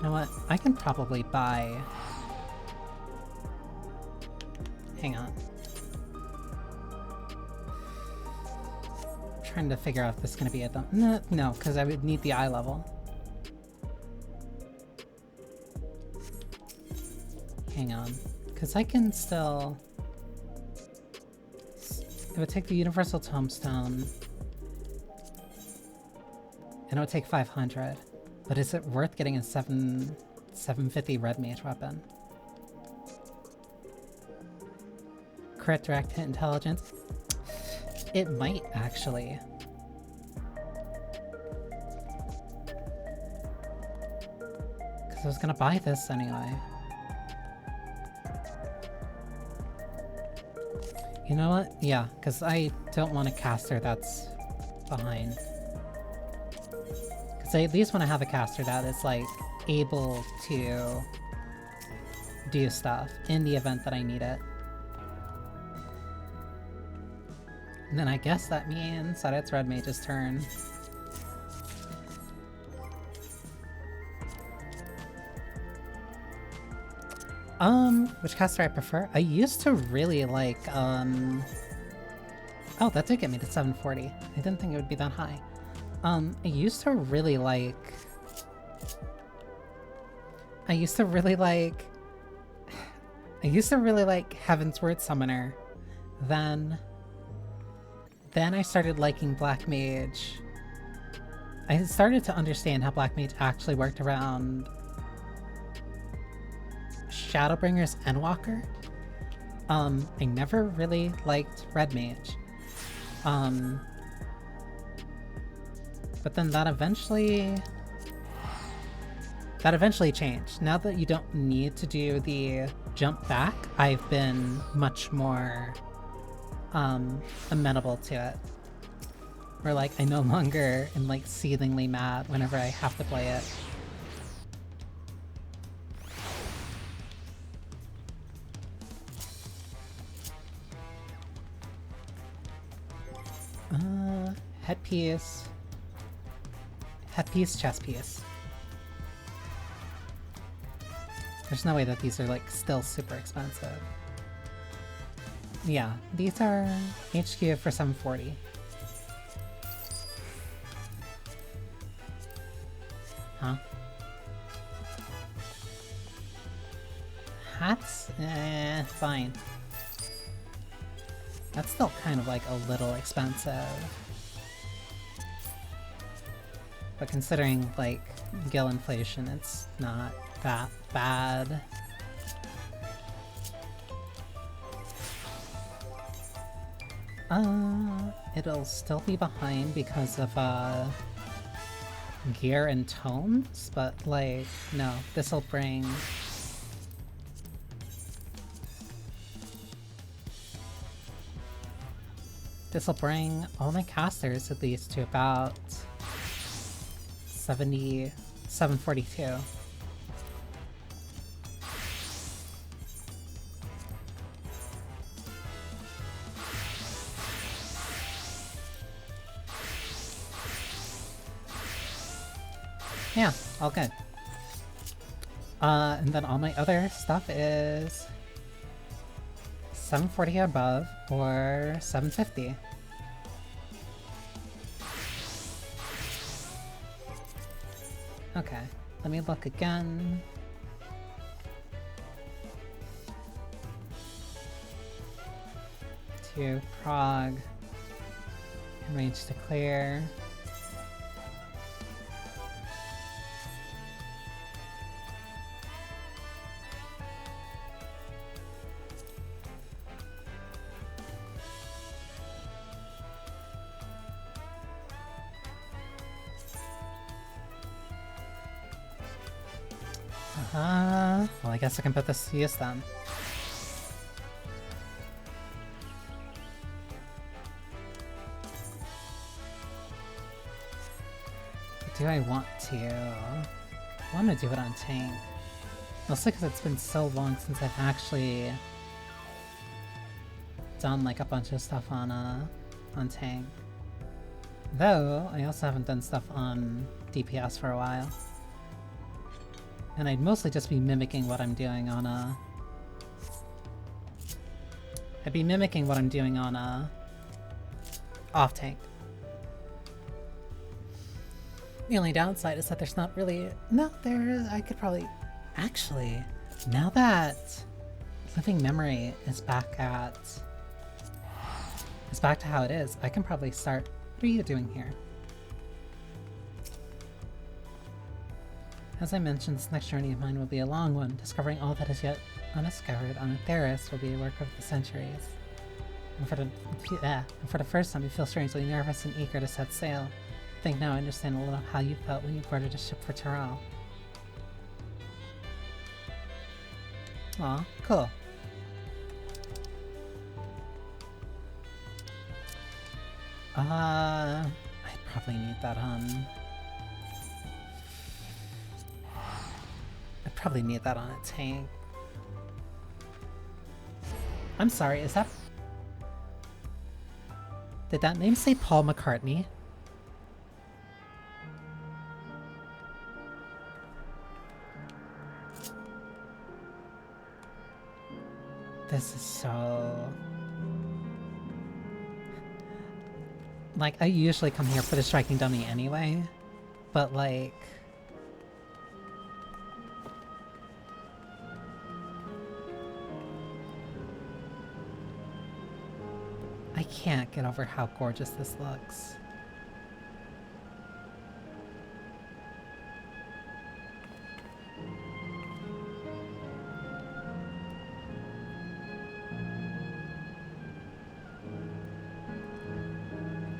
know what? I can probably buy... Hang on. Trying to figure out if this is going to be a... No, because I would need the eye level. Hang on. Because I can still... It would take the Universal Tombstone. And it would take 500. But is it worth getting a 750 Red Mage weapon? Crit, direct hit, intelligence. It might, actually. Because I was gonna buy this anyway. You know what? Yeah, because I don't want a caster that's behind. Because I at least want to have a caster that is, like, able to do stuff in the event that I need it. And then I guess that means that it's Red Mage's turn. Which caster I prefer? I used to really like, oh, that did get me to 740. I didn't think it would be that high. I used to really like Heaven's Word Summoner. Then I started liking Black Mage. I started to understand how Black Mage actually worked around Shadowbringers Endwalker. I never really liked Red Mage. But then that eventually changed. Now that you don't need to do the jump back, I've been much more amenable to it. Or like I no longer am like seethingly mad whenever I have to play it. Headpiece. Headpiece, chest piece. There's no way that these are like still super expensive. Yeah, these are HQ for 740. Huh? Hats? Eh, fine. That's still kind of like a little expensive. But considering like gil inflation, it's not that bad. It'll still be behind because of gear and tomes, but like, no, this'll bring all my casters at least to about 742. Yeah, all good. And then all my other stuff is 740 above or 750. Okay, let me look again. To Prague. Range to clear. Well, I guess I can put this to use then. Do I want to? I want to do it on tank. Mostly because it's been so long since I've actually done like a bunch of stuff on tank. Though, I also haven't done stuff on DPS for a while. And I'd mostly just be mimicking what I'm doing on I'd be mimicking what I'm doing on off tank. The only downside is that there's not really... No, I could probably... Actually, now that Living Memory is back at... It's back to how it is, I can probably start... What are you doing here? As I mentioned, this next journey of mine will be a long one. Discovering all that is yet undiscovered on Atheris will be a work of the centuries. And for the first time, you feel strangely nervous and eager to set sail. I think now I understand a little how you felt when you boarded a ship for Tyrell. Aw, cool. I'd probably need that on... I'd probably need that on a tank. I'm sorry, is that... Did that name say Paul McCartney? This is so... Like, I usually come here for the striking dummy anyway, but like... I can't get over how gorgeous this looks.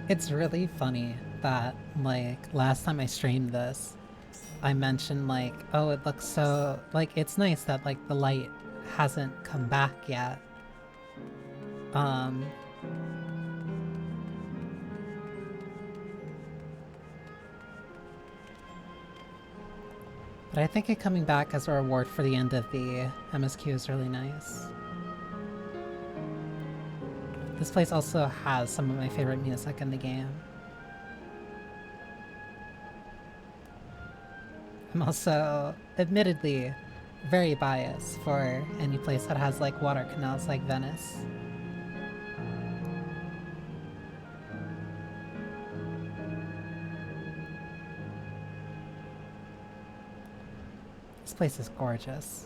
It's really funny that, like, last time I streamed this, I mentioned, like, oh, it looks so... Like, it's nice that, like, the light hasn't come back yet. But I think it coming back as a reward for the end of the MSQ is really nice. This place also has some of my favorite music in the game. I'm also, admittedly, very biased for any place that has like water canals like Venice. This place is gorgeous.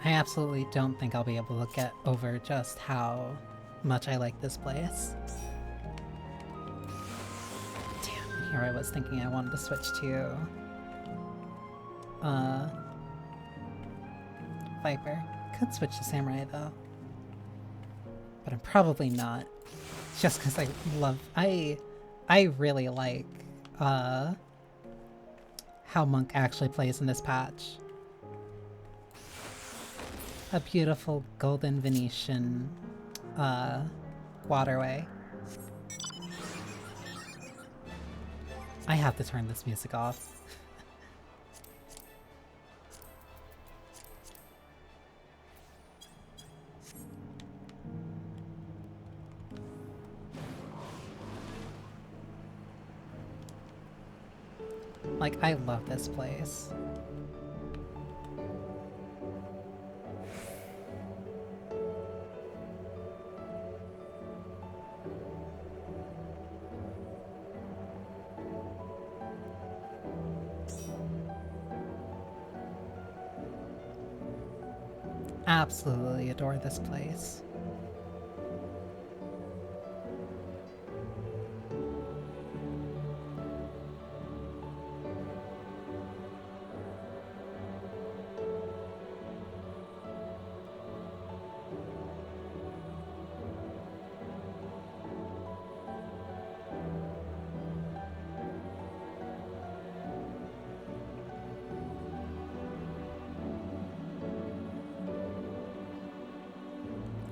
I absolutely don't think I'll be able to get over just how much I like this place. Damn, here I was thinking I wanted to switch to Viper. Could switch to Samurai though. But I'm probably not. Just because I really like how Monk actually plays in this patch. A beautiful golden Venetian waterway. I have to turn this music off. Like, I love this place. Absolutely adore this place.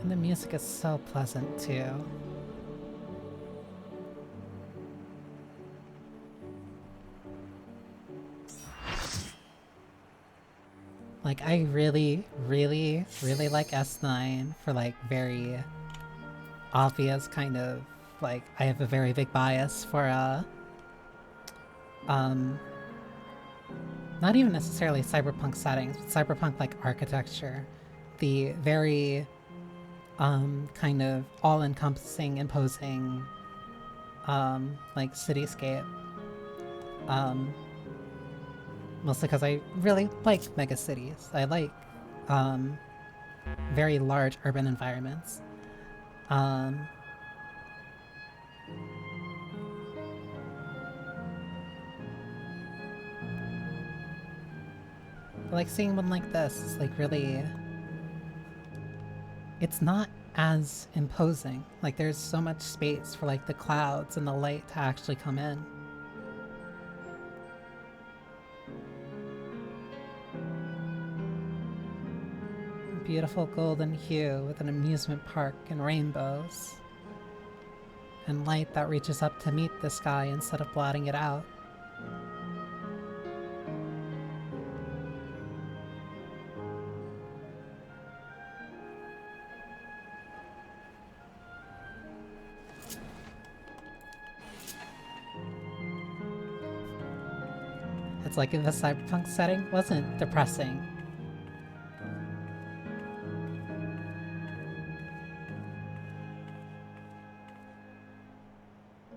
And the music is so pleasant too. Like, I really, really, really like S9 for like very obvious kind of, like, I have a very big bias for not even necessarily cyberpunk settings, but cyberpunk like architecture. The very kind of all-encompassing, imposing like cityscape. Mostly because I really like megacities. I like very large urban environments. But like seeing one like this is like really, it's not as imposing. Like there's so much space for like the clouds and the light to actually come in. Beautiful golden hue with an amusement park and rainbows. And light that reaches up to meet the sky instead of blotting it out. It's like if the cyberpunk setting wasn't depressing.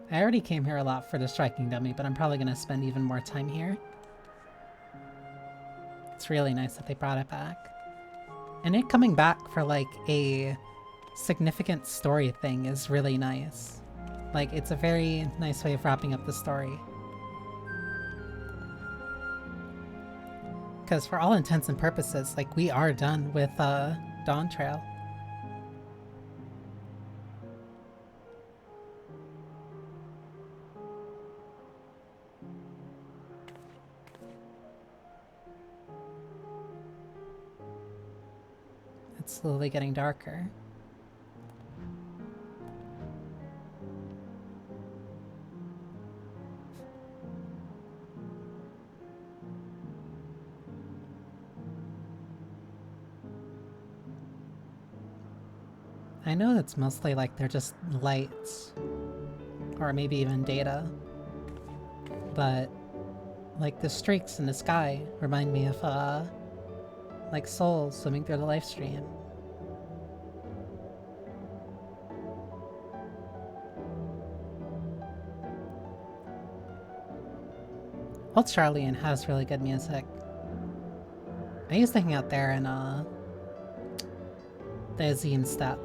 I already came here a lot for the striking dummy, but I'm probably going to spend even more time here. It's really nice that they brought it back. And it coming back for like a significant story thing is really nice. Like, it's a very nice way of wrapping up the story. Because for all intents and purposes, like, we are done with Dawntrail. It's slowly getting darker. I know it's mostly like they're just lights, or maybe even data, but like the streaks in the sky remind me of like souls swimming through the live stream. Old Charlene has really good music. I used to hang out there in the Azim Steppe.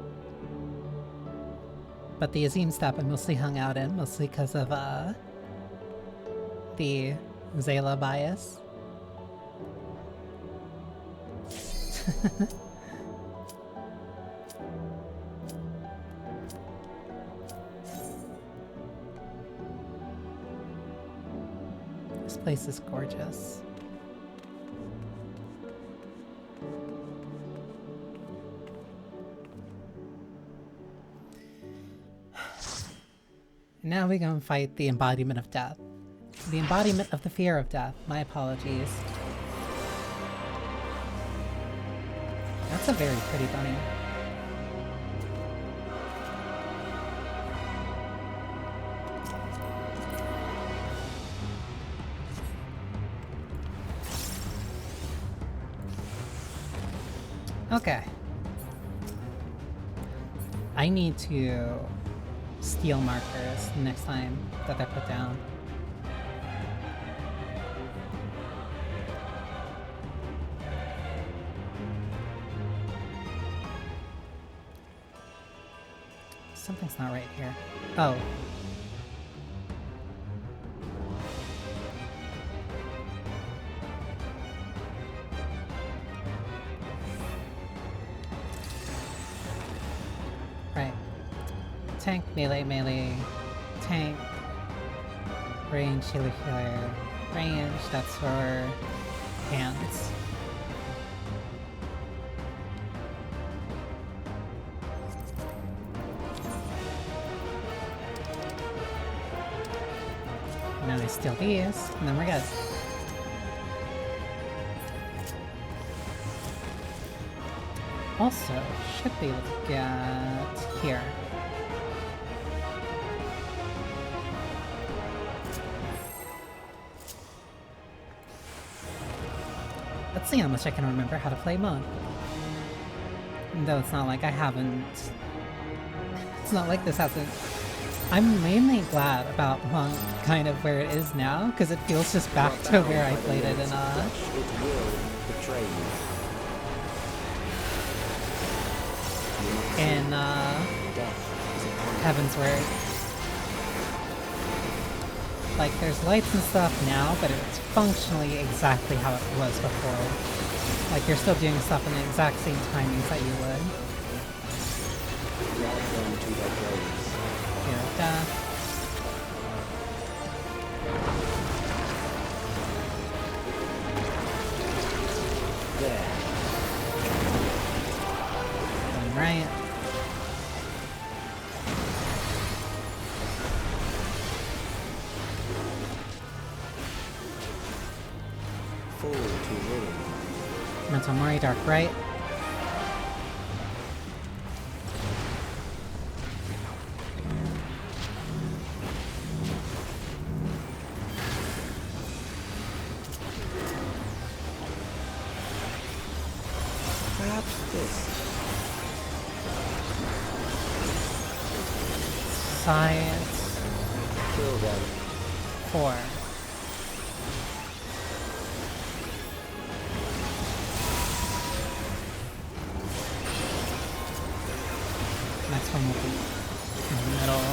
But the Azim Steppe I mostly hung out in, mostly because of the Zayla bias. This place is gorgeous. Now we go and fight the embodiment of death. The embodiment of the fear of death. My apologies. That's a very pretty bunny. Okay. I need to steal markers next time that I put down. Something's not right here. Oh. Right. Tank, melee, melee, tank, range, healer, healer, range, that's for hands. Now I steal these, and then we're good. Also, should be able to get here. Let's see how much I can remember how to play Monk. Though it's not like I haven't... It's not like this hasn't... I'm mainly glad about Monk kind of where it is now, because it feels just back to where I played it in, It will betray you. Heaven's Word. Like, there's lights and stuff now, but it's functionally exactly how it was before. Like, you're still doing stuff in the exact same timings that you would. Welcome to the graves. Here of Death. There. Going right. Fall to ruin. Mental Mori, Dark Right. Perhaps this. Science. Kill them. 4. Next one will be in the middle.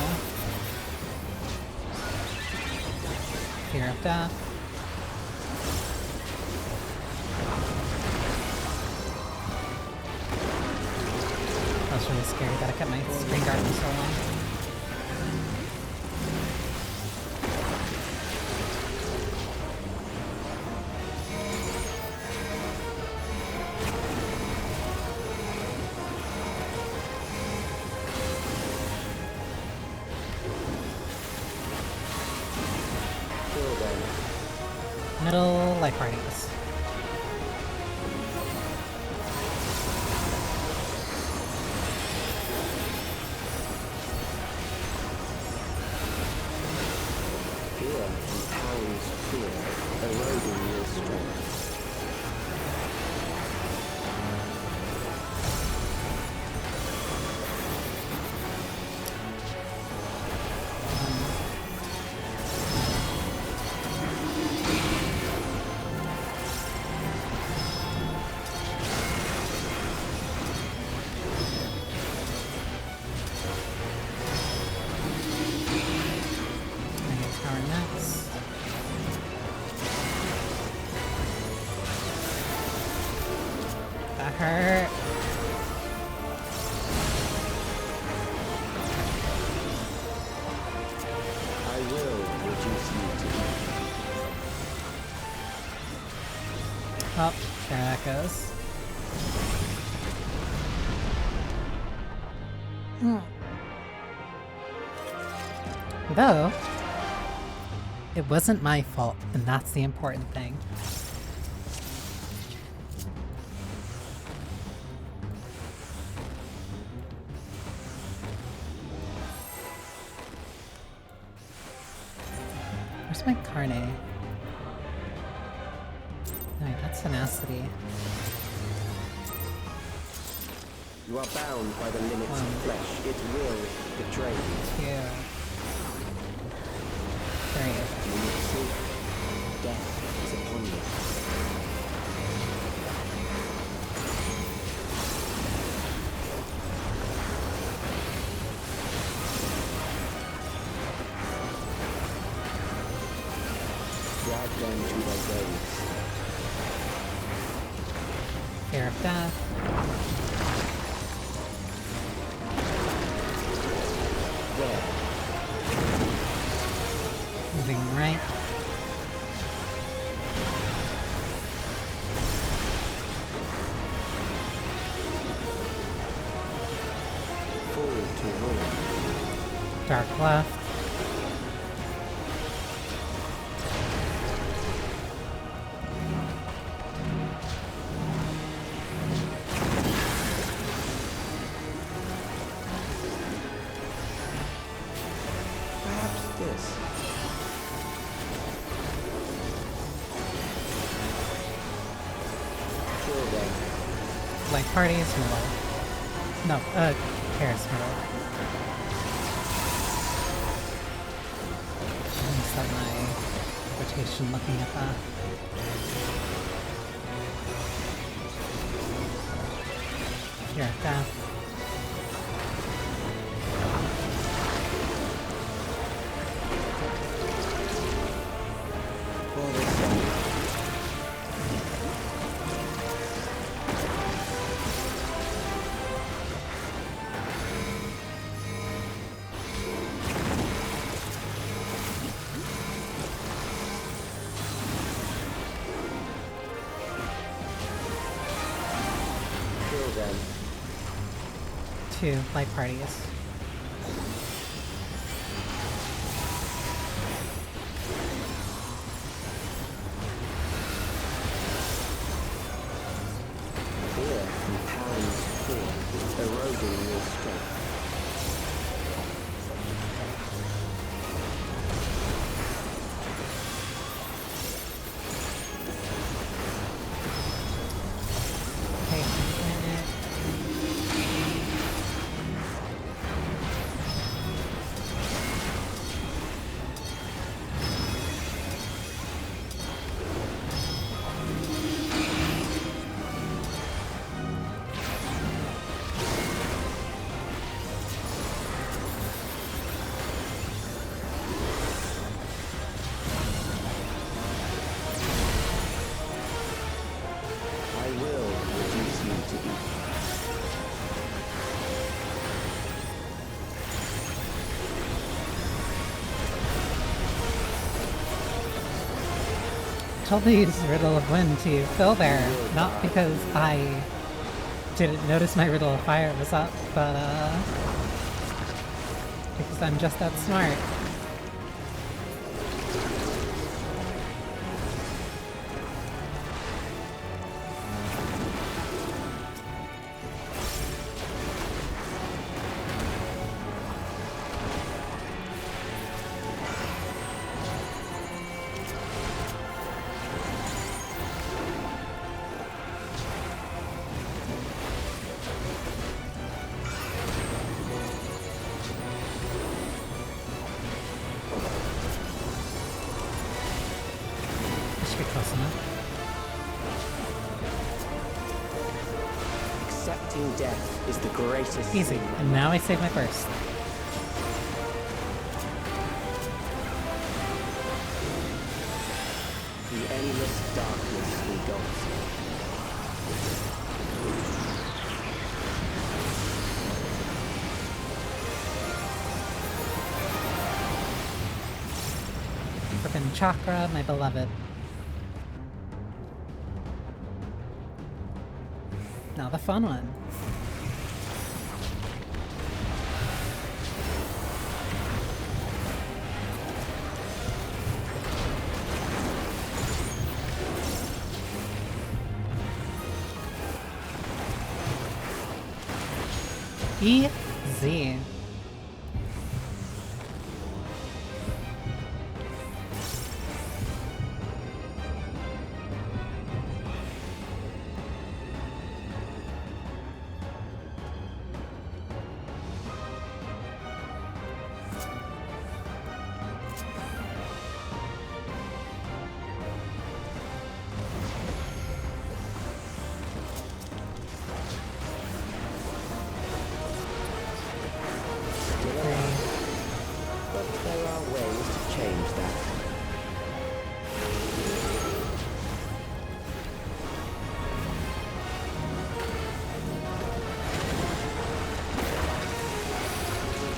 Fear of Death. That was really scary that I kept my screen guard for so long. Middle life parties. hurt. I will reduce you to Oh, there that goes. Though, it wasn't my fault, and that's the important thing. Where's my carne? No, that's tenacity. You are bound by the limits of flesh. It will betray you. 2, 3. You will see death is upon you. Drag them to their graves. Fear of death. There. Moving right. Fall to ruin. Dark left. Perhaps this. Kill them. Like party is middle. No, Paris middle. Let me set my rotation looking at that. Fear of death. For the sun. Kill them. 2 light parties. Fear compounds fear, eroding your strength. Okay, I will reduce you to be. told me to use Riddle of Wind to fill there, not because I didn't notice my Riddle of Fire was up, but because I'm just that smart. Should be close enough. Accepting death is the greatest Easy. sin. And now I save my burst. The endless darkness engulfs you. Forbidden Chakra, my beloved. Now the fun one. Easy. But there are ways to change that.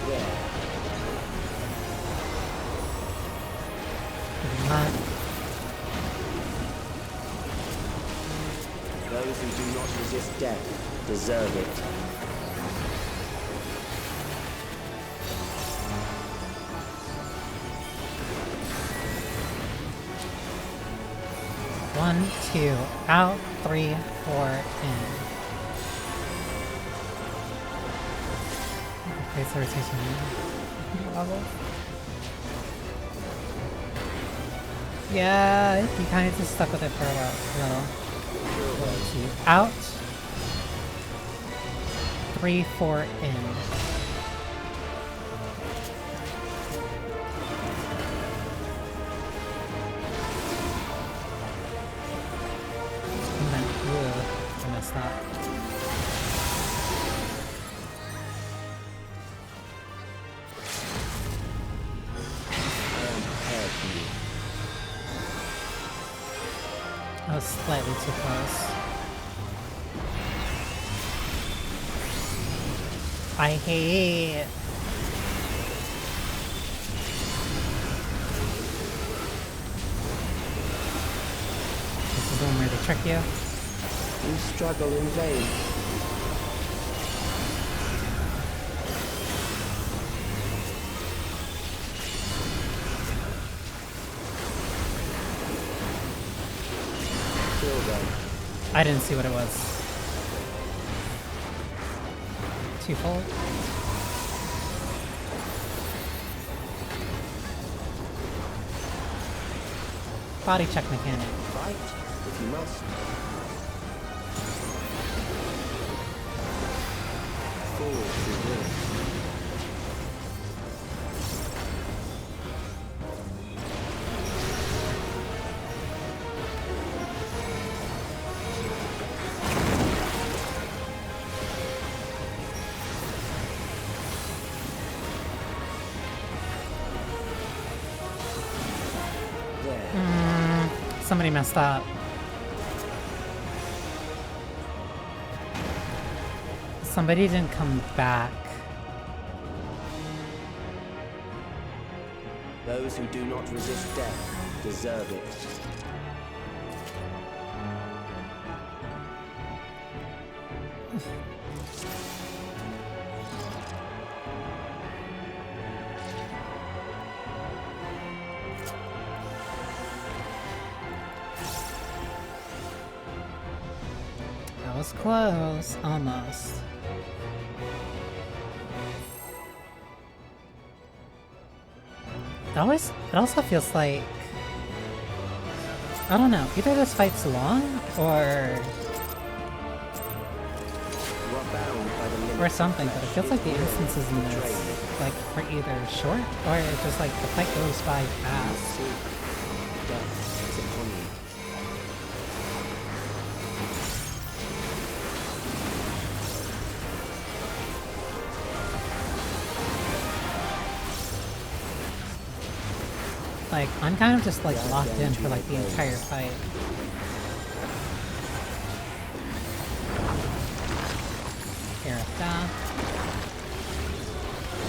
There. Those who do not resist death deserve it. One, two, out, 3, 4, in. Okay, so rotation level. Yeah, he kind of just stuck with it for a while. Two, out, 3, 4, in. I messed up. I was slightly too close. I hate. This is one where they trick you. You struggle in vain. Kill them. I didn't see what it was. Twofold. Body check mechanic. Fight, if you must. Forward to will. Somebody messed up. Somebody didn't come back. Those who do not resist death deserve it. That was close, almost. It also feels like, I don't know, either this fight's long or something, but it feels like the instances in this like are either short or it's just like the fight goes by fast. Death is upon you. Like, I'm kind of just like locked in for like the entire fight. Here of Death.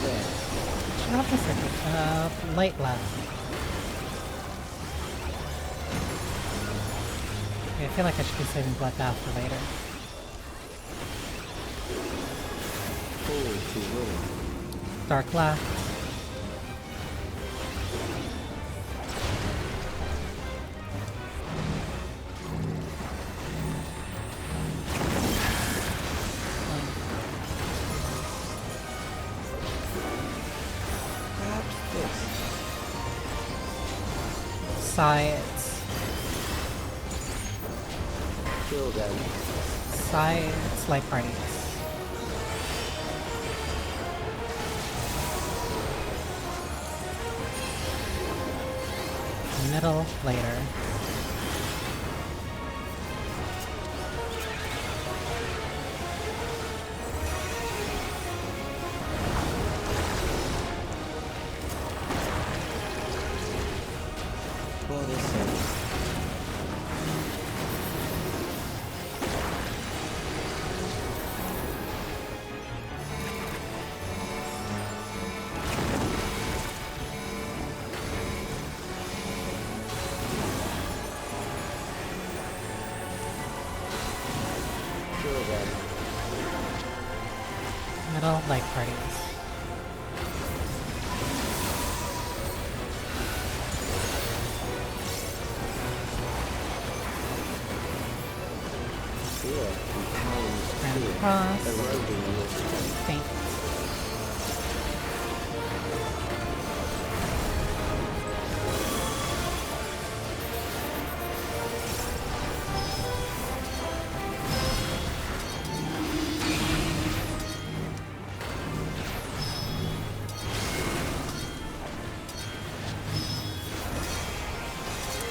There. Shut up a second. Light left. Okay, I feel like I should be saving Bloodbath for later. Fall to ruin. Dark left. Perhaps this. Sides. Kill them. Sides. Light parties. Middle later. For this end. Kill them. Middle light parties. Fear compounds And fear, cross. eroding your strength. Faint.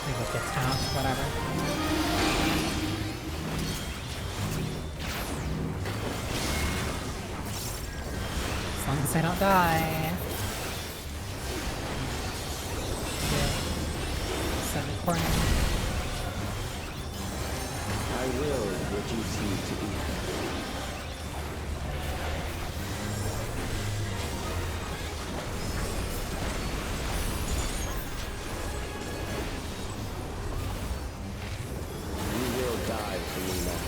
Maybe it gets out, whatever. As long as I don't die. Set the corner. I will reduce you to ether. You will die for me now.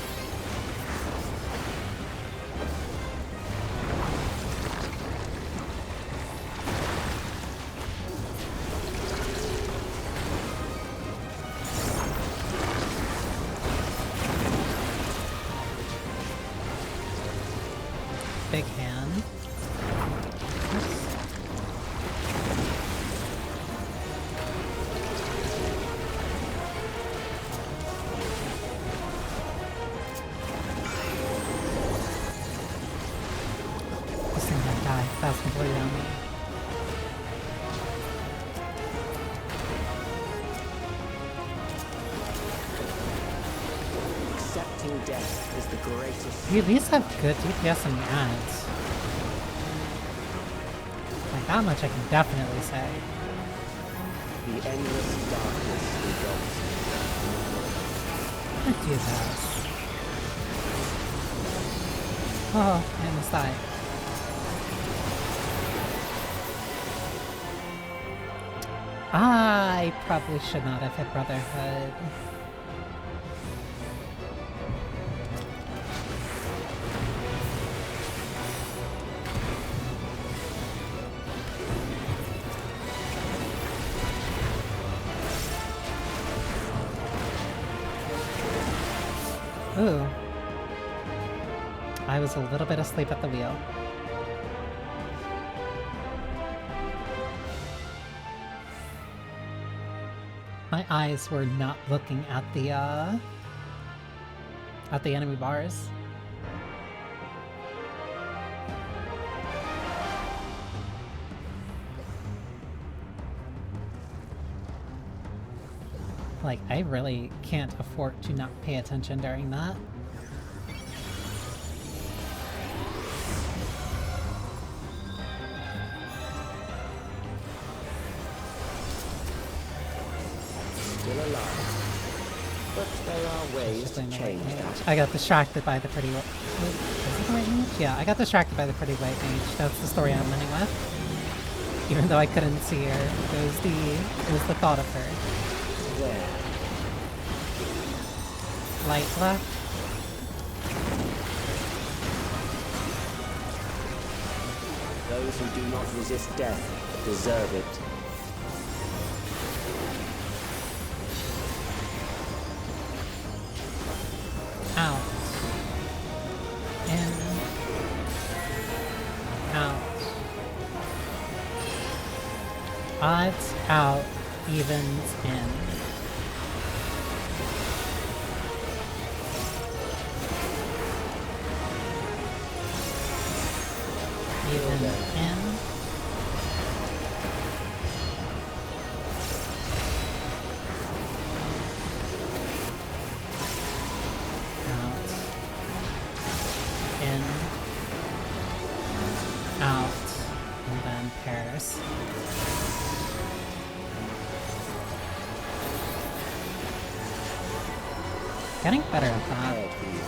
Big hand. This thing might die. That's completely on me. Accepting death is the greatest. You at least have good DPS on the ads. Like that much I can definitely say. The endless darkness engulfs I do this. Oh, I almost died. I probably should not have hit Brotherhood. Ooh. I was a little bit asleep at the wheel. My eyes were not looking at the enemy bars. Like, I really can't afford to not pay attention during that. still alive. But there are ways to change that. I got distracted by the pretty... Wait, is it the right move? Yeah, I got distracted by the pretty white mage. That's the story I'm running with. Even though I couldn't see her, it was the thought of her. There. Light left. Those who do not resist death deserve it. Out. In. Out. Odds out. Evens in. Even in. Out. In. Out. And then pairs. Getting better at that. Prepared for you.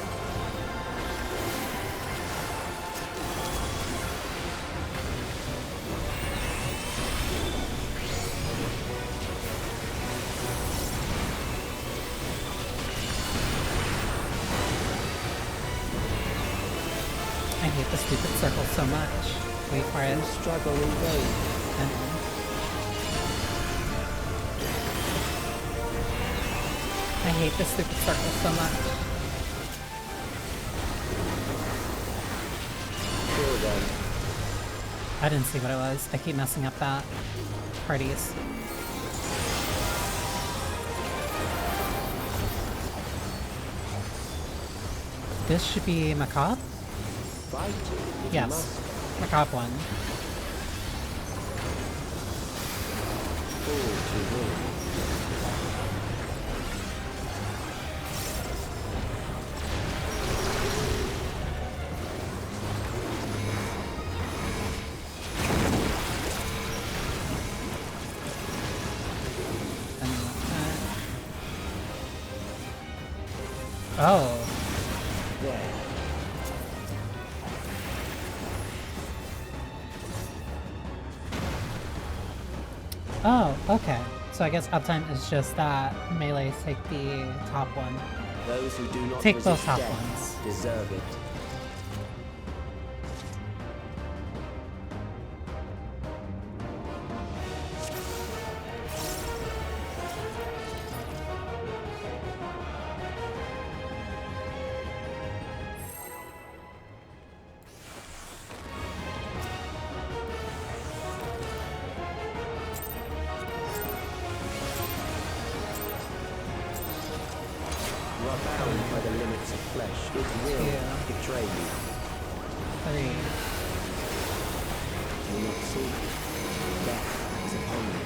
I hate the stupid circle so much. Wait for it. You struggle in vain. And I hate the stupid circle so much. Kill them. I didn't see what it was. I keep messing up that. Parties. This should be macabre? Fight if you Yes. must. Macabre one. Fall to ruin. And oh. There. Oh, okay. So I guess uptime is just that melees take the top one. Those who do not Take those resist top death ones. deserve it. You are bound by the limits of flesh. It will betray you. 3. Do not see. Death is upon you.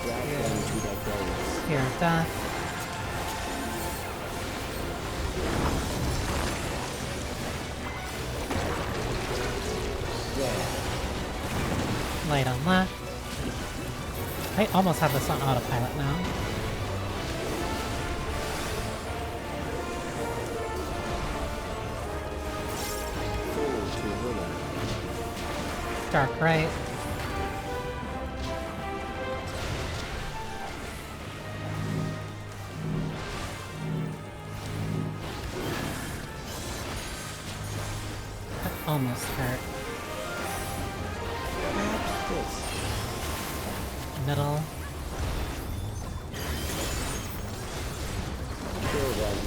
Drag them to their graves. Fear of death. There. Light on left. I almost have this on autopilot now. Fall to ruin. Dark right. That almost hurt. Perhaps this. Middle. Kill them.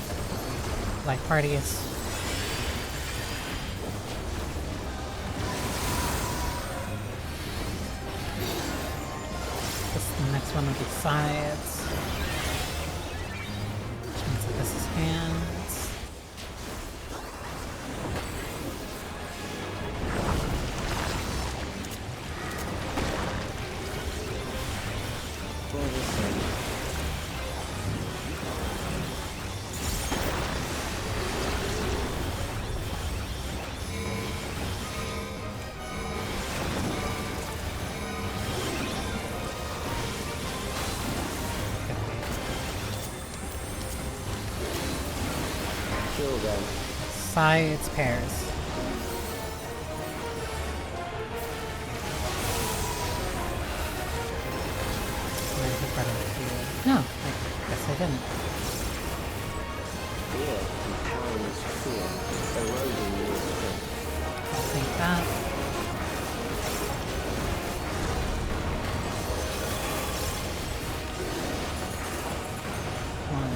Like parties. The next one will be sides. Which means that this is hands. For the sake. Kill them. Sides pairs. No, I guess I didn't. Fear compounds fear, eroding your strength. I'll take that. One,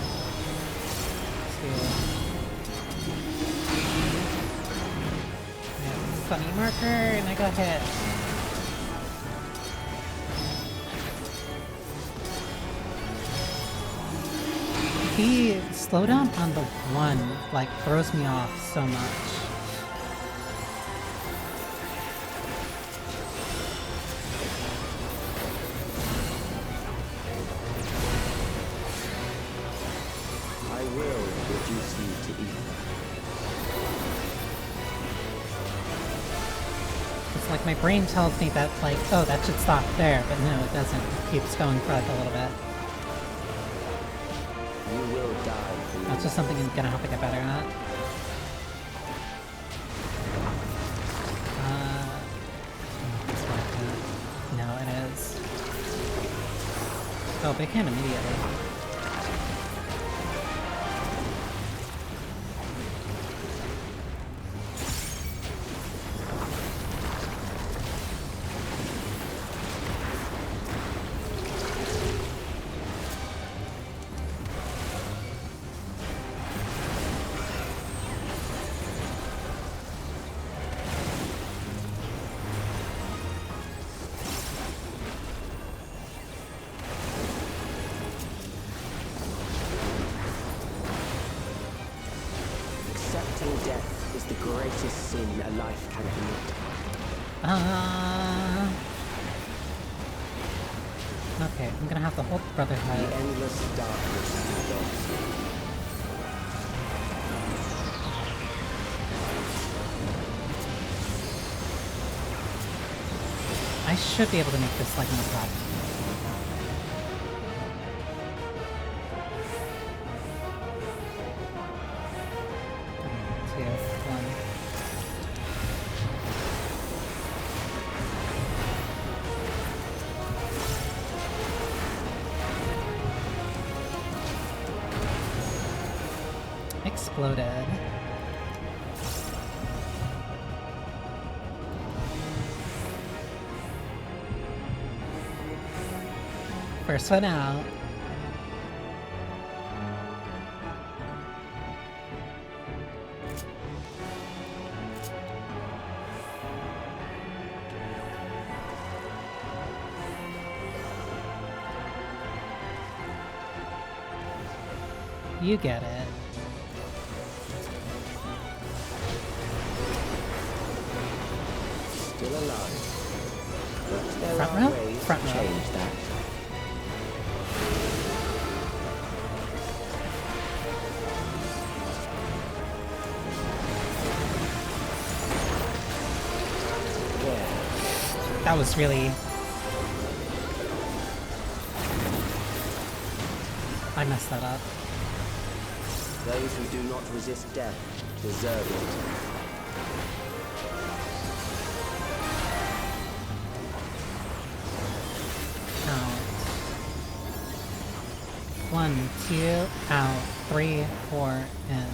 two. I have a funny marker and I got hit. The slowdown on the one, like, throws me off so much. I will reduce you to ether. It's like my brain tells me that, like, oh, that should stop there, but no, it doesn't. It keeps going for like a little bit. You will die for me. That's just something I'm gonna have to get better at. It's like that. No, it is. Oh, but it can immediately. Accepting death is the greatest sin a life can commit. Okay, I'm gonna have to hold The Brotherhood. endless darkness engulfs you. I should be able to make this like no problem. Two, one. Exploded. First one out. You get it. Still alive. But there Front are row? ways Front to row. change that. There. That was really... I messed that up. Those who do not resist death deserve it. Out. 1, 2, out. 3, 4, in.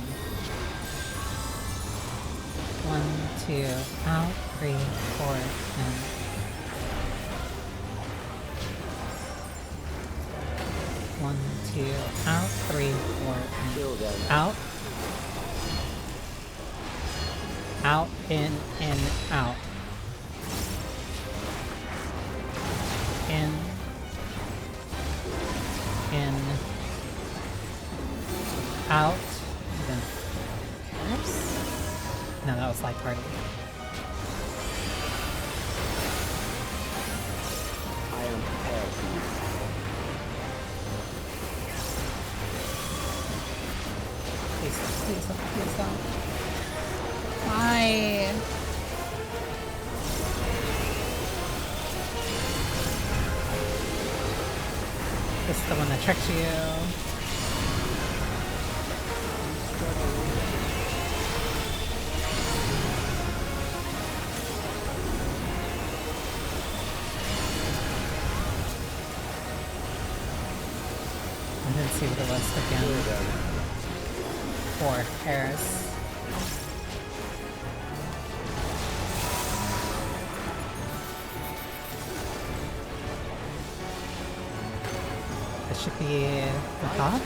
1, 2, out. 3, 4, in. 1, 2, out. 3, 4, in. Kill them. Out. Out, in, out. In. Out. Then. Oops. No, that was like party. I am prepared for you. Please don't, please don't, please don't. Why? This is the one that tricked you. see what it was again. For Paris. It should be the top?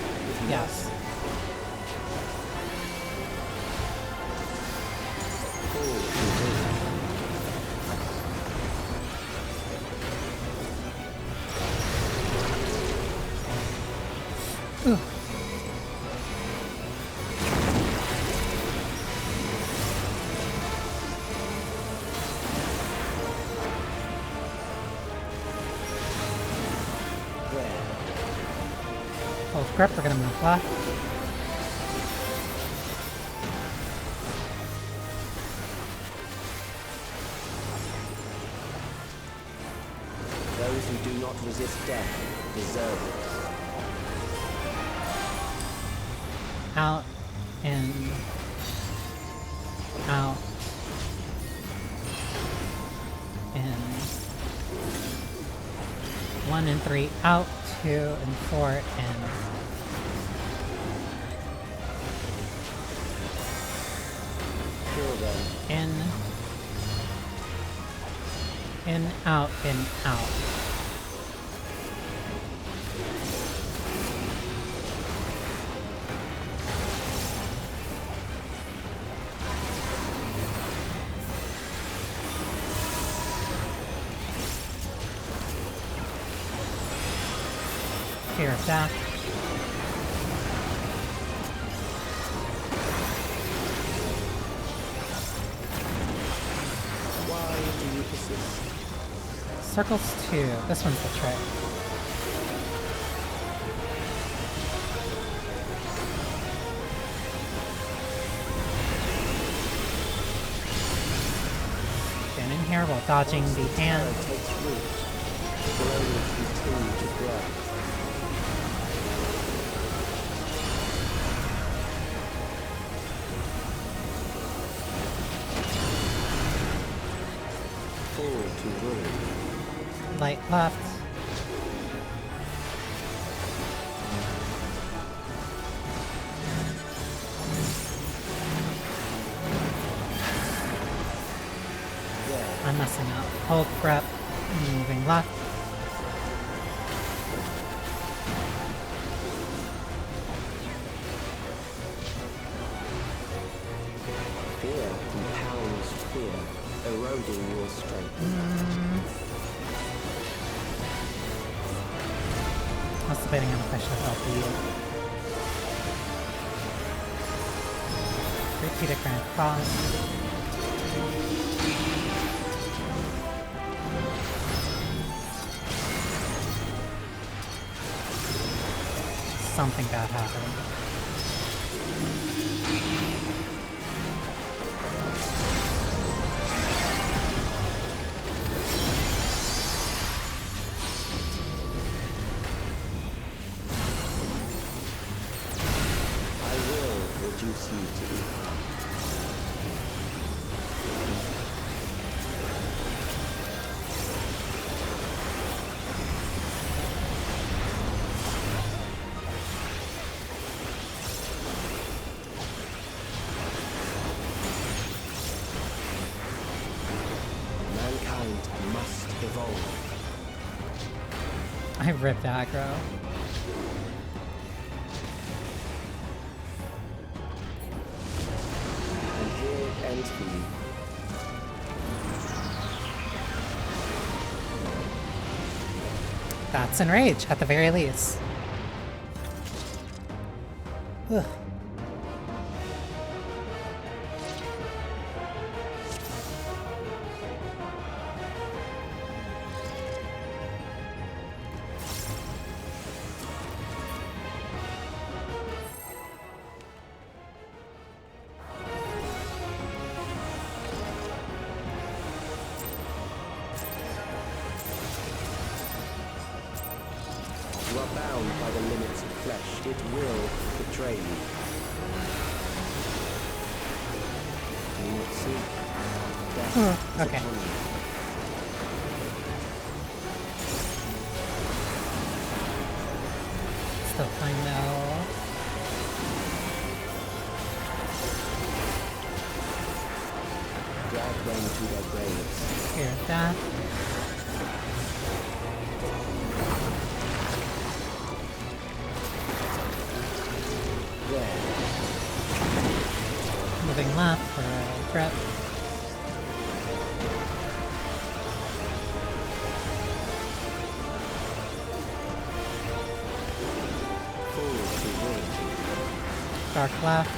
Yes. Ooh. Hold grip, we're gonna move left. Those who do not resist death deserve it. Out, in, out, in. 1 and 3, out, 2 and 4, in. Kill them. In, out, in, out. Fear of death. Why do you persist? Circles 2. This one's the trick. Get in here while dodging the hand. Takes root. It will only continue to grow. Fall to ruin. Light left. I'm messing up. Hold prep. Moving left. Fear compounds fear, eroding your strength. I was debating on if I should help you. Repeat a grand cross. Something bad happened. I will reduce you to equal. Mankind must evolve. I ripped aggro. And here it ends for you. That's enrage, at the very least. Ugh. You are bound by the limits of flesh. It will betray you. Do you not see? Death is Okay. upon you. to find out. Drag them to their graves. Fear of death. There. Moving left for a grip. Forward to win. Dark left.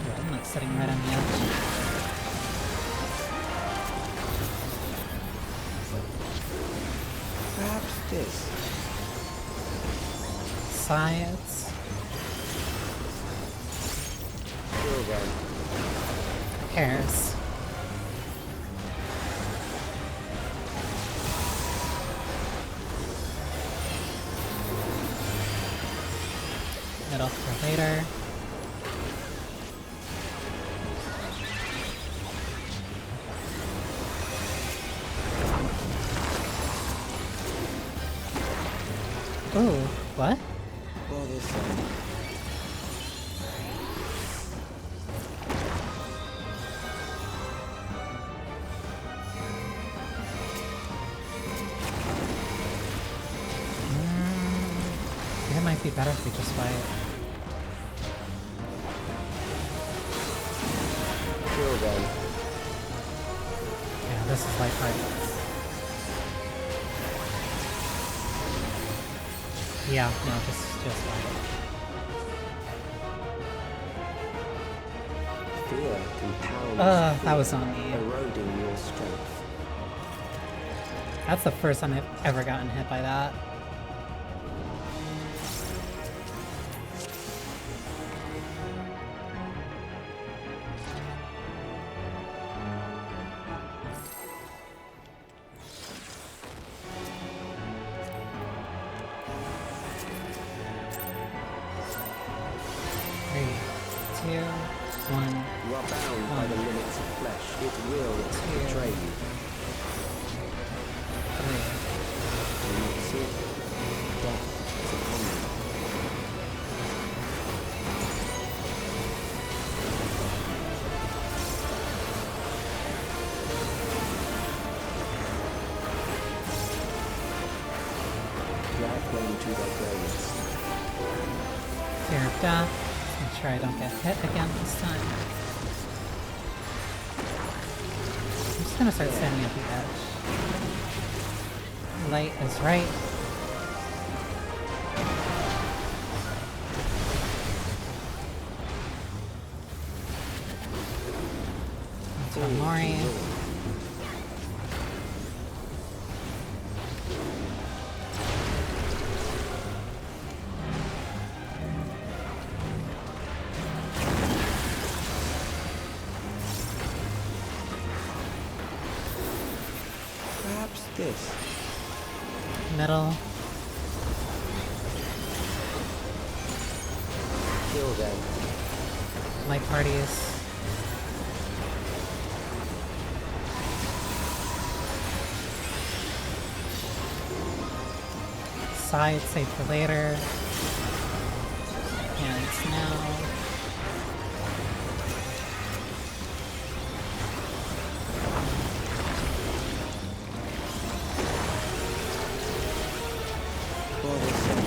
Yeah, I'm not sitting right on the edge. Perhaps this. Sides. Kill them. Pairs. Middle for later. Ooh, what? Bothersome. It might be better if we just fight. Kill them. Yeah, this is light fight. Yeah, no, just fight. Fear compounds. That was on me. Eroding your strength. That's the first time I've ever gotten hit by that. Three, two, one. You are bound by the limits of flesh. It will betray you. Three. When you see it, death is upon you. Drag them to their graves. Fear of death. Make sure I don't get hit again this time. I'm just gonna start standing at the edge. Light is right. Onto Mori. Perhaps this. Middle. Kill them. Light parties. Side, save for later. And it's now. Bothersome.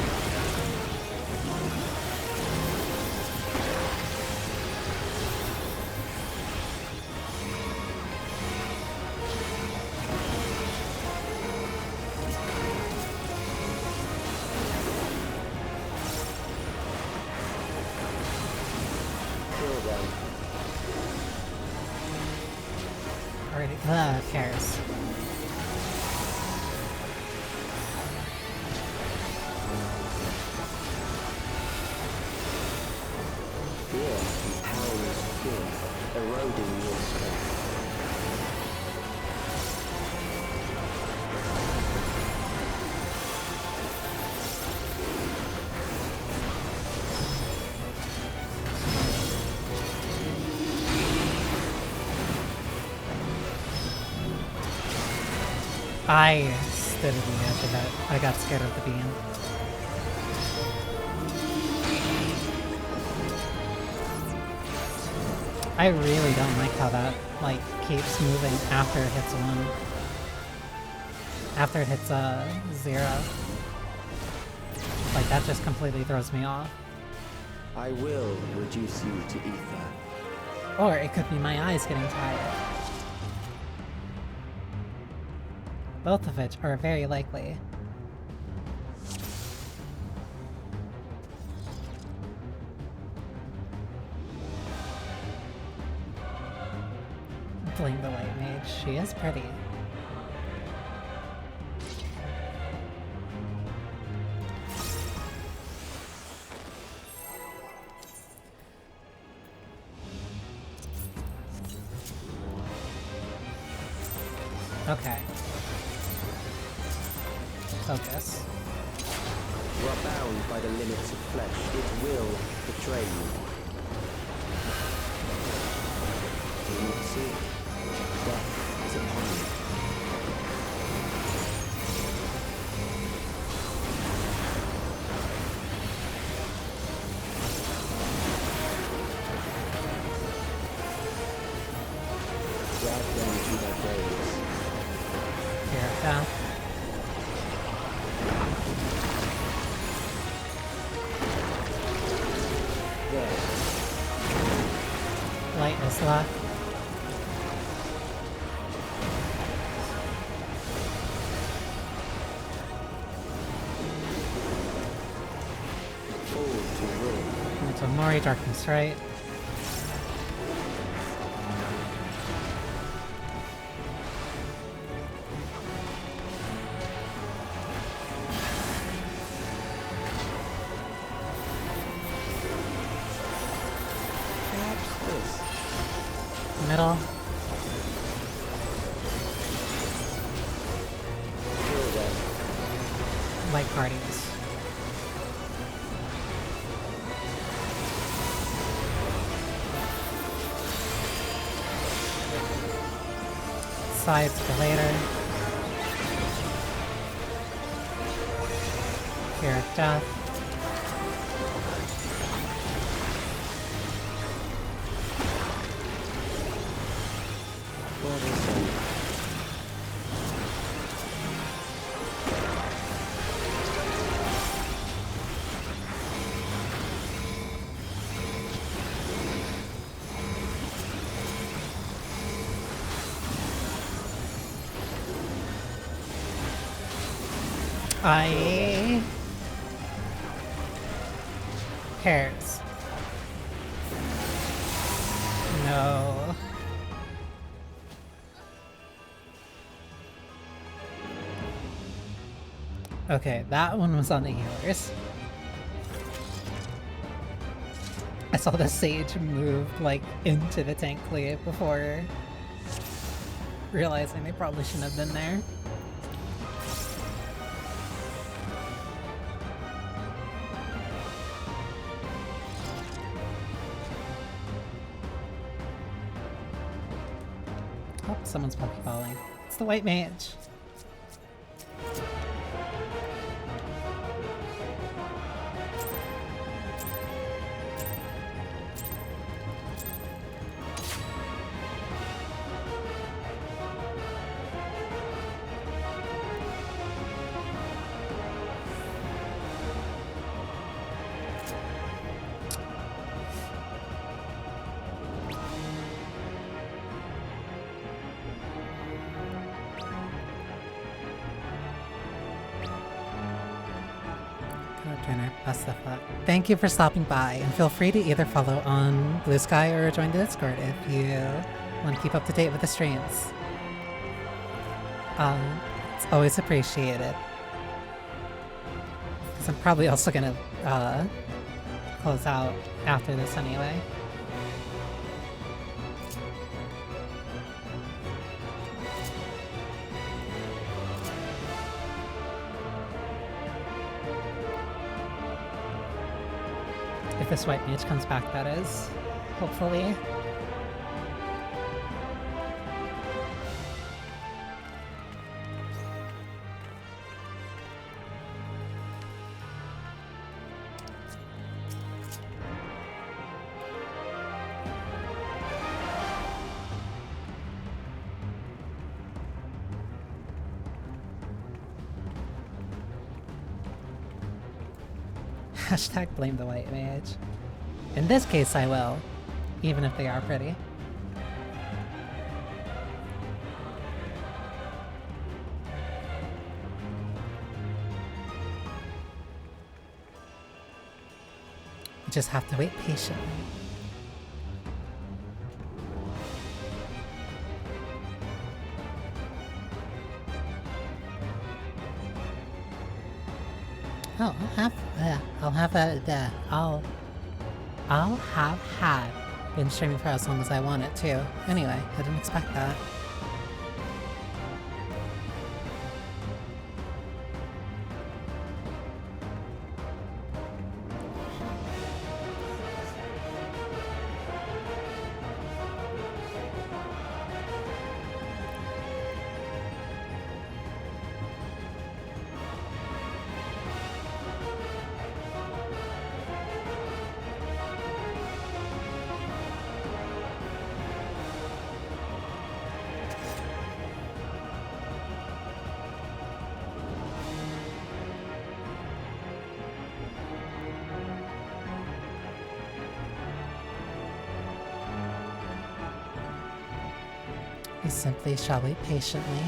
Kill them. Already. Cares. Fear compounds fear, eroding your strength. I stood at the edge of it. I got scared of the beam. I really don't like how that, like, keeps moving after it hits 1. After it hits, 0. Like, that just completely throws me off. I will reduce you to ether. Or it could be my eyes getting tired. Both of which are very likely. Blame the white mage. She is pretty. Okay. Focus. You are bound by the limits of flesh. It will betray you. Do you not see? Death is upon you. Drag them to their graves. Here, down. There. Light is left. Forward to will. Into Mori, darkness right. Perhaps this. Middle. Kill them. Light parties. Sides for later. Fear of death. What is it? Cares. No. Okay, that one was on the healers. I saw the sage move, like, into the tank cleave before realizing they probably shouldn't have been there. Oh, someone's pokeballing. It's the white mage. Thank you for stopping by, and feel free to either follow on Blue Sky or join the Discord if you want to keep up to date with the streams. It's always appreciated. Because I'm probably also gonna close out after this anyway. If this white mage comes back, that is. Hopefully. Hashtag blame the white mage. In this case, I will, even if they are pretty. You just have to wait patiently. Oh, I'll have had been streaming for as long as I want it too. Anyway, I didn't expect that. We simply shall wait patiently.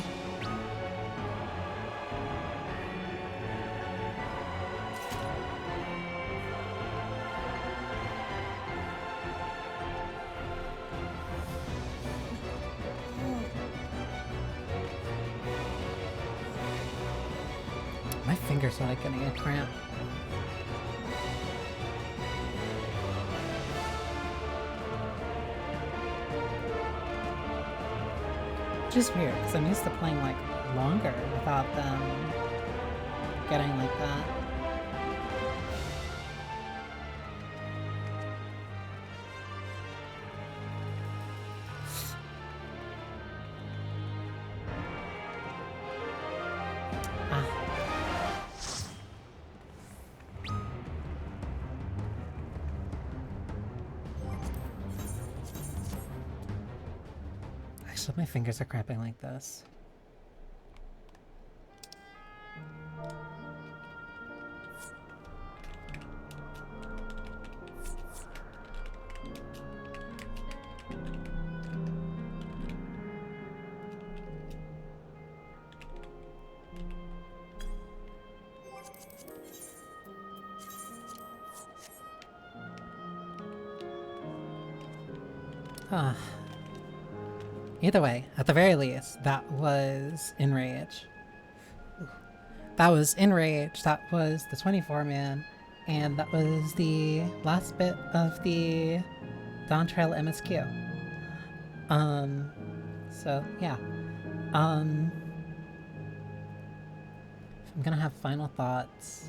My fingers are like getting a cramp. Which is weird, because I'm used to playing like longer without them getting like that. Ah. Actually, my fingers are cramping like this. Ah. Either way, at the very least, that was Enrage. That was Enrage, that was the 24-man, and that was the last bit of the Dawntrail MSQ. So yeah. If I'm gonna have final thoughts,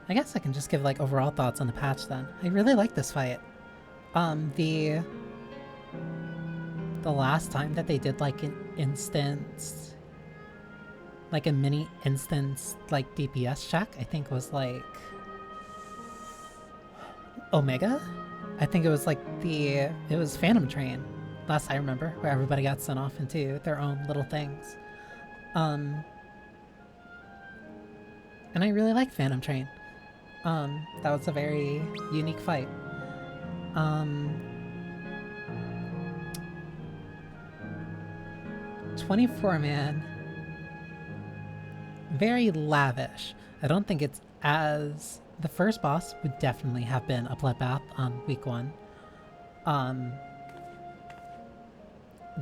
I guess I can just give like overall thoughts on the patch then. I really like this fight. The last time that they did like an instance, like a mini instance like DPS check, I think was like Omega? I think it was like it was Phantom Train, last I remember, where everybody got sent off into their own little things. And I really like Phantom Train. That was a very unique fight. 24-man, very lavish. I don't think it's as... The first boss would definitely have been a bloodbath on week 1.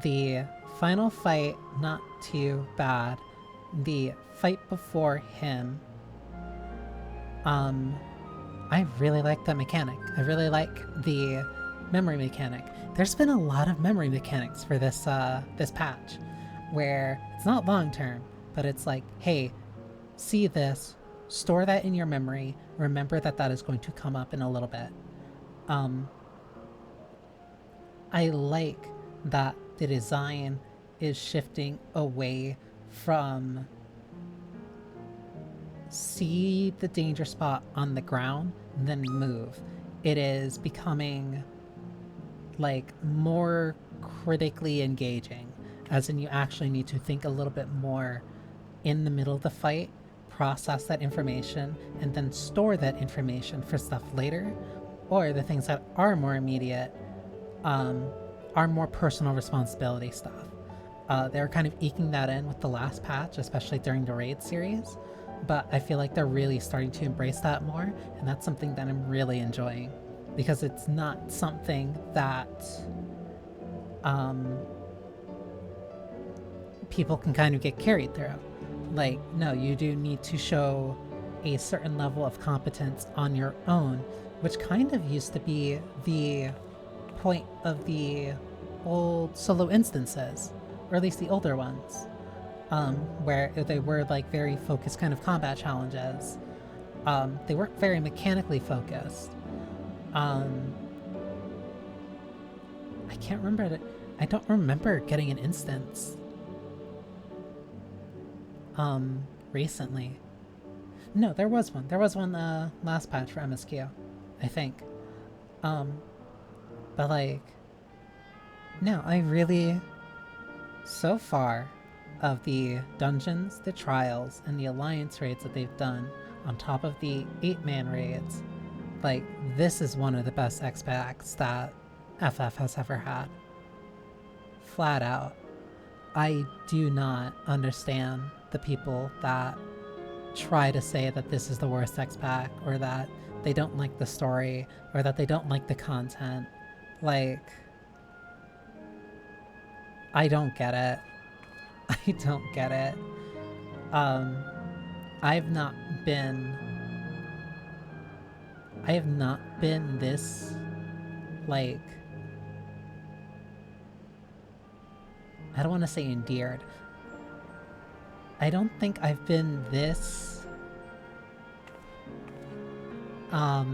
The final fight, not too bad. The fight before him, I really like that mechanic. I really like the memory mechanic. There's been a lot of memory mechanics for this this patch, where it's not long term, but it's like, hey, see this, store that in your memory, remember that that is going to come up in a little bit. I like that the design is shifting away from see the danger spot on the ground, then move. It is becoming like more critically engaging, as in you actually need to think a little bit more in the middle of the fight process that information and then store that information for stuff later, or the things that are more immediate are more personal responsibility stuff. They were kind of eking that in with the last patch, especially during the raid series, but I feel like they're really starting to embrace that more, and that's something that I'm really enjoying, because it's not something that people can kind of get carried through. Like, no, you do need to show a certain level of competence on your own, which kind of used to be the point of the old solo instances, or at least the older ones, where they were like very focused kind of combat challenges. They weren't very mechanically focused. I can't remember it. I don't remember getting an instance recently. No, there was one. There was one last patch for MSQ, I think. But like, no, I really, so far, of the dungeons, the trials, and the alliance raids that they've done, on top of the 8-man raids, like, this is one of the best expacs that FF has ever had. Flat out. I do not understand the people that try to say that this is the worst expac, or that they don't like the story, or that they don't like the content. Like, I don't get it. I don't get it. I have not been this, like, I don't want to say endeared. I don't think I've been this, I'll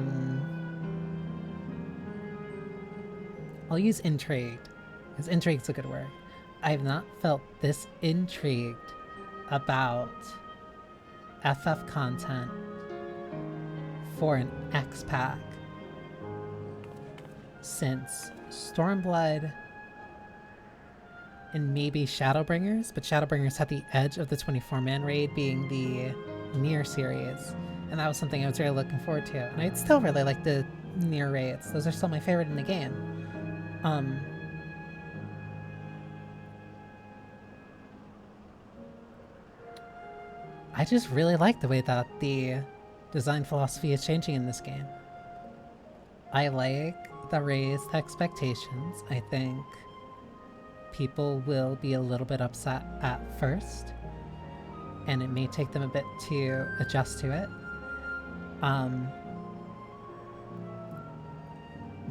use intrigued, because intrigue's a good word. I have not felt this intrigued about FF content for an expac since Stormblood and maybe Shadowbringers, but Shadowbringers had the edge of the 24-man raid being the Nier series, and that was something I was really looking forward to. And I'd still really like the Nier raids. Those are still my favorite in the game. I just really like the way that the design philosophy is changing in this game. I like the raised expectations. I think people will be a little bit upset at first, and it may take them a bit to adjust to it.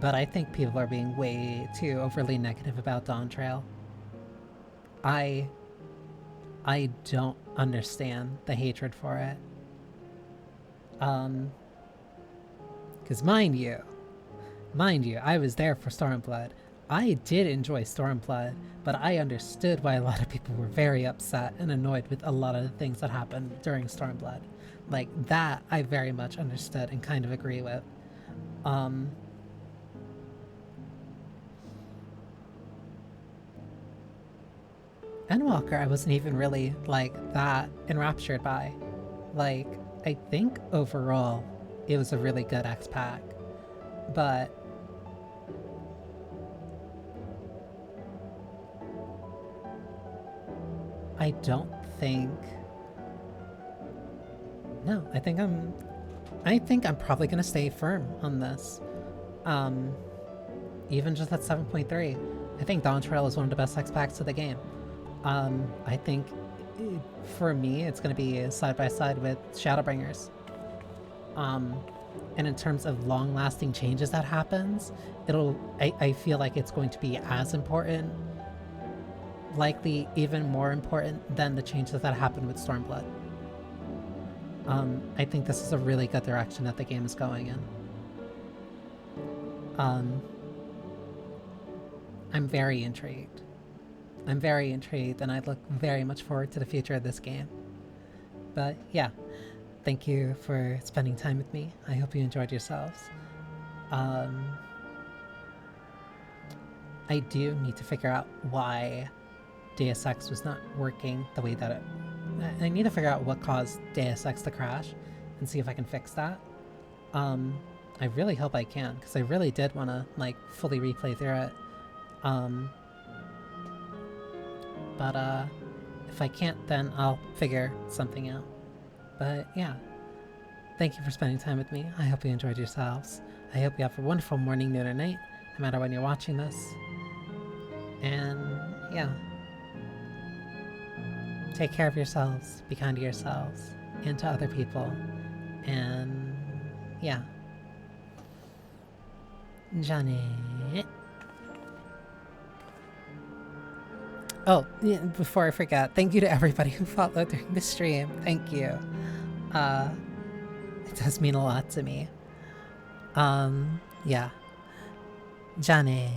But I think people are being way too overly negative about Dawntrail. I don't understand the hatred for it. Because mind you, I was there for Stormblood. I did enjoy Stormblood, but I understood why a lot of people were very upset and annoyed with a lot of the things that happened during Stormblood. Like, that I very much understood and kind of agree with. Endwalker I wasn't even really, like, that enraptured by. Like, I think overall it was a really good expac, but I don't think... No, I think I'm probably gonna stay firm on this. Even just at 7.3. I think Dawntrail is one of the best expacs of the game. I think for me it's gonna be side by side with Shadowbringers. And in terms of long-lasting changes that happens, I feel like it's going to be as important, likely even more important than the changes that happened with Stormblood. I think this is a really good direction that the game is going in. I'm very intrigued. And I look very much forward to the future of this game. But yeah, thank you for spending time with me. I hope you enjoyed yourselves. I do need to figure out why Deus Ex was not working the way that I need to figure out what caused Deus Ex to crash and see if I can fix that. I really hope I can, because I really did want to, like, fully replay through it. But if I can't, then I'll figure something out. But yeah, thank you for spending time with me. I hope you enjoyed yourselves. I hope you have a wonderful morning, noon, or night, no matter when you're watching this. And yeah, take care of yourselves, be kind to yourselves, and to other people. And yeah. Johnny. Oh, yeah, before I forget, thank you to everybody who followed during the stream. Thank you. It does mean a lot to me. Yeah. Johnny.